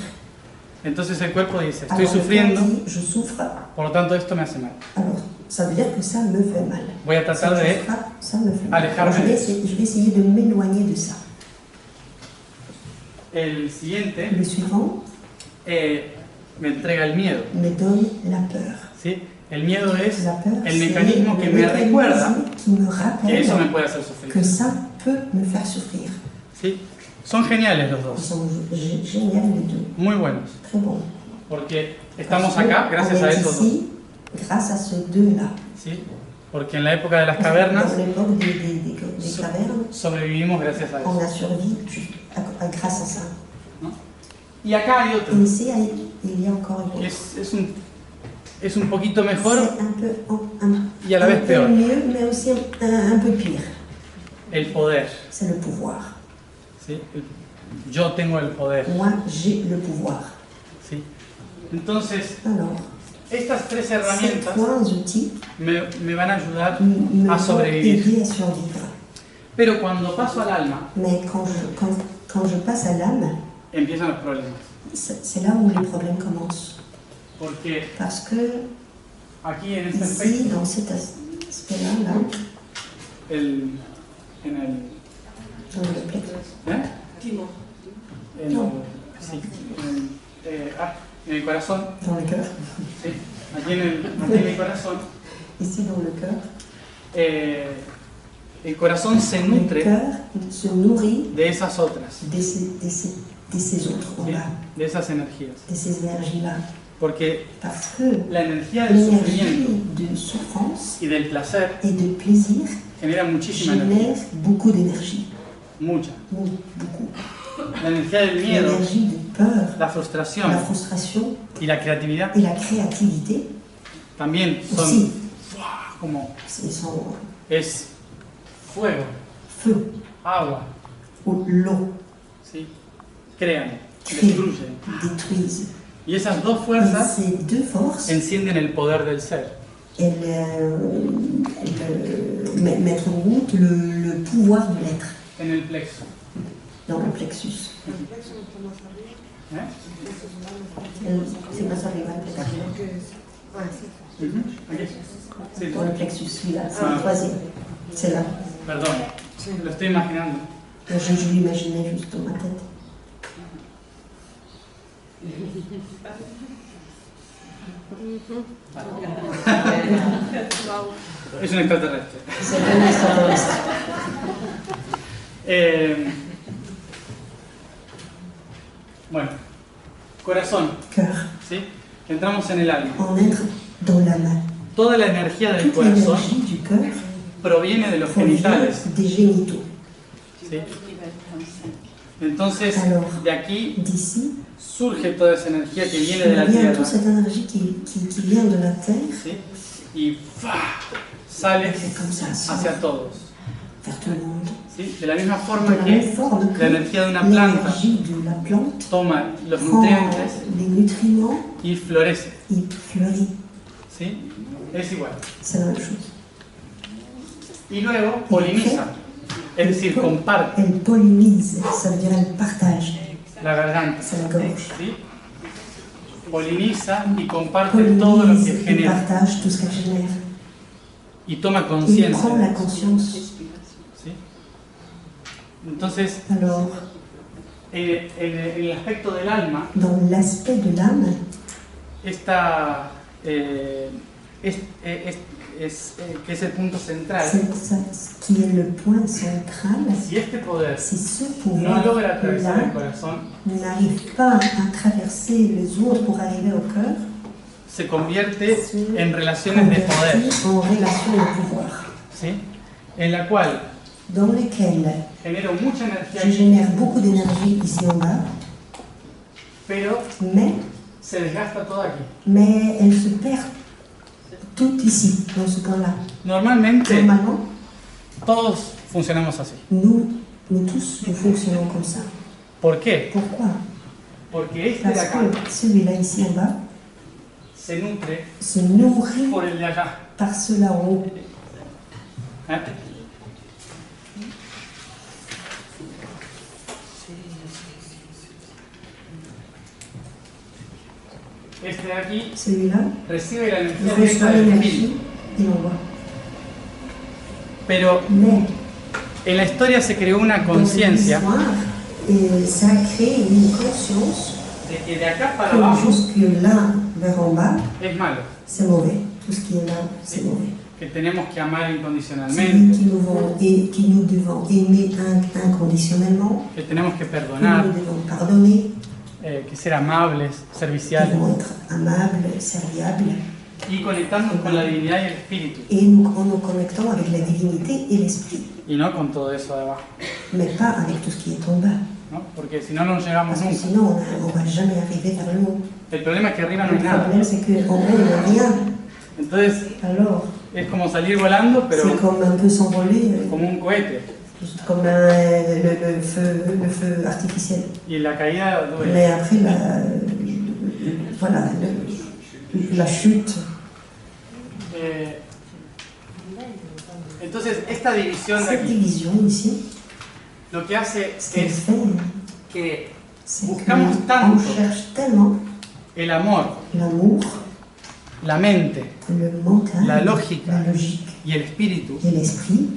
E: Entonces el cuerpo dice: estoy
B: Alors, le
E: sufriendo,
B: corps dit, je souffre,
E: por lo tanto esto me hace mal.
B: alors ça veut dire que ça me fait mal.
E: Voy a tratar
B: Si je
E: de
B: frappe, ça me fait mal.
E: alejarme
B: Alors,
E: de
B: je vais essayer de m'éloigner de ça.
E: El siguiente
B: Le suivant
E: me entrega el miedo.
B: me donne la peur.
E: ¿Sí? El miedo es
B: La peur,
E: el
B: c'est
E: mecanismo que
B: le
E: me
B: mécanisme
E: recuerda
B: qui me
E: que
B: rappelle
E: eso me puede hacer sufrir.
B: que ça peut me faire souffrir.
E: ¿Sí? Son geniales los
B: Ils
E: dos,
B: sont géniaux les deux,
E: muy buenos,
B: très bons.
E: porque estamos
B: Parce que
E: acá gracias
B: on
E: a
B: est
E: esos dos.
B: ici grâce à ces deux-là.
E: ¿Sí? Porque en la época de las cavernas
B: Dans l'époque des cavernes,
E: sobrevivimos gracias a
B: on
E: eso.
B: a survécu grâce à ça.
E: ¿No? Y acá hay otro,
B: Et ici, il y a encore un
E: que
B: autre.
E: es un poquito mejor
B: C'est un peu,
E: y a la vez
B: peu
E: peor.
B: mieux, mais aussi un peu pire.
E: El poder.
B: C'est le pouvoir.
E: ¿Sí? Yo tengo el poder.
B: Moi, j'ai le pouvoir.
E: ¿Sí? Entonces,
B: Alors,
E: estas tres
B: ces
E: herramientas
B: trois outils
E: me van a ayudar
B: me
E: a
B: vont
E: sobrevivir.
B: aider à survivre.
E: Pero cuando paso al alma,
B: Mais quand je passe à l'âme,
E: empiezan los problemas.
B: c'est là où les problèmes commencent.
E: Porque
B: Parce que
E: aquí en este
B: ici,
E: aspecto,
B: dans cet aspect-là, là,
E: en el,
B: dans le plexus,
E: ¿eh?
B: No.
E: Sí, en el corazón,
B: dans le cœur,
E: sí, aquí en el corazón,
B: ici dans le cœur,
E: el corazón se
B: le
E: nutre
B: cœur se nourrit
E: de esas otras,
B: de ces autres en
E: ¿sí?
B: bas,
E: De esas energías.
B: de ces énergies-là.
E: Porque
B: Parce que
E: la energía del sufrimiento
B: l'énergie de souffrance
E: y del placer
B: et de plaisir
E: genera muchísima energía,
B: génère beaucoup d'énergie.
E: mucha.
B: Beaucoup.
E: La energía del miedo,
B: L'énergie de peur,
E: la
B: la
E: frustración
B: frustration
E: y la creatividad
B: et la créativité
E: también son
B: aussi.
E: como
B: Ils sont
E: es fuego,
B: feu
E: agua,
B: ou l'eau,
E: ¿sí? Crean,
B: créent,
E: destruyen.
B: détruisent.
E: Y esas dos
B: Et
E: fuerzas
B: ces deux forces,
E: encienden el poder del ser.
B: elles mettent en route le pouvoir de l'être
E: En el plexo.
B: dans le plexus.
E: ¿Eh?
B: C'est pas ça, le plexus.
E: Ujú, aquí. Sí,
B: Dans le
E: sí.
B: plexus, celui-là, c'est le troisième. C'est là.
E: Perdón, lo estoy imaginando.
B: Je l'imaginais juste dans ma tête.
E: Es un extraterrestre.
B: C'est un extraterrestre.
E: Bueno, corazón,
B: Cœur.
E: ¿sí? entramos en el alma.
B: on entre dans l'âme.
E: Toda la energía del
B: Toute
E: corazón
B: l'énergie du cœur
E: proviene de los
B: provient
E: genitales.
B: des génitaux.
E: ¿Sí? Entonces,
B: Alors,
E: de aquí
B: d'ici,
E: surge toda esa energía que viene de la
B: vient
E: tierra.
B: toute cette énergie qui vient de la terre,
E: ¿Sí? Y ¡fua! Sale
B: c'est comme ça,
E: hacia todos.
B: vers tout le monde.
E: ¿Sí? De la misma
B: De
E: forma
B: la même
E: que
B: forme que
E: la energía de una planta
B: l'énergie de la plante
E: toma los
B: prend
E: nutrientes
B: les nutriments
E: y florece.
B: et fleurit.
E: ¿Sí? Es igual.
B: C'est la même chose.
E: Y luego poliniza, es decir, comparte
B: Elle pollinise, ça veut dire elle partage,
E: la garganta.
B: c'est la gorge.
E: ¿Sí? Poliniza y comparte todo lo
B: Pollinise
E: que
B: et
E: genera.
B: partage tout ce qu'elle génère.
E: Y toma
B: Et
E: conciencia.
B: prend la conscience.
E: ¿Sí? Entonces,
B: Alors,
E: en el aspecto del alma,
B: dans l'aspect de l'âme,
E: esta, que es el punto central,
B: c'est ça qui est le point central.
E: si este poder
B: Si ce
E: no logra atravesar el
B: pouvoir-là
E: corazón,
B: n'arrive pas à traverser les autres pour arriver au cœur,
E: se convierte en relaciones de poder,
B: convertit en relation de pouvoir,
E: ¿sí? En la cual
B: dans lesquelles
E: genero mucha energía
B: je génère beaucoup d'énergie ici en bas,
E: pero
B: mais
E: se desgasta todo aquí.
B: elle se perd tout ici, dans ce point-là.
E: Normalmente
B: Normalement,
E: todos funcionamos así.
B: nous tous, nous fonctionnons comme ça.
E: ¿Por qué?
B: Pourquoi?
E: Porque este de
B: Parce
E: acá
B: que celui-là ici en bas
E: se nutre
B: se nourrit
E: por el de allá.
B: par ceux-là en haut.
E: ¿Eh? Este de aquí
B: Celui-là
E: recibe la energía directa
B: reçoit
E: del
B: l'énergie
E: espíritu.
B: et l'envoie.
E: Pero
B: Mais
E: en la historia se creó una
B: dans
E: conciencia
B: l'histoire, et ça crée une conscience
E: de que de acá para
B: que
E: abajo
B: jusque là vers en bas,
E: es malo,
B: c'est mauvais. Tout ce qui est là, c'est mauvais.
E: que tenemos que amar
B: C'est lui
E: incondicionalmente,
B: qui nous devons aimer inconditionnellement,
E: que tenemos que
B: que
E: perdonar,
B: nous devons pardonner,
E: que ser amables,
B: que
E: serviciales
B: devons être amables, serviables,
E: y conectarnos con la divinidad y el espíritu
B: et en nous connectant avec la divinité et l'esprit,
E: y no con todo eso de abajo,
B: mais pas avec tout ce qui est en bas,
E: ¿no? Porque si no, no llegamos
B: parce que
E: nunca.
B: sinon on va jamais arriver vers le haut.
E: El problema es que arriba no
B: Le
E: hay nada.
B: problème c'est qu'en haut il n'y a rien,
E: Entonces
B: alors
E: es como salir volando, pero
B: c'est comme un peu s'envoler,
E: como un cohete.
B: comme le feu artificiel.
E: Y la caída duele.
B: Mais après, la chute,
E: Entonces, esta división de
B: cette
E: aquí
B: division ici,
E: lo que hace
B: ce qu'elle
E: es
B: fait,
E: que
B: c'est
E: buscamos
B: qu'on
E: tanto
B: cherche tellement
E: el amor,
B: l'amour,
E: la mente
B: le mental,
E: La lógica.
B: la logique
E: y el espíritu
B: et l'esprit,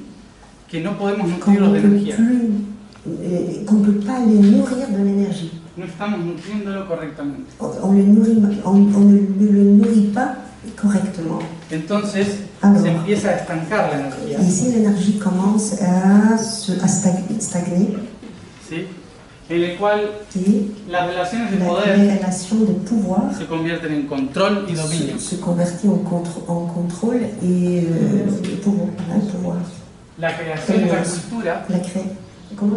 E: que no podemos
B: qu'on
E: nutrirlos de
B: ne peut
E: energía.
B: plus, qu'on ne peut pas les nourrir de l'énergie.
E: No estamos nutriéndolo correctamente.
B: On ne le nourrit pas correctement.
E: Entonces
B: Alors.
E: se empieza a estancar la energía.
B: Ici, l'énergie commence à stagner
E: ¿Sí? En el cual
B: et
E: las relaciones de
B: la
E: poder
B: relation de pouvoir
E: se convierten en control y dominio.
B: se convertit en contrôle et pouvoir.
E: La creación y la cultura,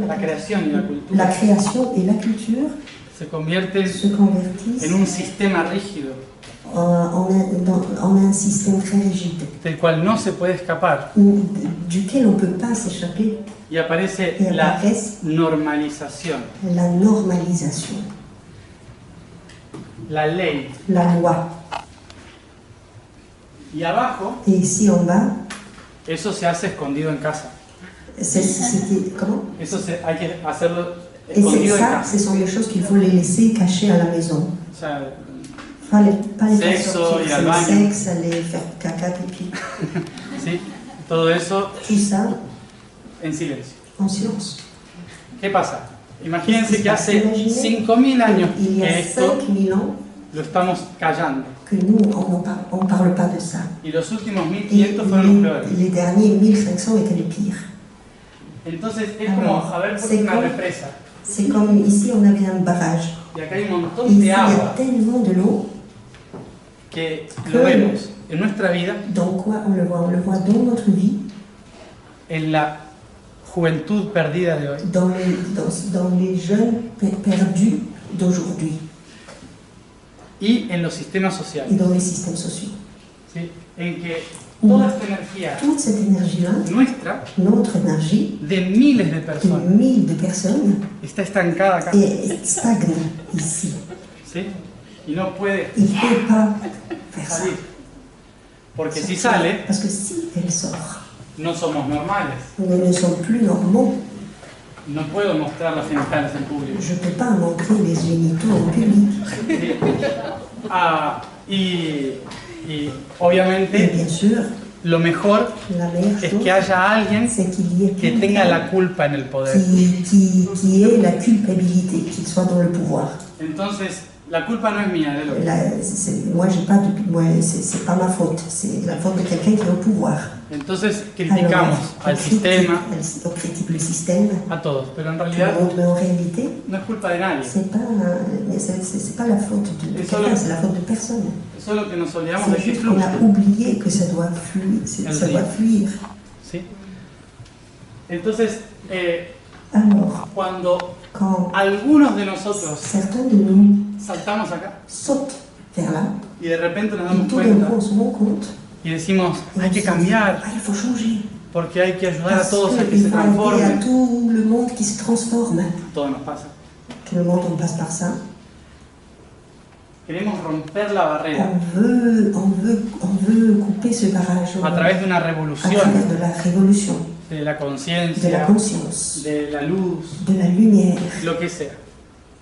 E: la creación y la
B: La
E: cultura
B: création et la culture
E: se convierten
B: se convertissent
E: en un sistema rígido
B: en un système très rigide,
E: del cual no se puede escapar
B: duquel on ne peut pas s'échapper,
E: y aparece
B: et
E: la
B: apparaisse
E: normalización,
B: la normalisation,
E: la ley.
B: la loi.
E: Y abajo,
B: Et ici en bas,
E: eso se hace escondido en casa.
B: c'était comment?
E: Eso hay que hacerlo
B: Et c'est
E: escondido en
B: ça,
E: casa.
B: ce sont les choses qu'il faut les laisser cachées à la maison.
E: O sea,
B: Pas les faire
E: Sexo,
B: sortir,
E: ir al
B: c'est le
E: baño.
B: sexe, aller faire caca, pipi,
E: ¿sí? Todo eso
B: tout ça
E: en silencio.
B: en silence.
E: ¿Qué pasa? Imagínense que hace
B: Imaginez
E: 5000 años
B: il y a
E: que esto
B: 5000 ans
E: lo estamos callando.
B: que nous, on parle pas de ça.
E: Y los últimos
B: Et
E: 1500 fueron los peores.
B: les derniers 1500 étaient les pires.
E: Entonces es como haber puesto
B: c'est
E: una
B: comme-
E: represa.
B: C'est comme ici, on avait un barrage.
E: Y acá hay un
B: Et
E: montón
B: ici,
E: de
B: il y a
E: agua.
B: tellement de l'eau
E: que lo vemos en nuestra vida,
B: dans quoi on le voit dans notre vie,
E: en la juventud perdida de hoy,
B: dans les jeunes perdus d'aujourd'hui
E: y en los sistemas sociales,
B: et dans les systèmes sociaux.
E: ¿sí? En que toda esta energía
B: Toute cette énergie-là,
E: nuestra,
B: notre énergie,
E: de miles de
B: de
E: personas,
B: milliers de personnes,
E: está estancada acá,
B: stagne ici.
E: ¿sí? Y no puede
B: Il ne peut pas faire ça.
E: salir. Porque si sale,
B: Parce que si elle sort,
E: no somos normales.
B: nous ne sommes plus normaux.
E: No puedo mostrar las genitales en público.
B: Je ne peux pas montrer les génitaux en public.
E: ¿Sí? Y
B: Et
E: obviamente
B: bien sûr,
E: lo mejor
B: la meilleure
E: es
B: chose,
E: que haya alguien
B: c'est qu'il y ait
E: que tenga
B: quelqu'un
E: la culpa en el poder.
B: qui ait la culpabilité, qu'il soit dans le pouvoir.
E: Entonces, la culpa no es mía, de lo que.
B: Moi, j'ai pas de, c'est pas ma faute, c'est la faute de quelqu'un qui est au pouvoir.
E: Entonces criticamos al sistema,
B: On critique le système,
E: a todos, pero en
B: tout le
E: realidad
B: monde, mais en réalité,
E: no es culpa de nadie.
B: c'est pas la faute de quelqu'un, c'est la faute de personne.
E: Eso es lo que nos olvidamos de
B: C'est
E: que
B: juste qu'on
E: fluye.
B: a oublié que ça doit fluir. Ça doit fuir.
E: ¿Sí? Entonces,
B: Alors,
E: cuando
B: quand
E: algunos de nosotros
B: certains de nous
E: saltamos acá
B: sautent vers là,
E: y de repente nos
B: et
E: damos
B: tout d'un
E: cuenta
B: coup on se rend compte,
E: y decimos,
B: et
E: hay
B: on
E: que
B: se dit,
E: cambiar,
B: ah, il faut changer.
E: porque hay que ayudar a
B: Parce
E: todos a que
B: qu'il
E: se
B: faut aider à
E: transformen.
B: tout le monde qui se transforme.
E: Todo nos pasa.
B: Tout le monde, on passe par ça.
E: Queremos romper la barrera
B: On veut couper ce barrage
E: a través de una
B: à
E: revolución
B: travers de la révolution,
E: de la
B: de la
E: conciencia,
B: conscience,
E: de la luz,
B: de la lumière.
E: lo que sea.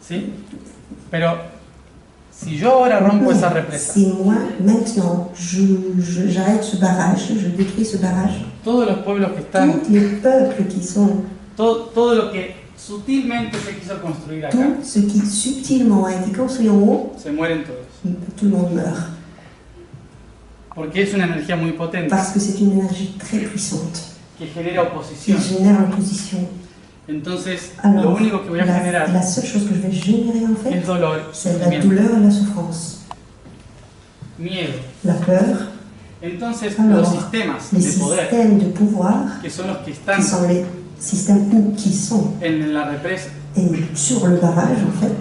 E: ¿Sí? Pero si yo ahora rompo esa represa,
B: Si moi, maintenant, j'arrête ce barrage, je détruis ce barrage,
E: todos los pueblos que están,
B: tous les peuples qui sont,
E: todo lo que sutilmente se quiso construir acá,
B: tout ce qui subtilement a été construit en haut,
E: se mueren todos.
B: tout le monde meurt.
E: Porque es una energía muy potente
B: Parce que c'est une énergie très puissante
E: que genera
B: qui
E: oposición.
B: génère l'opposition.
E: Entonces,
B: Alors,
E: lo único que voy a generar
B: la seule chose que je vais générer en fait,
E: es dolor,
B: c'est la
E: sufrimiento,
B: douleur et la souffrance,
E: miedo.
B: la peur.
E: Entonces,
B: Alors,
E: los sistemas
B: les
E: de poder,
B: systèmes de pouvoir,
E: que son los que
B: qui
E: están
B: sont les systèmes qui sont
E: en la represa,
B: sur le barrage en fait,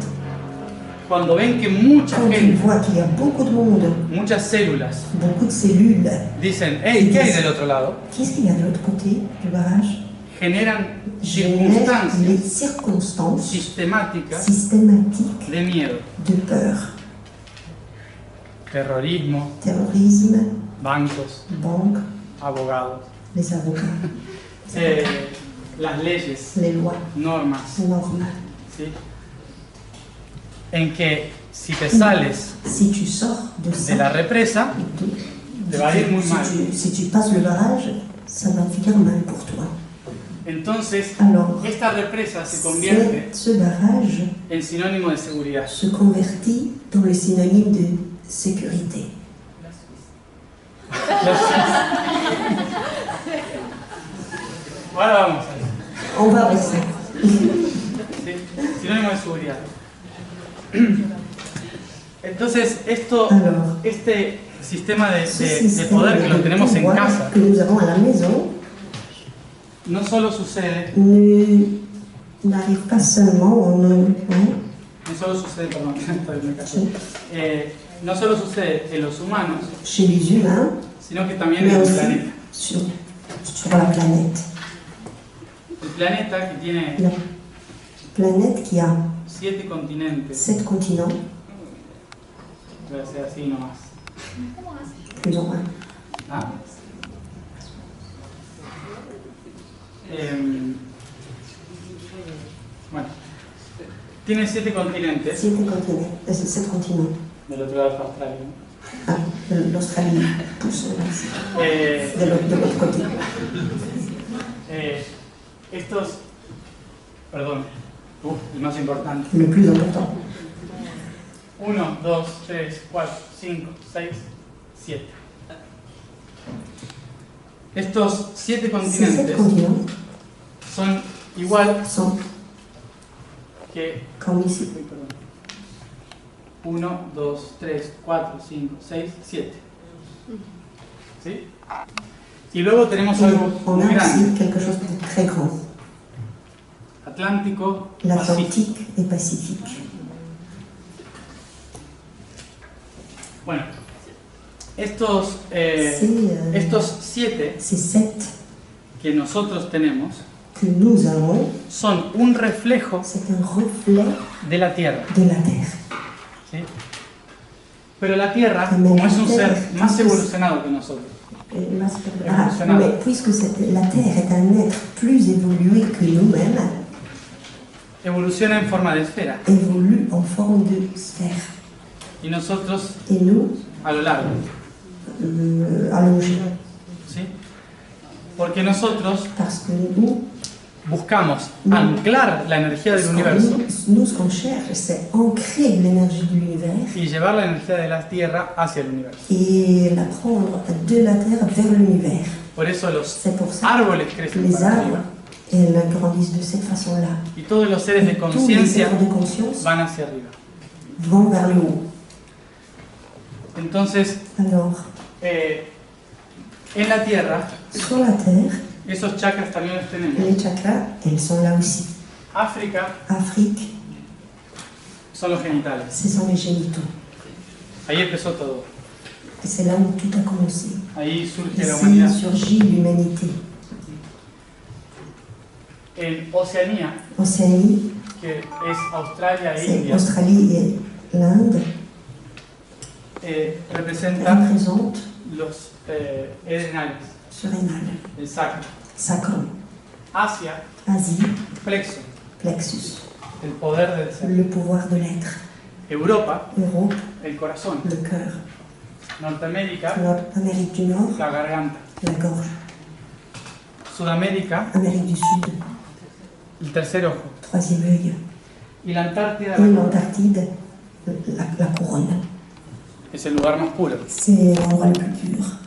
E: cuando ven que mucha
B: quand ils
E: gente,
B: voient qu'il y a beaucoup de monde,
E: muchas células,
B: beaucoup de cellules,
E: dicen, hey, ¿qué hay del otro lado?
B: qu'est-ce qu'il y a de l'autre côté du barrage?
E: Generan
B: Génère les
E: circunstancias
B: circonstances
E: sistemáticas
B: systématiques
E: de miedo,
B: de peur,
E: terrorismo,
B: terrorisme,
E: bancos,
B: banques,
E: abogados,
B: les avocats,
E: las leyes,
B: les lois,
E: normas,
B: normes.
E: ¿sí? En que si te sales
B: Si tu sors de ça,
E: de la represa, te va a ir muy mal.
B: si tu passes le barrage, ça va finir mal pour toi.
E: Entonces,
B: Alors,
E: esta represa se convierte
B: ce barrage
E: en sinónimo de seguridad.
B: se convertit dans le synonyme de sécurité.
E: Ahora vamos a eso.
B: On va avec ça.
E: ¿Sí? Sinónimo de seguridad. Entonces, este sistema de poder que lo tenemos en casa,
B: que nous avons à la maison,
E: no solo sucede,
B: n'arrive pas seulement
E: no solo sucede, perdón, me caché. No solo sucede en los humanos,
B: chez les humains,
E: sino que también
B: mais
E: en el
B: aussi
E: planeta.
B: sur la planète.
E: El planeta que tiene
B: La planète qui a
E: 7 continentes,
B: 7 continents,
E: voy a hacer así nomás.
B: plus ou moins.
E: ¿Ah? Bueno, tiene 7 continentes.
B: 7 continents, 7 continents.
E: Del otro lado está Australia, ¿no?
B: Ah, l'Australie pousse
E: Eh,
B: de l'autre côté.
E: Estos, perdón, el más importante.
B: Le plus important.
E: 1, 2, 3, 4, 5, 6, 7. Estos 7
B: Ces 7
E: continentes
B: continents
E: son igual
B: sont
E: que
B: comme ici.
E: 1, 1, 2, 3, 4, 5, 6, 7. ¿Sí? Y luego tenemos algo
B: On
E: muy
B: a aussi
E: grande.
B: quelque chose de très grand.
E: Atlántico, Pacífico.
B: L'Atlantique et Pacifique.
E: Bueno, estos 7
B: Ces 7
E: que nosotros tenemos
B: que nous avons,
E: son un reflejo
B: c'est un reflet
E: de la Tierra.
B: de la Terre.
E: ¿Sí? Pero la Tierra, como es un ser más evolucionado que nosotros,
B: Mais puisque la Terre est un être plus évolué que nous-mêmes,
E: evoluciona en forma de esfera.
B: évolue en forme de sphère.
E: Y nosotros
B: Et nous,
E: a lo largo.
B: allongés.
E: ¿Sí? Porque nosotros
B: Parce que nous,
E: buscamos anclar la energía del universo
B: ce qu'on cherche, c'est ancrer l'énergie de l'univers
E: y llevar la energía de la Tierra hacia el universo.
B: et la prendre de la Terre vers l'univers.
E: Por eso los
B: C'est pour ça
E: árboles
B: que
E: crecen
B: les
E: para
B: arbres,
E: arriba
B: elles grandissent de cette façon-là.
E: y todos los seres de
B: Tous les
E: conciencia
B: êtres de conscience
E: van hacia arriba.
B: vont vers le haut.
E: Entonces,
B: Alors,
E: en la Tierra,
B: sur la Terre,
E: esos chakras también los tenemos.
B: les chakras, elles sont là aussi.
E: África
B: Afrique,
E: son los genitales.
B: ce sont les génitaux.
E: Ahí empezó todo.
B: Et c'est là où tout a commencé.
E: Ahí surge la humanidad.
B: Ici surgit l'humanité.
E: En Oceanía,
B: Océanie,
E: que es Australia e
B: c'est
E: India,
B: Australie et l'Inde,
E: representa
B: représentent
E: los edenales,
B: surrénal,
E: el sacro.
B: sacrum.
E: Asia,
B: Asie,
E: plexo,
B: plexus,
E: el poder del ser.
B: le pouvoir de l'être.
E: Europa,
B: Europe,
E: el corazón.
B: le cœur.
E: Norteamérica,
B: Amérique du Nord,
E: la garganta.
B: la gorge.
E: Sudamérica,
B: Amérique du Sud,
E: el tercer ojo.
B: troisième œil.
E: Y la Antártida,
B: Et l'Antarctide, la couronne.
E: es el lugar más puro.
B: C'est l'endroit le plus pur.